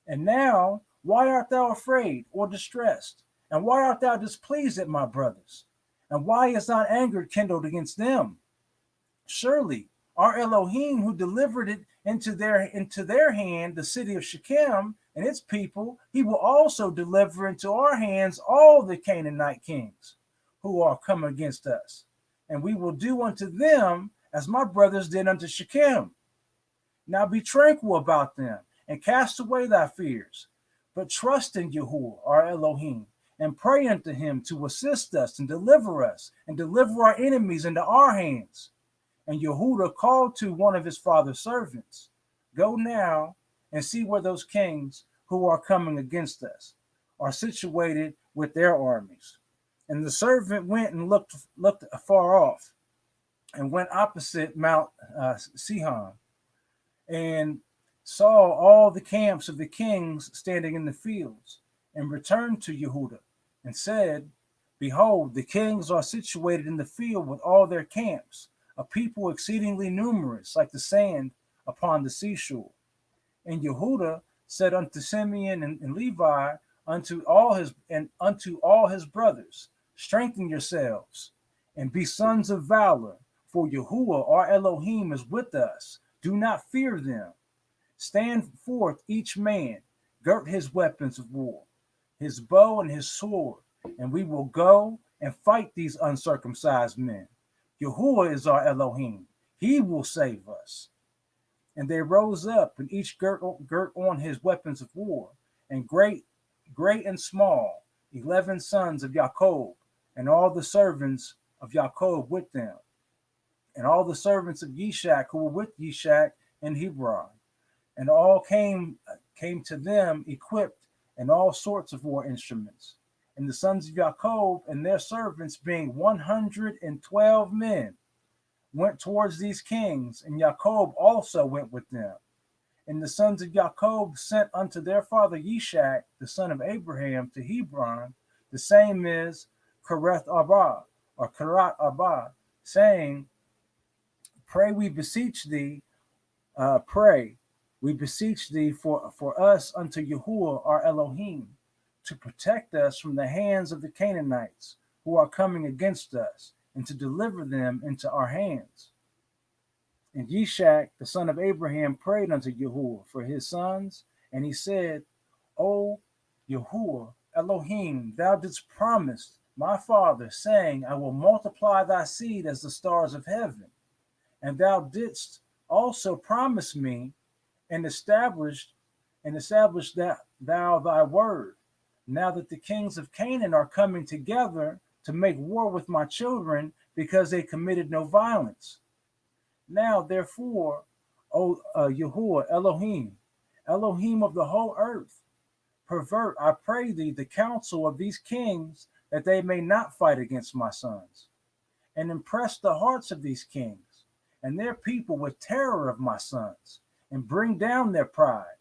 And now, why art thou afraid or distressed? And why art thou displeased at my brothers? And why is thine anger kindled against them? Surely our Elohim, who delivered it into their hand, the city of Shechem and its people, he will also deliver into our hands all the Canaanite kings who are come against us. And we will do unto them as my brothers did unto Shechem. Now be tranquil about them, and cast away thy fears, but trust in Yahuwah, our Elohim, and pray unto him to assist us and deliver our enemies into our hands. And Yehuda called to one of his father's servants, go now and see where those kings who are coming against us are situated with their armies. And the servant went and looked afar off, and went opposite Mount Sihon, and saw all the camps of the kings standing in the fields, and returned to Yehuda, and said, behold, the kings are situated in the field with all their camps, a people exceedingly numerous, like the sand upon the seashore. And Yehuda said unto Simeon and Levi, unto all his brothers, strengthen yourselves, and be sons of valor, for Yahuwah our Elohim is with us. Do not fear them. Stand forth each man, girt his weapons of war, his bow and his sword, and we will go and fight these uncircumcised men. Yahuwah is our Elohim. He will save us. And they rose up, and each girt on his weapons of war, and great and small, 11 sons of Jacob, and all the servants of Jacob with them, and all the servants of Yishak who were with Yishak in Hebron, and all came to them equipped in all sorts of war instruments. And the sons of Jacob and their servants, being 112 men, went towards these kings, and Jacob also went with them. And the sons of Jacob sent unto their father Yishak, the son of Abraham, to Hebron, the same is Kereth Arba, or Kerat Arba, saying, Pray we beseech thee, pray we beseech thee for us unto Yahuwah our Elohim, to protect us from the hands of the Canaanites who are coming against us, and to deliver them into our hands. And Yishak, the son of Abraham, prayed unto Yahuwah for his sons, and he said, O Yahuwah Elohim, thou didst promise my father, saying, I will multiply thy seed as the stars of heaven. And thou didst also promise me and establish that thou thy word. Now that the kings of Canaan are coming together to make war with my children, because they committed no violence. Now, therefore, O Yahuwah Elohim, Elohim of the whole earth, pervert, I pray thee, the counsel of these kings, that they may not fight against my sons, and impress the hearts of these kings and their people with terror of my sons, and bring down their pride,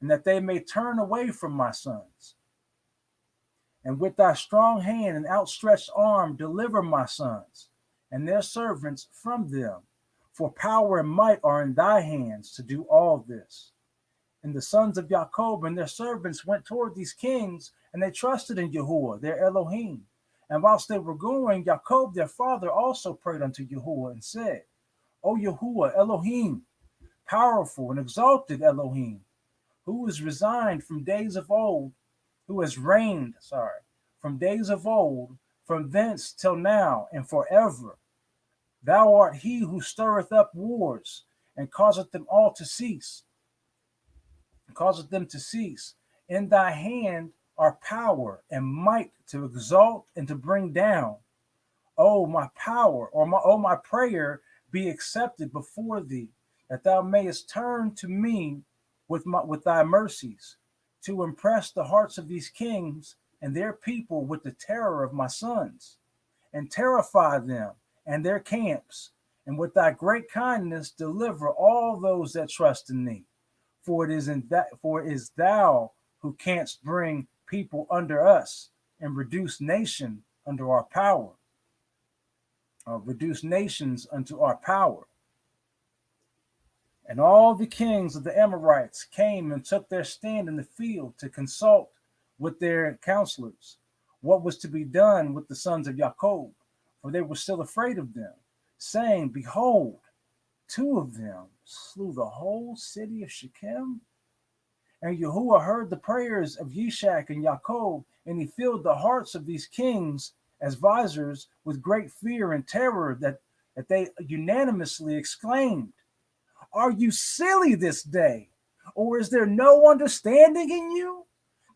and that they may turn away from my sons. And with thy strong hand and outstretched arm deliver my sons and their servants from them, for power and might are in thy hands to do all this. And the sons of Jacob and their servants went toward these kings, and they trusted in Yahuwah, their Elohim. And whilst they were going, Jacob, their father, also prayed unto Yahuwah and said, O Yahuwah Elohim, powerful and exalted Elohim, who is resigned from days of old, who has reigned, from days of old, from thence till now and forever. Thou art he who stirreth up wars, and causeth them all to cease, In thy hand are power and might to exalt and to bring down. O my power, or my prayer be accepted before thee, that thou mayest turn to me with thy mercies, to impress the hearts of these kings and their people with the terror of my sons, and terrify them and their camps, and with thy great kindness deliver all those that trust in thee. For it is thou who canst bring people under us, and reduce nation under our power, or reduce nations unto our power. And all the kings of the Amorites came and took their stand in the field to consult with their counselors what was to be done with the sons of Jacob, for they were still afraid of them, saying, Behold, 2 of them slew the whole city of Shechem. And Yahuwah heard the prayers of Yishak and Jacob, and he filled the hearts of these kings as visors with great fear and terror, that they unanimously exclaimed, Are you silly this day? Or is there no understanding in you,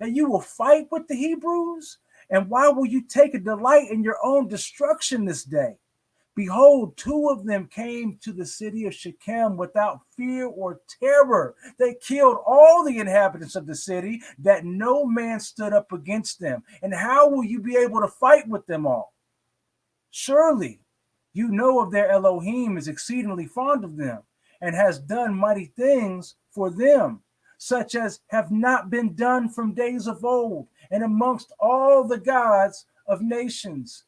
that you will fight with the Hebrews? And why will you take a delight in your own destruction this day? Behold, 2 of them came to the city of Shechem without fear or terror. They killed all the inhabitants of the city, that no man stood up against them. And how will you be able to fight with them all? Surely you know of their Elohim is exceedingly fond of them, and has done mighty things for them, such as have not been done from days of old, and amongst all the gods of nations.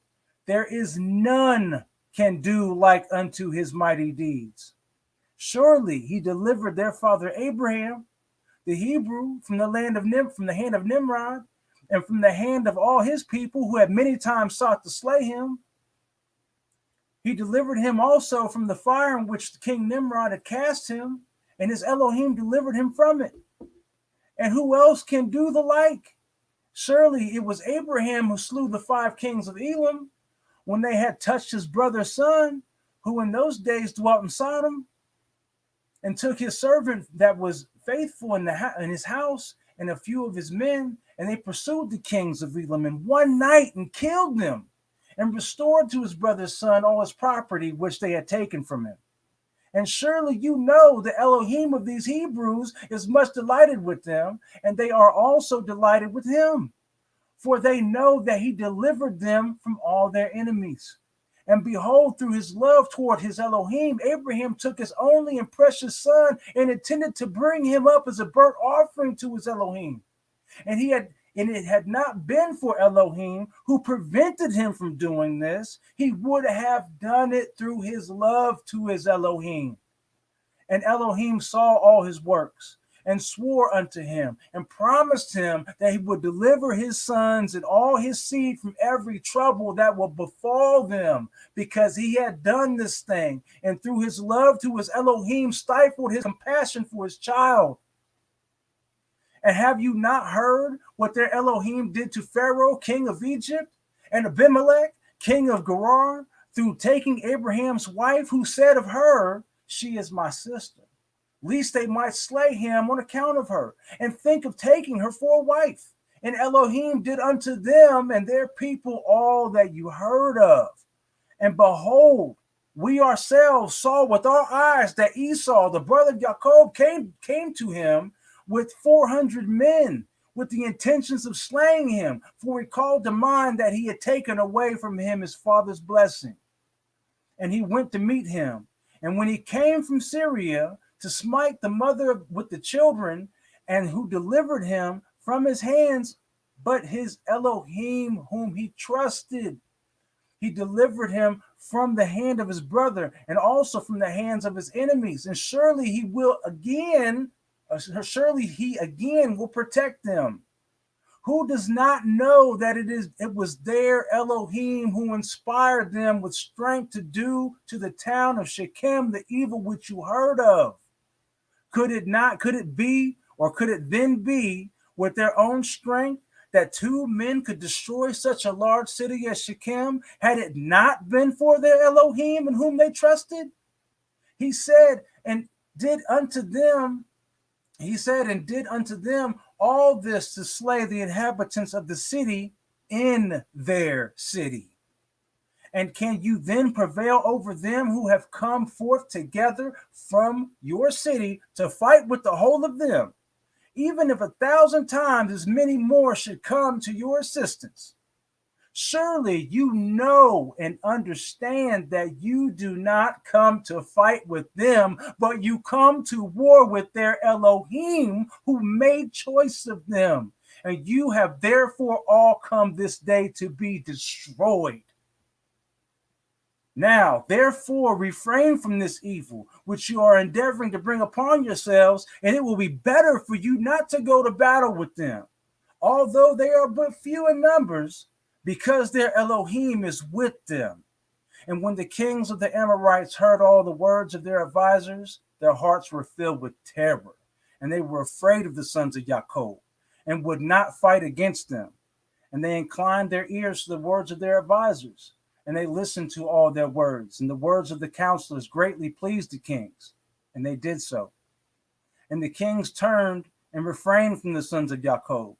There is none can do like unto his mighty deeds. Surely he delivered their father Abraham, the Hebrew, from the hand of Nimrod, and from the hand of all his people who had many times sought to slay him. He delivered him also from the fire in which King Nimrod had cast him, and his Elohim delivered him from it. And who else can do the like? Surely it was Abraham who slew the 5 kings of Elam, when they had touched his brother's son, who in those days dwelt in Sodom. and took his servant that was faithful in his house and a few of his men, and they pursued the kings of Elam in one night and killed them, and restored to his brother's son all his property which they had taken from him. And surely you know the Elohim of these Hebrews is much delighted with them, and they are also delighted with him, for they know that he delivered them from all their enemies. And behold, through his love toward his Elohim, Abraham took his only and precious son and intended to bring him up as a burnt offering to his Elohim. And it had not been for Elohim who prevented him from doing this, he would have done it through his love to his Elohim. And Elohim saw all his works and swore unto him and promised him that he would deliver his sons and all his seed from every trouble that will befall them, because he had done this thing, and through his love to his Elohim stifled his compassion for his child. And have you not heard what their Elohim did to Pharaoh, king of Egypt, and Abimelech, king of Gerar, through taking Abraham's wife, who said of her, she is my sister, lest they might slay him on account of her, and think of taking her for a wife. And Elohim did unto them and their people all that you heard of. And behold, we ourselves saw with our eyes that Esau, the brother of Jacob, came to him with 400 men, with the intentions of slaying him, for he called to mind that he had taken away from him his father's blessing. And he went to meet him. And when he came from Syria to smite the mother with the children, and who delivered him from his hands, but his Elohim whom he trusted, he delivered him from the hand of his brother, and also from the hands of his enemies. And surely he again will protect them. Who does not know that it was their Elohim who inspired them with strength to do to the town of Shechem the evil which you heard of? Could it then be with their own strength that two men could destroy such a large city as Shechem, had it not been for their Elohim in whom they trusted? He said and did unto them all this to slay the inhabitants of the city in their city. And can you then prevail over them who have come forth together from your city to fight with the whole of them, even if 1,000 times as many more should come to your assistance? Surely you know and understand that you do not come to fight with them, but you come to war with their Elohim who made choice of them. And you have therefore all come this day to be destroyed. Now, therefore, refrain from this evil, which you are endeavoring to bring upon yourselves, and it will be better for you not to go to battle with them, although they are but few in numbers, because their Elohim is with them. And when the kings of the Amorites heard all the words of their advisors, their hearts were filled with terror, and they were afraid of the sons of Jacob, and would not fight against them. And they inclined their ears to the words of their advisors, and they listened to all their words. And the words of the counselors greatly pleased the kings, and they did so. And the kings turned and refrained from the sons of Jacob,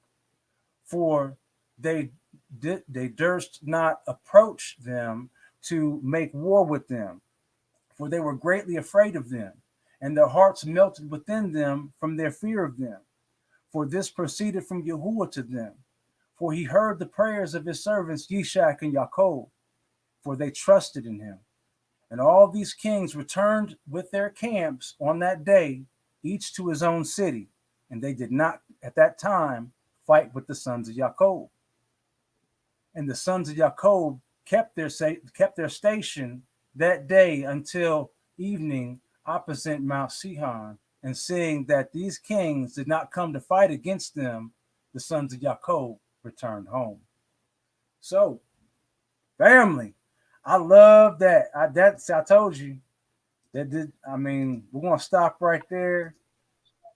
for they durst not approach them to make war with them, for they were greatly afraid of them, and their hearts melted within them from their fear of them. For this proceeded from Yahuwah to them, for he heard the prayers of his servants Yishak and Jacob, for they trusted in him. And all these kings returned with their camps on that day, each to his own city, and they did not at that time fight with the sons of Jacob. And the sons of Jacob kept their station that day until evening opposite Mount Sihon. And seeing that these kings did not come to fight against them, the sons of Jacob returned home. So, family, I love that. I told you we're going to stop right there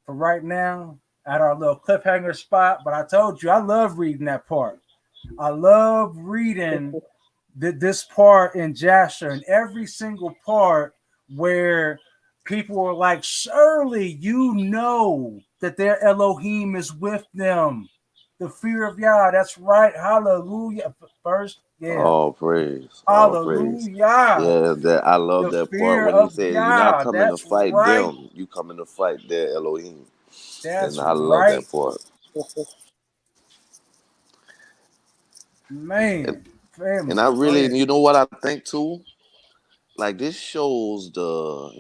for right now at our little cliffhanger spot. But I told you, I love reading that part. I love reading this part in Jasher, and every single part where people are like, surely you know that their Elohim is with them. The fear of Yah. That's right. Hallelujah. First, yeah. All praise, all praise. Hallelujah. Yeah, that I love The that part fear when he of said, "You're not Yah. coming to That's fight right. them, you coming to fight their Elohim," and That's I love right. that part. And Man. and Family. I Go really, ahead. you know what I think too? Like this shows the,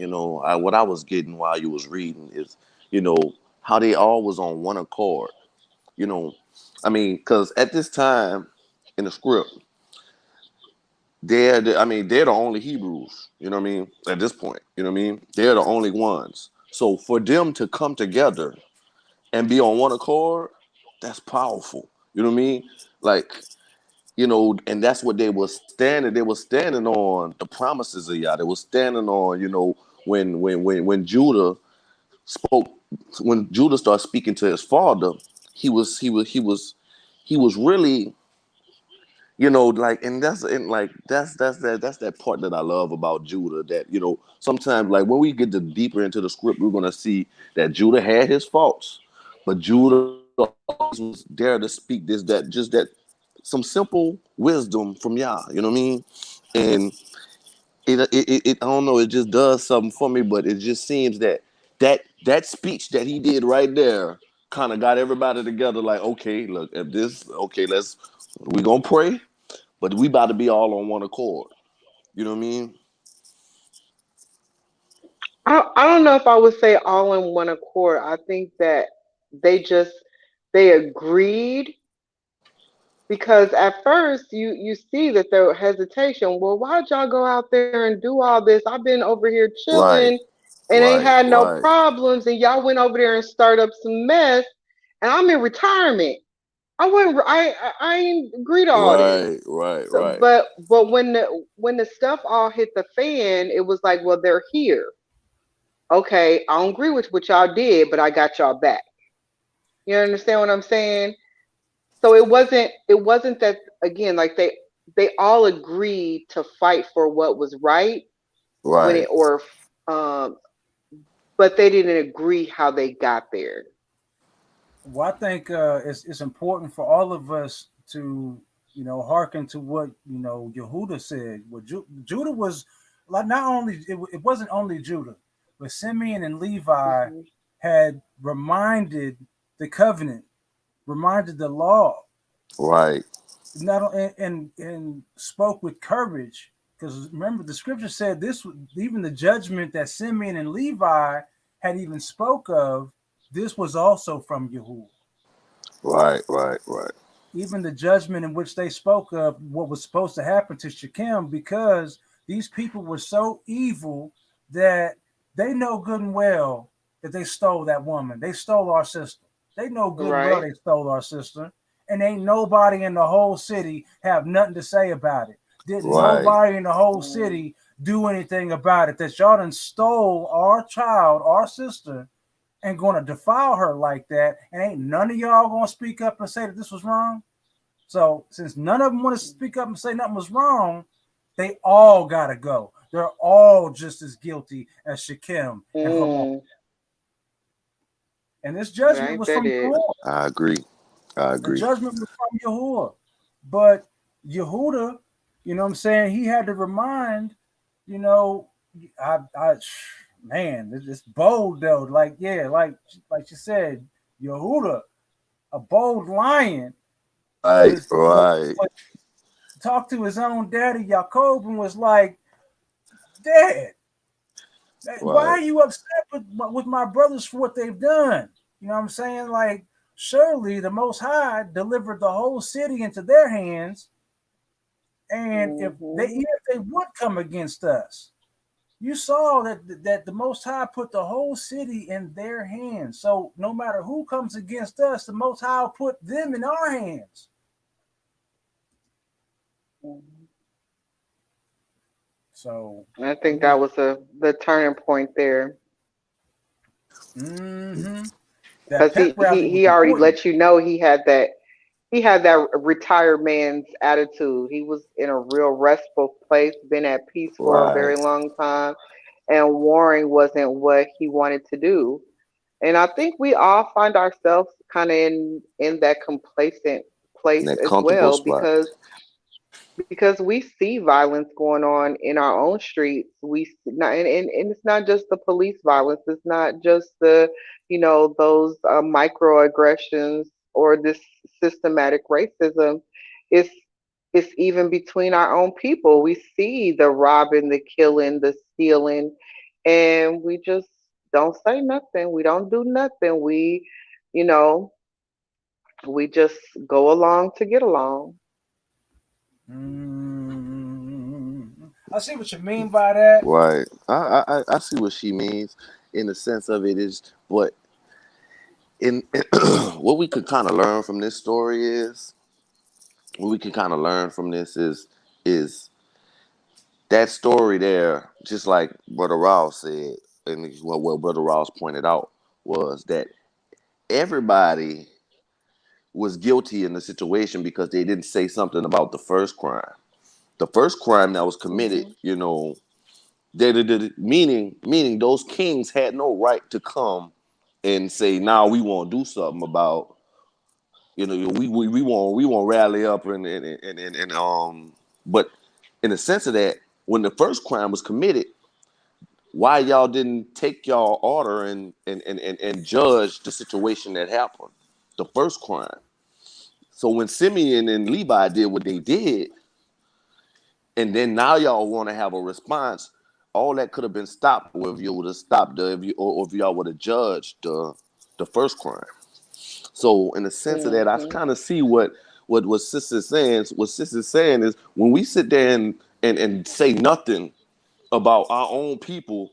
what I was getting while you was reading is, you know, how they all was on one accord. You know, I mean, because at this time in the script, they're the only Hebrews. You know what I mean? At this point, you know what I mean? They're the only ones. So for them to come together and be on one accord, that's powerful. You know what I mean? Like, and that's what they were standing. They were standing on the promises of Yah. They were standing on, when Judah spoke, when Judah started speaking to his father, he was really, like, and that's that part that I love about Judah. That sometimes, like, when we get deeper into the script, we're gonna see that Judah had his faults, but Judah always was there to speak just that some simple wisdom from Yah. You know what I mean? And I don't know. It just does something for me. But it just seems that speech that he did right there kind of got everybody together. Like, okay, look, if this, okay, we gonna pray, but we about to be all on one accord. You know what I mean? I don't know if I would say all in one accord. I think that they just they agreed because at first you see that there was hesitation. Well, why'd y'all go out there and do all this? I've been over here chilling Right, and ain't right, had no right, problems, and y'all went over there and started up some mess, and I'm in retirement. I wouldn't. I ain't agree to all this. right, right, So, right, but when the stuff all hit the fan, it was like, well, they're here. Okay, I don't agree with what y'all did, but I got y'all back. You understand what I'm saying? So it wasn't that again, like they all agreed to fight for what was right when right, it or um but they didn't agree how they got there. Well, I think it's important for all of us to hearken to what Yehuda said. What Judah was like. Not only it wasn't only Judah, but Simeon and Levi Hmm. had reminded the covenant, reminded the law, right, not and spoke with courage. Because remember, the scripture said this. Even the judgment that Simeon and Levi had even spoke of, this was also from Yahuwah. right, right, right, Even the judgment in which they spoke of what was supposed to happen to Shechem, because these people were so evil that they know good and well that they stole that woman. They stole our sister. They know good and well Right. they stole our sister. And ain't nobody in the whole city have nothing to say about it. Didn't right, nobody in the whole Mm. city do anything about it. That y'all done stole our child, our sister, and gonna defile her like that, and ain't none of y'all gonna speak up and say that this was wrong. So since none of them want to speak up and say nothing was wrong, they all gotta go. They're all just as guilty as Shechem and Hamor. Mm. And this Yeah, judgment ain't was that from it? Yahuwah. I agree. I The agree. judgment was from Yahuwah. But Yehuda, what I'm saying, he had to remind, you know, I man, it's bold though. Like, yeah, like you said, Yehuda, a bold lion, Right, was, right, talked to his own daddy Jacob and was like, "Dad, why right, are you upset with my brothers for what they've done?" You know what I'm saying? Like, surely the Most High delivered the whole city into their hands, and if they Hmm. even if they would come against us, you saw that the Most High put the whole city in their hands. So no matter who comes against us, the Most High will put them in our hands. So I I think that mean, was the turning point there mm-hmm. That because pep rally was he already important. let you know he had that retired man's attitude. He was in a real restful place, been at peace for a right, very long time. and warring wasn't what he wanted to do. And I think we all find ourselves kind of in that complacent In place that as comfortable well, spot. because we see violence going on in our own streets. Not, and it's not just the police violence. It's not just the, those microaggressions or this systematic racism. It's it's even between our own people. We see the robbing, the killing, the stealing, and we just don't say nothing. We don't do nothing. You know, we just go along to get along. I see what you mean by that. Right. I see what she means in the sense of it is, but in what we could kind of learn from this story is, what we can kind of learn from this is that story there, just like Brother Ross said, and what Brother Ross pointed out was that everybody was guilty in the situation because they didn't say something about the first crime. The first crime that was committed, Hmm. meaning those kings had no right to come and say, "Now we want to do something about." We want rally up and. But in the sense of that, when the first crime was committed, why y'all didn't take y'all order and judge the situation that happened, the first crime? So when Simeon and Levi did what they did, and then now y'all want to have a response, all that could have been stopped if you would have stopped or if y'all would have judged the first crime. So in the sense of that, I Hmm. kind of see what sister's saying. What sister's saying is when we sit there and say nothing about our own people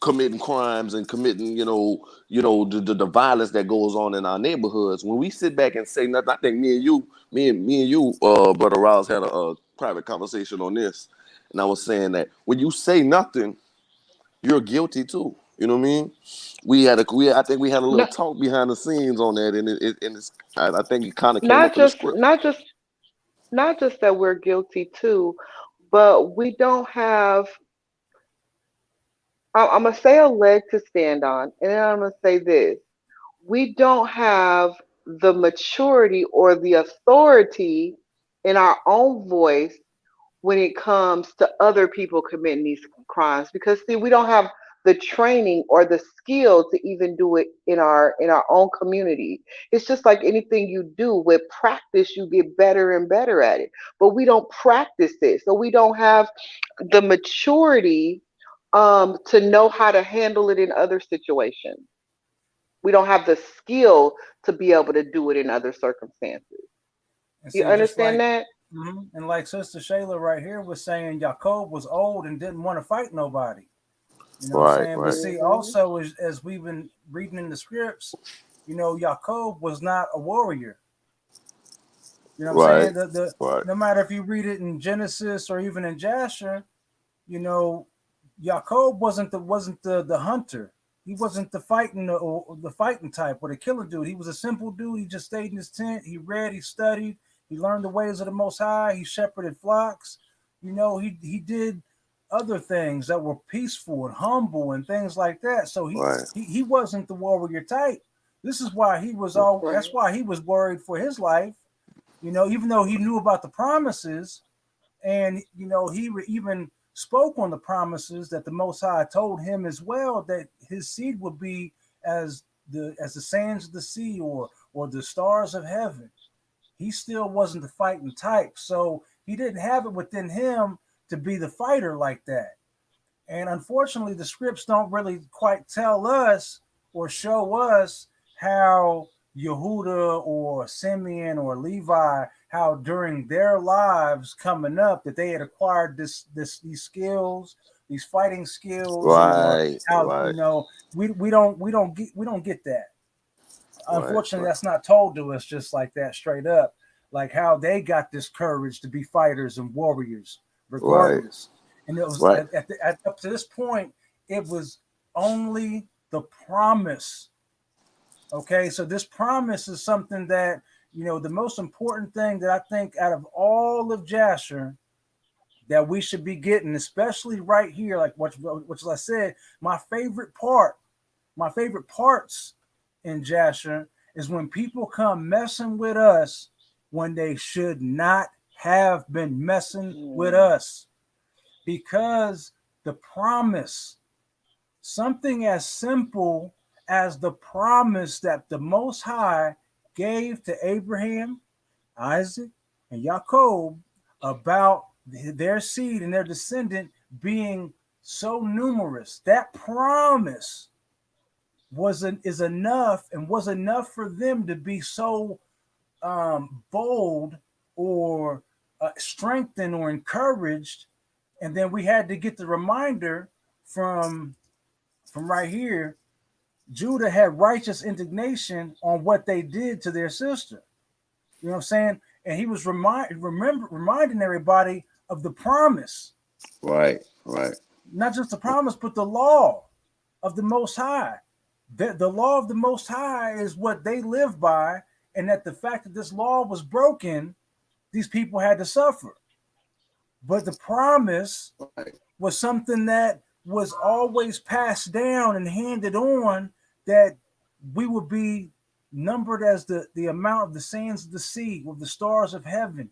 committing crimes and committing, the violence that goes on in our neighborhoods. When we sit back and say nothing, I think me and you, Brother Rouse had a private conversation on this, and I was saying that when you say nothing, you're guilty too. You know what I mean? I think we had a little Not talk behind the scenes on that, and I think it kind of came not up in the just script. not just not just that we're guilty too, but we don't have. I'm gonna say a leg to stand on, and then I'm gonna say this: we don't have the maturity or the authority in our own voice when it comes to other people committing these crimes, because see, we don't have the training or the skill to even do it in our own community. It's just like anything you do with practice, you get better and better at it, but we don't practice it, so we don't have the maturity to know how to handle it in other situations. We don't have the skill to be able to do it in other circumstances. And You see, just understand like, that? and like Sister Shayla right here was saying, Jacob was old and didn't want to fight nobody. You know what I'm Right, saying? But right, see, Hmm. also as we've been reading in the scripts, Jacob was not a warrior. You know what I'm right, saying? The right, No matter if you read it in Genesis or even in Jasher, you know, Jacob wasn't the hunter. He wasn't the fighting type or the killer dude. He was a simple dude. He just stayed in his tent. He read. He studied. He learned the ways of the Most High. He shepherded flocks. He did other things that were peaceful and humble and things like that. So he right, he, he wasn't the warrior type. This is why he was all. That's Right. why he was worried for his life. Even though he knew about the promises, and even spoke on the promises that the Most High told him as well, that his seed would be as the sands of the sea, or the stars of heaven. He still wasn't the fighting type, so he didn't have it within him to be the fighter like that. And unfortunately, the scripts don't really quite tell us or show us how Yehuda or Simeon or Levi, how during their lives coming up, that they had acquired these skills, these fighting skills, or right, how right, we don't get that. right, Unfortunately, right, that's not told to us just like that, straight up, like how they got this courage to be fighters and warriors right, regardless. And it was right, up to this point, it was only the promise. Okay, so this promise is something that, the most important thing that I think out of all of Jasher, that we should be getting, especially right here, like which I said, my favorite part, my favorite parts in Jasher is when people come messing with us when they should not have been messing with Mm. us because the promise, something as simple as the promise that the Most High gave to Abraham, Isaac, and Jacob about their seed and their descendant being so numerous. That promise is enough and was enough for them to be so bold or strengthened or encouraged. And then we had to get the reminder from right here. Judah had righteous indignation on what they did to their sister. You know what I'm saying? And he was reminding everybody of the promise, Right, right, not just the promise, but the law of the Most High. The law of the Most High is what they live by, and that the fact that this law was broken, these people had to suffer. But the promise right, was something that was always passed down and handed on, that we would be numbered as the amount of the sands of the sea, with the stars of heaven.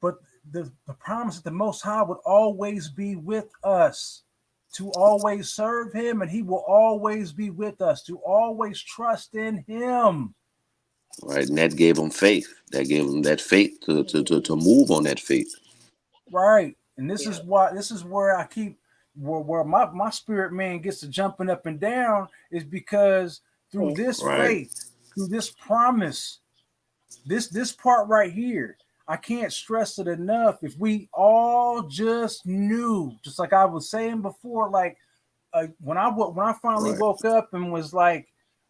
But the promise that the Most High would always be with us, to always serve Him, and He will always be with us, to always trust in Him. right. And that gave them faith. That gave them that faith to move on that faith. Right. And this Yeah. is why, this is where I keep, where my spirit man gets to jumping up and down, is because through Mm. this Right, faith, through this promise, this part right here, I can't stress it enough. If we all just knew, just like I was saying before, like when I finally right, woke up and was like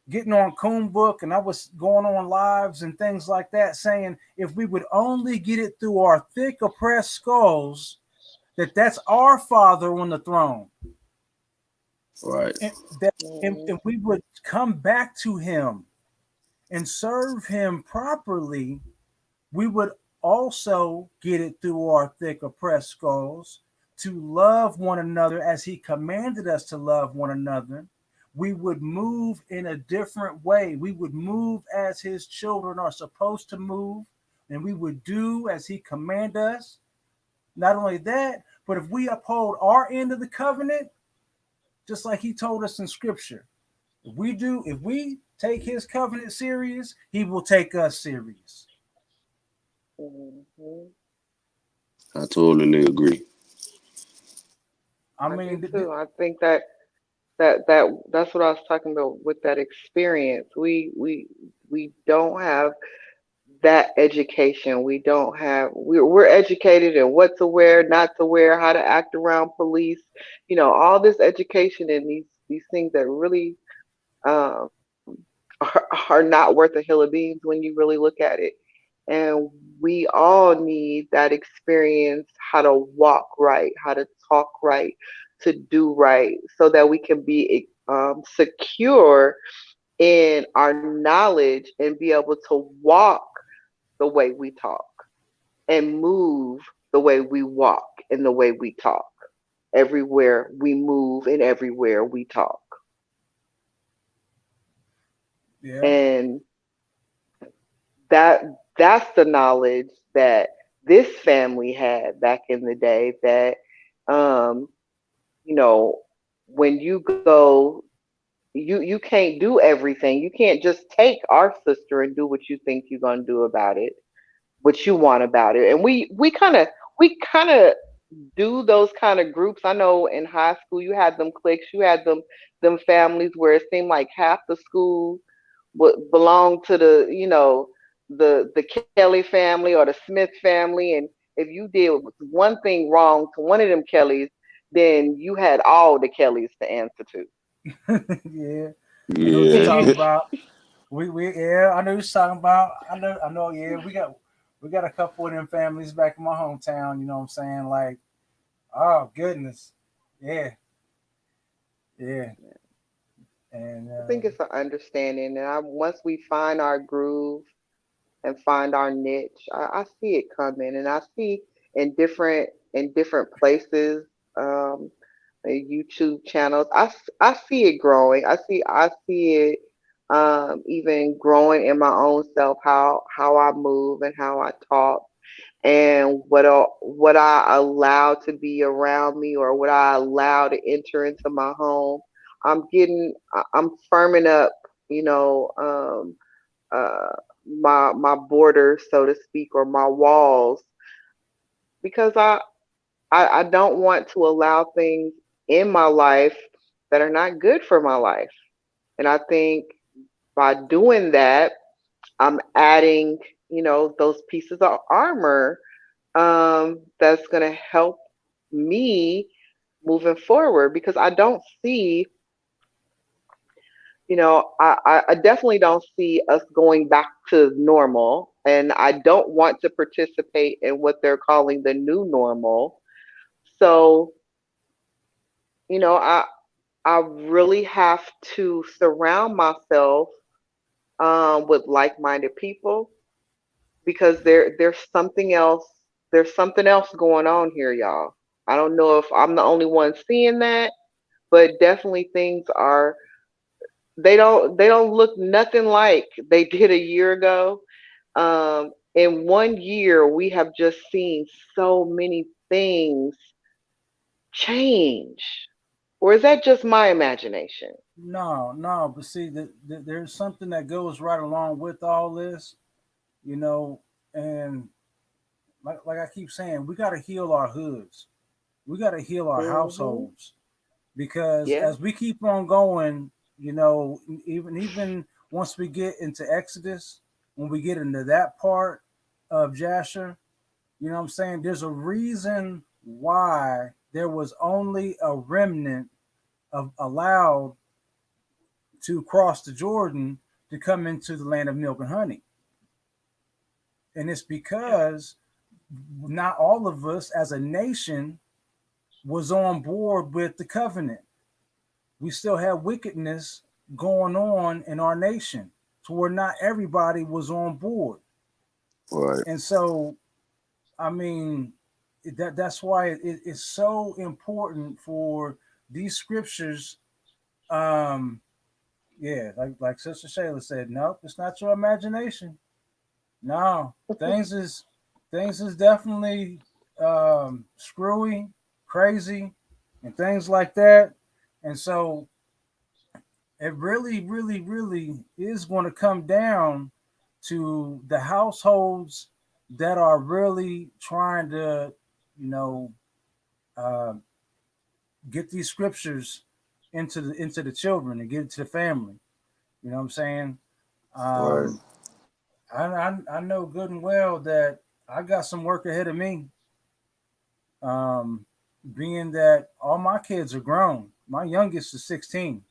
getting on Coon Book, and I was going on lives and things like that, saying if we would only get it through our thick oppressed skulls, that's our Father on the throne, right, and that Mm. and we would come back to Him and serve Him properly, we would also get it through our thick oppressed skulls to love one another as He commanded us to love one another. We would move in a different way. We would move as His children are supposed to move, and we would do as He command us. Not only that, but if we uphold our end of the covenant, just like He told us in Scripture, if we take His covenant serious, He will take us serious. Mhm. I totally agree. I I do mean, too. I think that's what I was talking about with that experience. We don't have that education. We don't have we're educated in what to wear, not to wear, how to act around police. You know, all this education and these things that really um, are not worth a hill of beans when you really look at it. And we all need that experience, how to walk right, how to talk right, to do right, so that we can be secure in our knowledge and be able to walk the way we talk and move the way we walk and the way we talk everywhere we move and everywhere we talk. yeah, And that that's the knowledge that this family had back in the day, that um you know, when you go, you can't do everything. You can't just take our sister and do what you think you're going to do about it, what you want about it. And we kind of do those kind of groups. I know in high school you had them cliques, you had them families where it seemed like half the school would belong to the Kelly family or the Smith family, and if you did one thing wrong to one of them Kellys, then you had all the Kellys to answer to. yeah. I know what you're Yeah, talking about. We yeah, I know what you're talking about. I know. Yeah, we got a couple of them families back in my hometown. You know what I'm saying? Like, oh goodness, yeah, yeah, and I think it's an understanding, and once we find our groove and find our niche, I see it coming, and I see in different places, YouTube channels. I see it growing. I see it even growing in my own self, how I move and how I talk and what I allow to be around me or what I allow to enter into my home. I'm firming up, you know, uh, my borders, so to speak, or my walls, because I don't want to allow things in my life that are not good for my life. And I think by doing that, I'm adding, those pieces of armor that's going to help me moving forward because I don't see, I definitely don't see us going back to normal. And I don't want to participate in what they're calling the new normal. So, you know, I, I really have to surround myself with like-minded people because there's something else going on here, y'all. I don't know if I'm the only one seeing that, but definitely things are they don't look nothing like they did a year ago. In 1 year, we have just seen so many things change. Or is that just my imagination? No, no, but see, there's something that goes right along with all this, you know, and like I keep saying, we got to heal our hoods. We got to heal our Hmm. households because Yeah. as we keep on going, even once we get into Exodus, when we get into that part of Jasher, you know what I'm saying? There's a reason why there was only a remnant of allowed to cross the Jordan to come into the land of milk and honey. And it's Yeah. because not all of us as a nation was on board with the covenant. We still have wickedness going on in our nation to where not everybody was on board. Right. And so, I mean, that's why it's so important for these scriptures. Um, yeah, like Sister Shayla said, nope, it's not your imagination. No, things is definitely screwy, crazy, and things like that. And so it really, really, really is going to come down to the households that are really trying to, you know, uh, get these scriptures into the children and get it to the family. You know what I'm saying? Right. Um, I know good and well that I got some work ahead of me. Um, Being that all my kids are grown. My youngest is 16,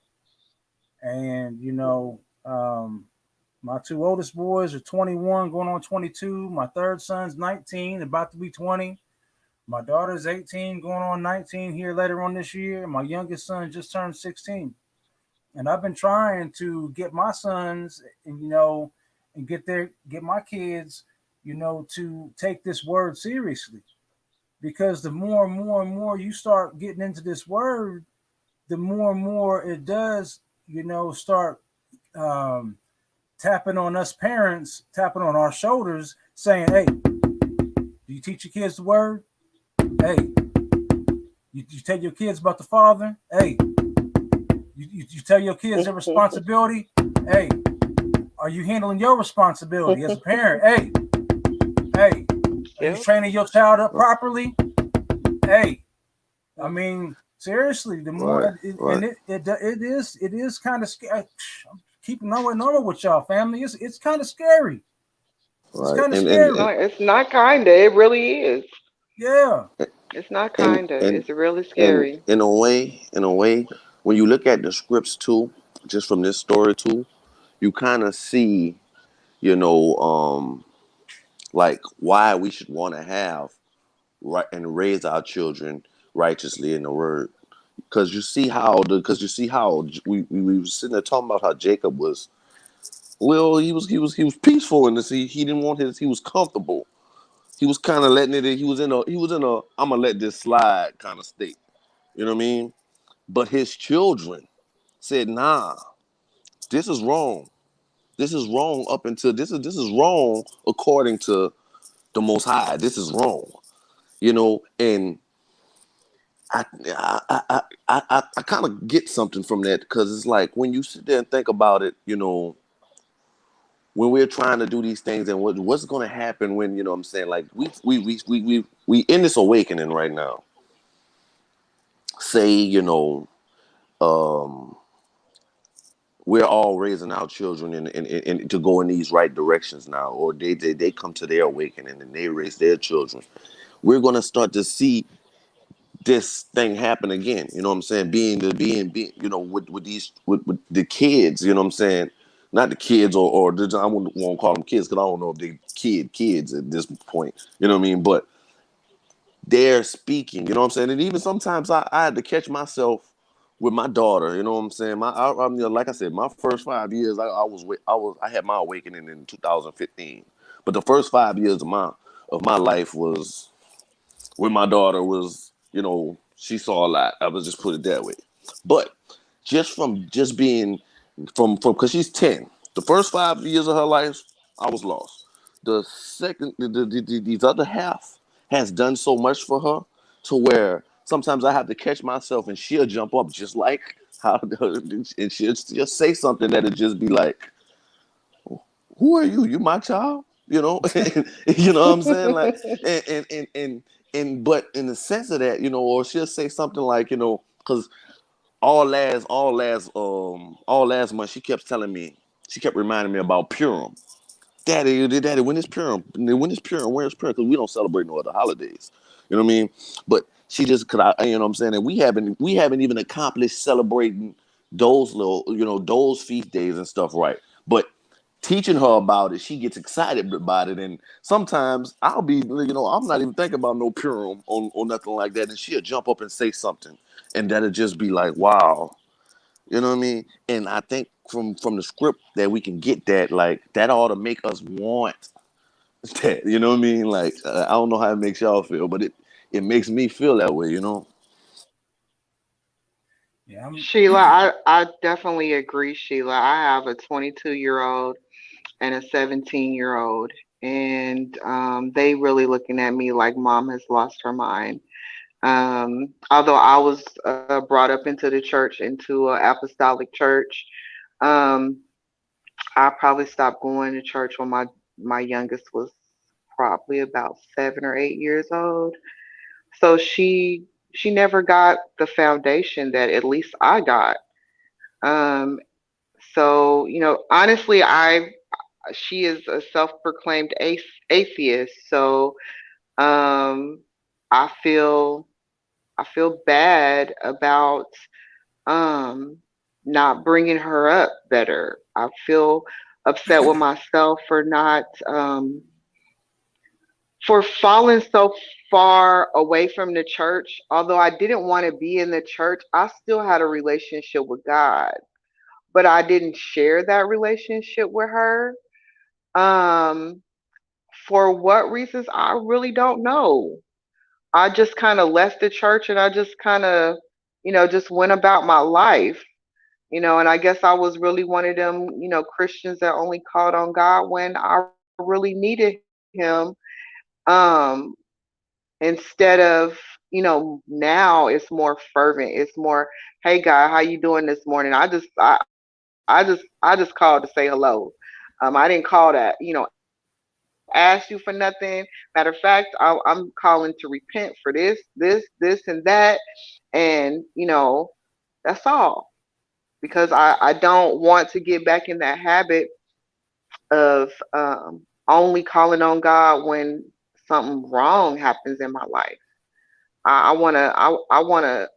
and my two oldest boys are 21, going on 22. My third son's 19, about to be 20. My daughter's 18, going on 19 here later on this year. My youngest son just turned 16. And I've been trying to get my sons and and get my kids, to take this word seriously. Because the more and more and more you start getting into this word, the more and more it does, start um, tapping on us parents, tapping on our shoulders, saying, "Hey, do you teach your kids the word? Hey, you tell your kids about the Father? Hey, you tell your kids their responsibility? Hey, are you handling your responsibility as a parent? Hey, are you Yep. training your child up properly? Hey, I mean, seriously, the Right. more Right. and it is kind of scary. I'm keeping normal with y'all, family. It's kind of scary. It's Right. kind of And scary. It's not kinda. It really is. Yeah. It's not and kinda. and It's really and scary. in a way, when you look at the scripts too, just from this story too, you kind of see, you know, like why we should want to have right and raise our children righteously in the word. Because you see how we were sitting there talking about how Jacob was. Well, he was peaceful in this. He didn't want his. He was comfortable. He was kind of letting it. He was in a. I'm gonna let this slide kind of state. You know what I mean? But his children said, "Nah, this is wrong. This is wrong. Up until this is wrong according to the Most High. This is wrong." And I kind of get something from that because it's like when you sit there and think about it, when we're trying to do these things and what's going to happen when what I'm saying, like we in this awakening right now. Say um, we're all raising our children in to go in these right directions now, or they come to their awakening and they raise their children. We're going to start to see this thing happen again. You know what I'm saying? Being with the kids. You know what I'm saying? Not the kids I won't call them kids because I don't know if they kids at this point. You know what I mean? But they're speaking. You know what I'm saying? And even sometimes I had to catch myself with my daughter. You know what I'm saying? Like I said, my first 5 years I had my awakening in 2015. But the first 5 years of my life was when my daughter was, she saw a lot. I would just put it that way. But just being from because she's 10. The first 5 years of her life, I was lost. The second, these other half has done so much for her to where sometimes I have to catch myself and she'll jump up just like how, and she'll just say something that'll just be like, "Who are you? You my child?" You know what I'm saying? Like, but in the sense of that, or she'll say something like, because all last month she kept reminding me about Purim. Daddy, when is Purim? When is Purim? Where's Purim? Because we don't celebrate no other holidays. You know what I mean? But she just, cause I, you know what I'm saying, and we haven't even accomplished celebrating those those feast days and stuff, right? But teaching her about it, she gets excited about it, and sometimes I'll be, I'm not even thinking about no Purim or nothing like that, and she'll jump up and say something, and that'll just be like, wow, you know what I mean? And I think from the script that we can get that, like, that ought to make us want that. You know what I mean? Like, I don't know how it makes y'all feel, but it makes me feel that way. Yeah, I'm. Sheila, I definitely agree, Sheila. I have a 22-year-old and a 17-year-old, and they really looking at me like mom has lost her mind. Although I was brought up into the church, into an apostolic church, um, I probably stopped going to church when my youngest was probably about 7 or 8 years old. So she never got the foundation that at least I got. Um, so honestly, I she is a self-proclaimed atheist. So um, I feel I feel bad about um not bringing her up better. I feel upset with myself for not for falling so far away from the church. Although I didn't want to be in the church, I still had a relationship with God, but I didn't share that relationship with her. Um, for what reasons, I really don't know. I just kind of left the church and I just kind of, just went about my life. And I guess I was really one of them, Christians that only called on God when I really needed Him. Um, Instead of, now it's more fervent. It's more, "Hey God, how you doing this morning?" I just called to say hello. I didn't call to, ask you for nothing. Matter of fact, I'm calling to repent for this, and that, and that's all. Because I don't want to get back in that habit of only calling on God when something wrong happens in my life. I wanna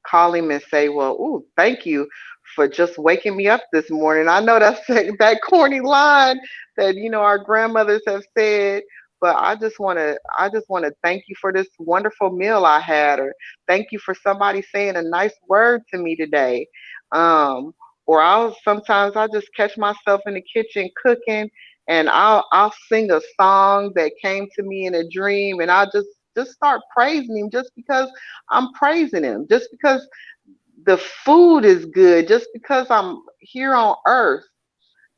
call him and say, "Well, ooh, thank you for just waking me up this morning." I know that's that corny line that our grandmothers have said, but I just wanna thank you for this wonderful meal I had, or thank you for somebody saying a nice word to me today. Um, or I just catch myself in the kitchen cooking, and I'll sing a song that came to me in a dream, and I'll just start praising him just because I'm praising him, just because the food is good, just because I'm here on earth.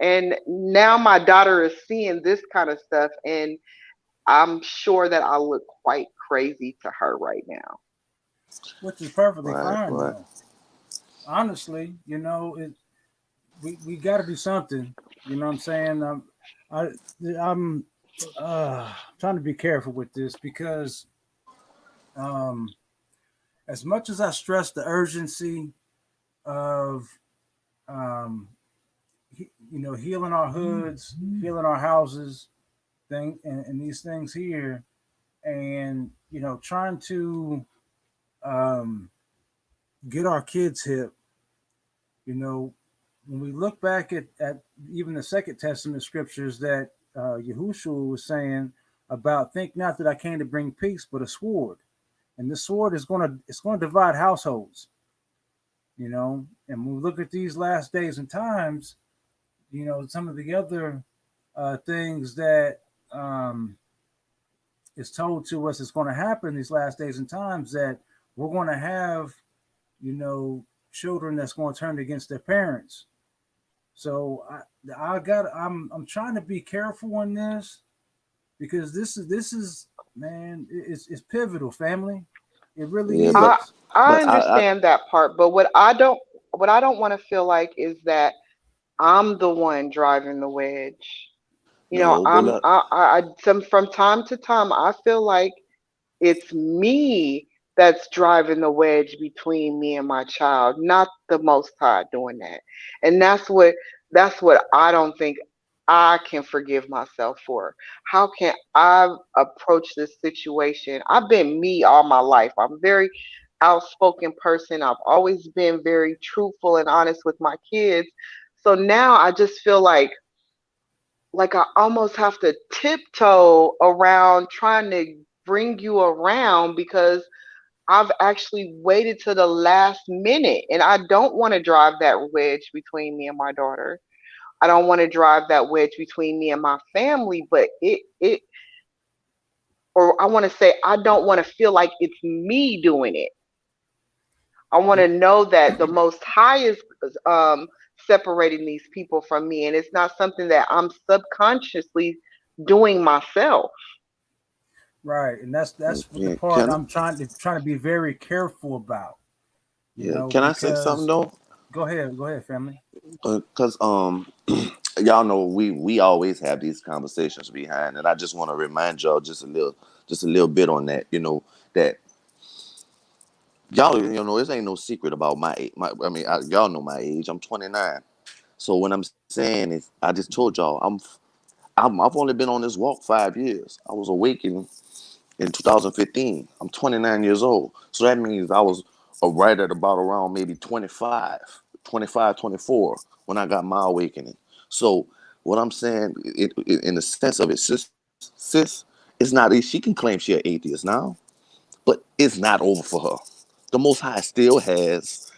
And now my daughter is seeing this kind of stuff, and I'm sure that I look quite crazy to her right now. which is perfectly Right, fine right. though. Honestly, we got to do something. You know what I'm saying? I I'm trying to be careful with this because um, as much as I stress the urgency of um, healing our hoods, healing our houses, and these things here, and trying to um, get our kids hip. You know, when we look back at even the Second Testament scriptures that Yahushua was saying about, think not that I came to bring peace, but a sword, and this sword is going to divide households. And when we look at these last days and times, some of the other things that um, is told to us is going to happen these last days and times, that we're going to have, you know, children that's going to turn against their parents. So I'm trying to be careful on this because this is man, it's pivotal, family. It Yeah, really but I is. I but I understand that part, but what I don't want to feel like is that I'm the one driving the wedge. no, but look, Some from time to time I feel like it's me that's driving the wedge between me and my child, not the Most High doing that. And that's what I don't think I can forgive myself for. How can I approach this situation? I've been me all my life. I'm a very outspoken person. I've always been very truthful and honest with my kids. So now I just feel like I almost have to tiptoe around trying to bring you around because I've actually waited to the last minute, and I don't want to drive that wedge between me and my daughter. I don't want to drive that wedge between me and my family, but or I want to say I don't want to feel like it's me doing it. I want to know that the Most High is separating these people from me, and it's not something that I'm subconsciously doing myself. Right, and that's the yeah, part can I'm trying to be very careful about. yeah, can I say something Because though? go ahead, family. Because y'all know we always have these conversations behind, and I just want to remind y'all just a little bit on that. That y'all this ain't no secret about my age. Y'all know my age. I'm 29. So what I'm saying is, I just told y'all I've only been on this walk 5 years. I was awakened in 2015. I'm 29 years old. So that means I was right at about around maybe 25, 24 when I got my awakening. So what I'm saying, in the sense of it, sis, it's not, she can claim she an atheist now, but it's not over for her. The Most High still has.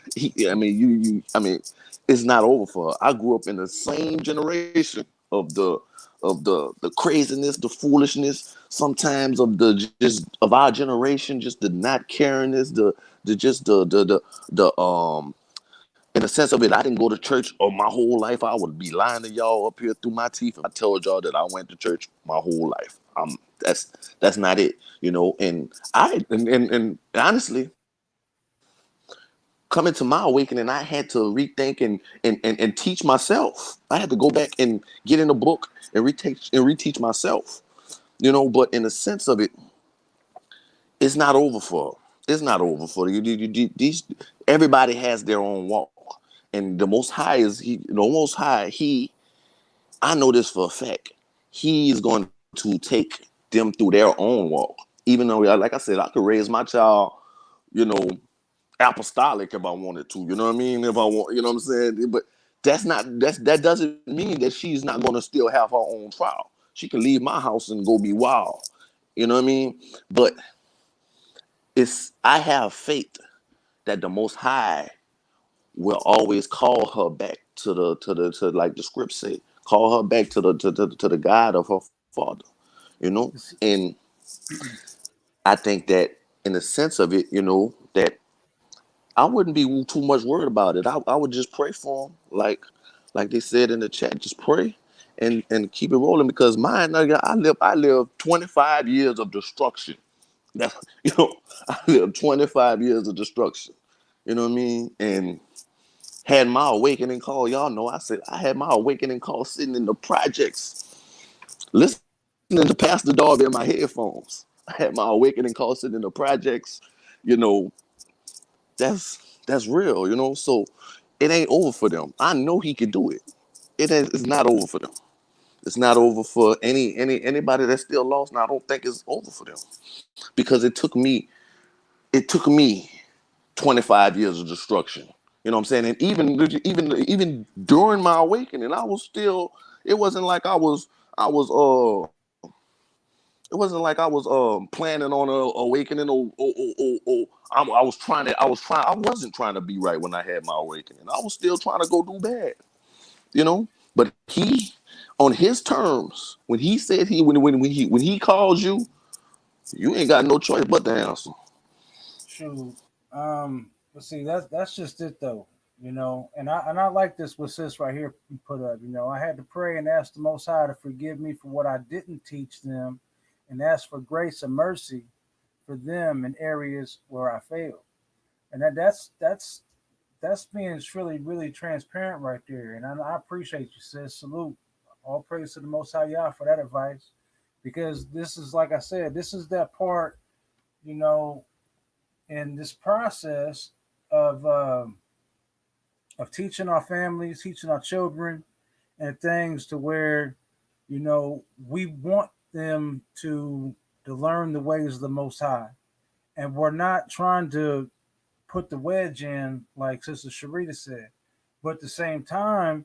It's not over for her. I grew up in the same generation of the craziness, the foolishness, sometimes of our generation, just the not caringness, the just the in the sense of it. I didn't go to church my whole life. I would be lying to y'all up here through my teeth if I told y'all that I went to church my whole life. That's not it, And and honestly, coming to my awakening, I had to rethink and teach myself. I had to go back and get in a book and reteach myself. But in the sense of it, it's not over for. It's not over for these. Everybody has their own walk, and the Most High is he. The Most High, I know this for a fact. He is going to take them through their own walk. Even though, like I said, I could raise my child, you know, apostolic if I wanted to. You know what I mean? If I want, you know what I'm saying? But that doesn't mean that she's not going to still have her own trial. She can leave my house and go be wild. You know what I mean? But I have faith that the Most High will always call her back to like the script say. call her back to the God of her father, you know. And I think that in the sense of it, that I wouldn't be too much worried about it. I would just pray for them, like they said in the chat, just pray and keep it rolling. Because mine, I live 25 years of destruction. That, I lived 25 years of destruction. You know what I mean? And had my awakening call. Y'all know I said I had my awakening call sitting in the projects, listening to Pastor Darby in my headphones. I had my awakening call sitting in the projects. You know, that's real. So it ain't over for them. I know he could do it. It's not over for them. It's not over for anybody that's still lost. And I don't think it's over for them because it took me 25 years of destruction. You know what I'm saying? And even during my awakening, I was still. It wasn't like I was it wasn't like I was planning on a awakening I wasn't trying to be right when I had my awakening. I was still trying to go do bad, you know. But he, on his terms, when he said when he calls you, you ain't got no choice but to answer. Shoot. But see, that's just it though. And I like this with sis right here put up. I had to pray and ask the Most High to forgive me for what I didn't teach them, and ask for grace and mercy for them in areas where I failed. And that's being really really transparent right there. And I appreciate you, sis. Salute. All praise to the Most High Yah for that advice, because this is, like I said, this is that part. You know, in this process of um of teaching our families, teaching our children, and things to where we want them to learn the ways of the Most High, and we're not trying to put the wedge in like Sister Sharita said, but at the same time,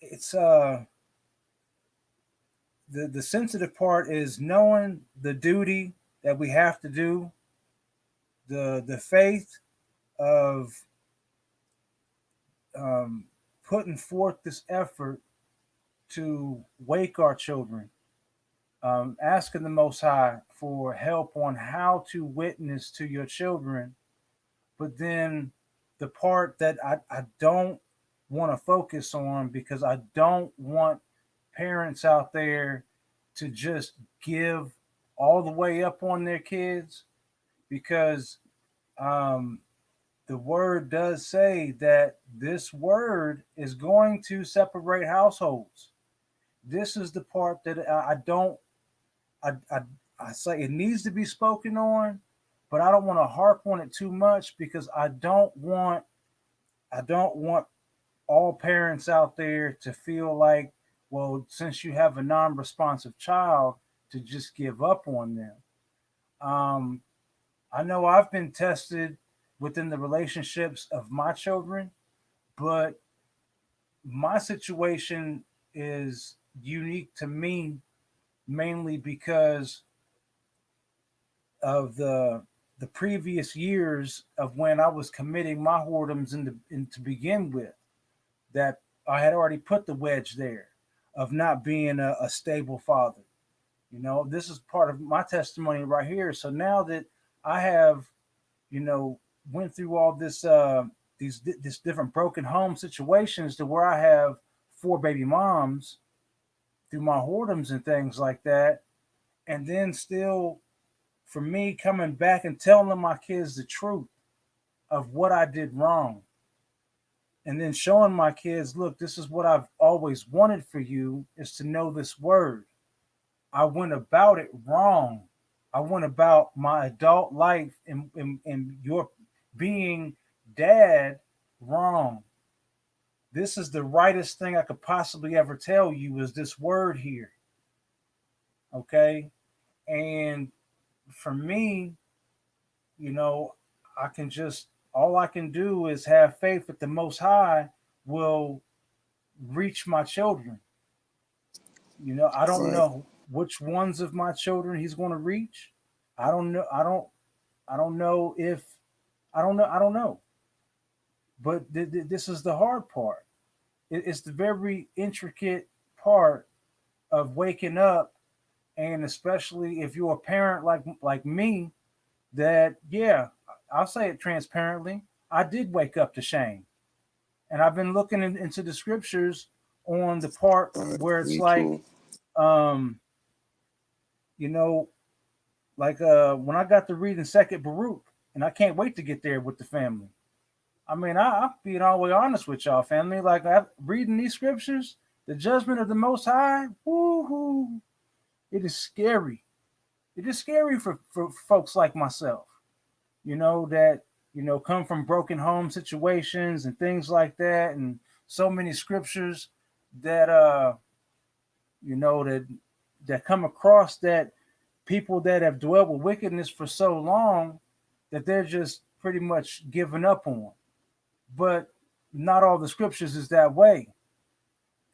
it's the sensitive part is knowing the duty that we have to do, the faith of um, putting forth this effort to wake our children, asking the Most High for help on how to witness to your children. But then the part that I don't want to focus on, because I don't want parents out there to just give all the way up on their kids, because um, the word does say that this word is going to separate households. This is the part that I don't I, I I say it needs to be spoken on, but I don't want to harp on it too much, because I don't want all parents out there to feel like, well, since you have a non-responsive child, to just give up on them. Um, I know I've been tested within the relationships of my children, but my situation is unique to me, mainly because of the previous years of when I was committing my whoredoms to begin with. That I had already put the wedge there of not being a stable father. This is part of my testimony right here. So now that I have, you know, went through all this different broken home situations, to where I have four baby moms through my whoredoms and things like that, and then still, for me, coming back and telling my kids the truth of what I did wrong, and then showing my kids, look, this is what I've always wanted for you, is to know this word. I went about it wrong. I went about my adult life and your being dad wrong. This is the rightest thing I could possibly ever tell you, is this word here. Okay. And for me, you know, I can just, all I can do is have faith that the Most High will reach my children. I don't Right. know which ones of my children he's going to reach. I don't know. I don't know if I don't know. But this is the hard part. it's the very intricate part of waking up, and especially if you're a parent like me, that yeah, I'll say it transparently. I did wake up to shame, and I've been looking into the scriptures on the part All right, where it's me like, too. um, you know, like when I got to reading Second Baruch, and I can't wait to get there with the family. I mean, I'm being all the way honest with y'all, family. Like reading these scriptures, the judgment of the Most High, woo-hoo, it is scary. It is scary for folks like myself, that come from broken home situations and things like that, and so many scriptures that that come across that people that have dwelt with wickedness for so long that they're just pretty much giving up on. But not all the scriptures is that way.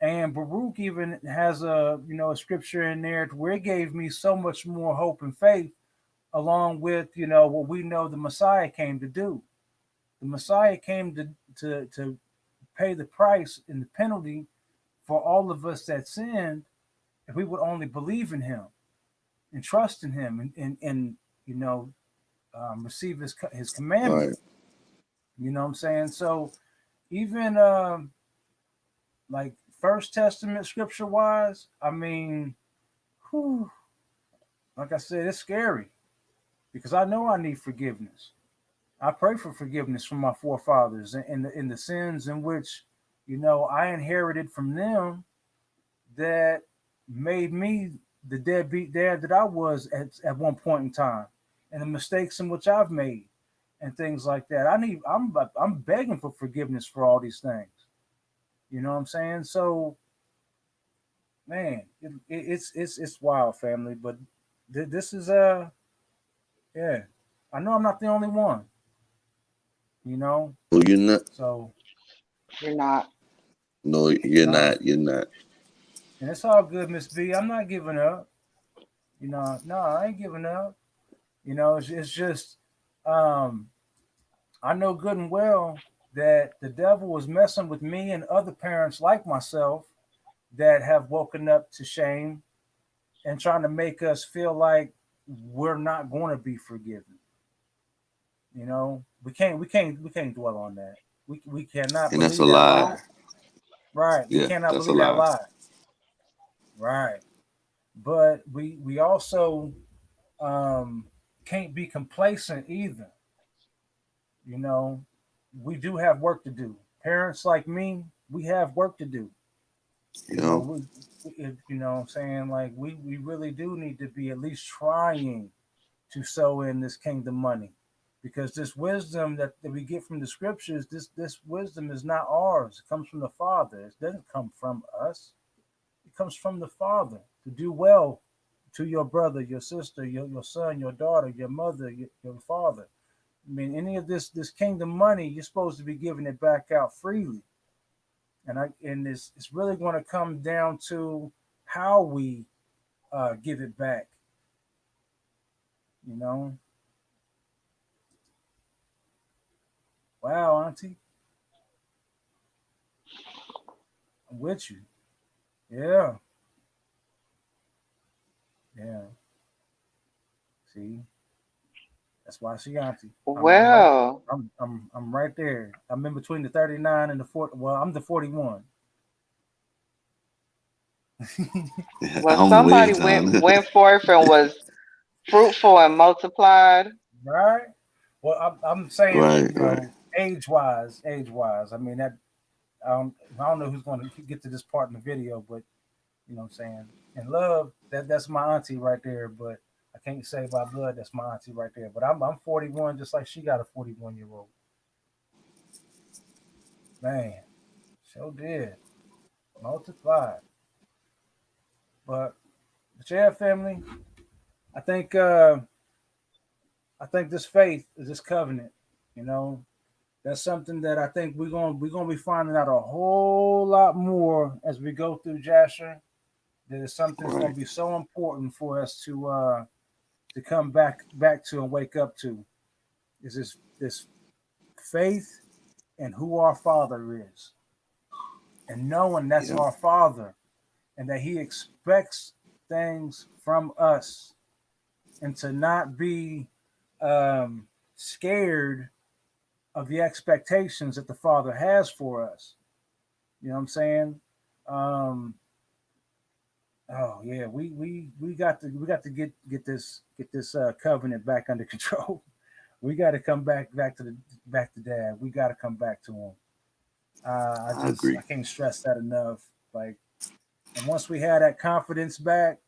And Baruch even has a scripture in there where it gave me so much more hope and faith, along with what we know the Messiah came to do. The Messiah came to pay the price and the penalty for all of us that sinned, if we would only believe in Him and trust in Him, and you know receive His Right. commandments. You know what I'm saying? So even like First Testament scripture wise, I mean, whew, like I said, it's scary because I know I need forgiveness. I pray for forgiveness from my forefathers in the sins in which I inherited from them, that made me the deadbeat dad that I was at one point in time, and the mistakes in which I've made and things like that. I'm begging for forgiveness for all these things. You know what I'm saying? So man, it's wild, family. But this is yeah. I know I'm not the only one. You know, Well, you're not. so You're not. No, you're no, not. You're not. and it's all good, Miss B. I'm not giving up. No, I ain't giving up. It's just um, I know good and well that the devil was messing with me and other parents like myself that have woken up to shame and trying to make us feel like we're not going to be forgiven. We can't dwell on that. We cannot And that's a believe that lie. lie. Right. We Yeah, cannot that's a believe that lie. lie. Right. But we also um can't be complacent either. You know, we do have work to do. Parents like me, we have work to do. You know. What I'm saying, like we really do need to be at least trying to sow in this kingdom money, because this wisdom that we get from the scriptures, this wisdom is not ours. It comes from the Father. It doesn't come from us. It comes from the Father to do well to your brother, your sister, your son, your daughter, your mother, your father. I mean, any of this kingdom money, you're supposed to be giving it back out freely. And it's really going to come down to how we give it back. You know, wow, Auntie, I'm with you. Yeah, yeah. See, that's why she Auntie. I'm right. Well, I'm right there. I'm in between the 39 and the 40. Well, I'm the 41. well, I'm way somebody down. went forth and was fruitful and multiplied. Right. Well, I'm saying, Right, right. age wise. I mean that I don't know who's going to get to this part in the video, but you know what I'm saying. And love, that's my auntie right there. But I can't say by blood that's my auntie right there. But I'm 41, just like she got a 41-year-old. Man, sure did multiply. But yeah, family. I think uh I think this faith is this covenant. You know, that's something that I think we're gonna be finding out a whole lot more as we go through Jasher. That is something that's gonna Right. be so important for us to come back to and wake up to. Is this faith and who our Father is. and knowing that's Yeah. our Father and that He expects things from us, and to not be um, scared of the expectations that the Father has for us. You know what I'm saying? Um, oh yeah, we got to get this covenant back under control. We got to come back to Dad. We got to come back to him. I agree. I can't stress that enough. Like, and once we have that confidence back,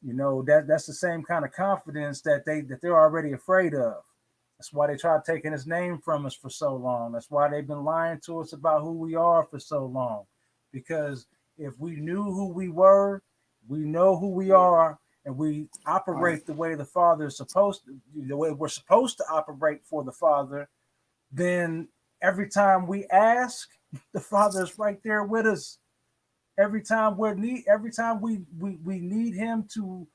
that's the same kind of confidence that they're already afraid of. That's why they tried taking his name from us for so long. That's why they've been lying to us about who we are for so long. Because if we knew who we were, we know who we are, and we Right. operate the way the Father is supposed to, the way we're supposed to operate for the Father, then every time we ask, the Father is right there with us. Every time we need him to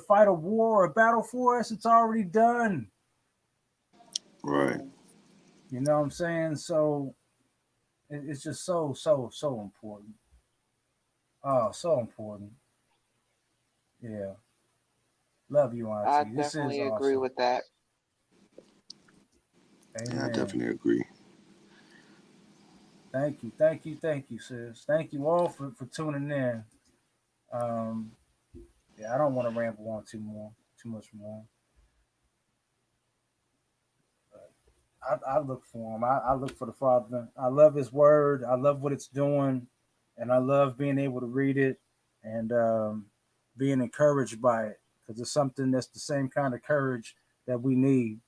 fight a war or a battle for us, it's already done. Right. You know what I'm saying? So it's just so important. Oh, so important. Yeah. Love you, I Auntie. This is definitely agree awesome. with that. Yeah, I Amen. definitely agree. Thank you, sis. Thank you all for tuning in. Um, yeah, I don't want to ramble on too much more. I look for him. I look for the Father. I love His Word. I love what it's doing, and I love being able to read it and being encouraged by it, because it's something that's the same kind of courage that we need.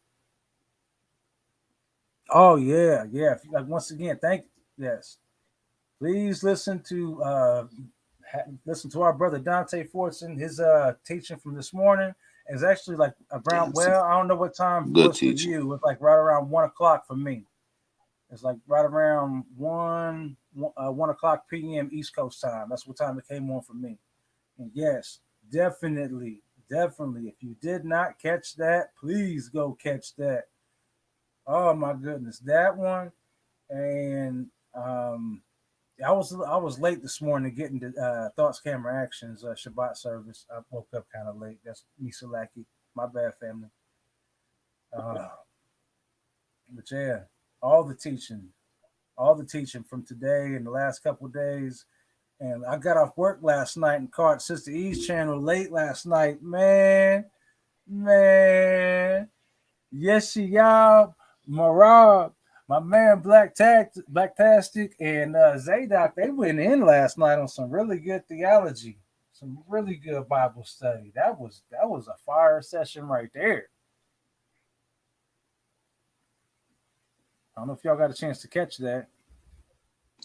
Oh yeah, yeah. Like, once again, yes. Please listen to our brother Dante Fortson. His teaching from this morning is actually like Yeah, around, it's well, I don't know what time it good was for teaching. you. It's like right around 1 o'clock for me. It's like right around 1 o'clock p.m. East Coast time. That's what time it came on for me. And yes, definitely. If you did not catch that, please go catch that. Oh my goodness, that one. And I was late this morning getting to Thoughts Camera Actions Shabbat service. I woke up kind of late. That's me, Salaki. My bad, family. Uh, but yeah, all the teaching, all the teaching from today and the last couple of days. And I got off work last night and caught Sister E's channel late last night. Man. Yes, she y'all. Marab, my man Black Tastic, and Zadok, they went in last night on some really good theology, some really good Bible study. That was a fire session right there. I don't know if y'all got a chance to catch that,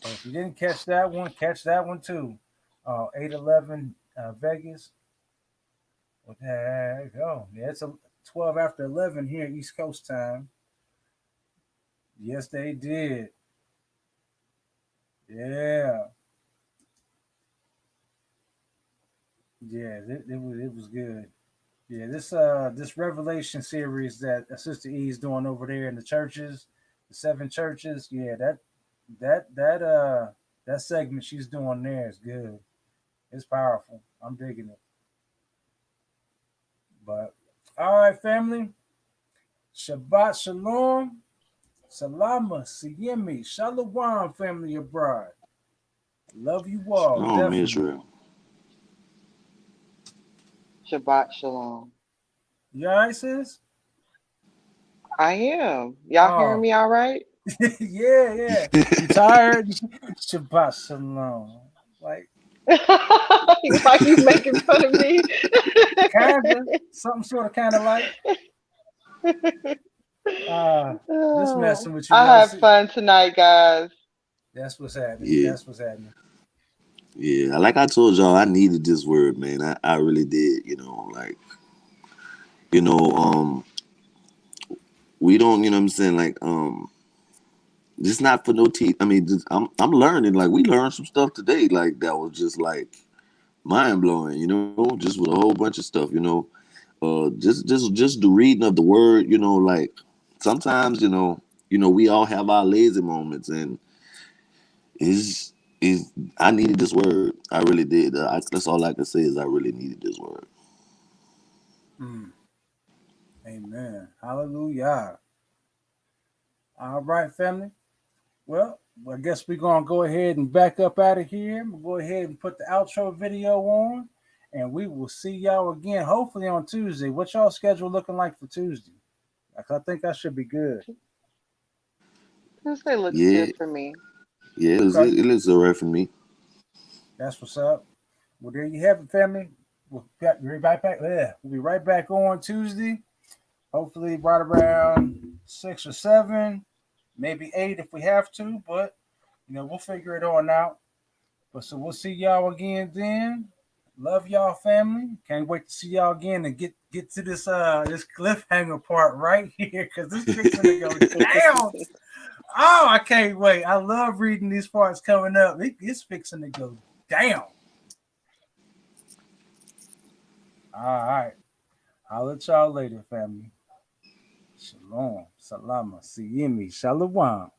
but if you didn't catch that one too. 8:11 Vegas. Well, there you go. Yeah, it's a 12 after 11 here East Coast time. Yes, they did. Yeah. Yeah, it was good. Yeah, this Revelation series that Sister E is doing over there in the churches, the seven churches. Yeah, that segment she's doing there is good. It's powerful. I'm digging it. But all right, family. Shabbat shalom, salama, siyemi, shalom, family abroad. Love you all, Shalom, definitely. Israel. Shabbat shalom. You all right, sis? I am. Y'all hearing Oh, me all right? yeah, yeah. You tired? Shabbat shalom. Like, Why you making fun of me? kinda, something sort of kind of like, uh, just messing with you, I love. had See, fun tonight, guys. that's what's happening. Yeah, That's what's happening. yeah. Like I told y'all, I needed this word, man. I really did. Like you know, we don't. You know what I'm saying? Like it's not for no teeth. I mean, I'm learning. Like we learned some stuff today. Like that was just like mind blowing. Just with a whole bunch of stuff. Just the reading of the word. Like sometimes we all have our lazy moments, and it's I needed this word. I really did. That's all I can say is I really needed this word. Mm. Amen. Hallelujah. All right, family. Well, I guess we're gonna go ahead and back up out of here. We'll go ahead and put the outro video on, and we will see y'all again. Hopefully on Tuesday. What y'all schedule looking like for Tuesday? I think I should be good. Tuesday looks Yeah, good for me. yeah. Okay, It looks alright for me. that's what's up. Well, there you have it, family. We'll be right back. Yeah, we'll be right back on Tuesday. Hopefully, right around 6 or 7, maybe 8 if we have to. But we'll figure it on out. But so we'll see y'all again then. Love y'all, family. Can't wait to see y'all again and get to this cliffhanger part right here because this fixing to go down. Oh, I can't wait. I love reading these parts coming up. It's fixing to go down. All right. I'll let y'all later, family. Shalom, salama, siyimi, shalom.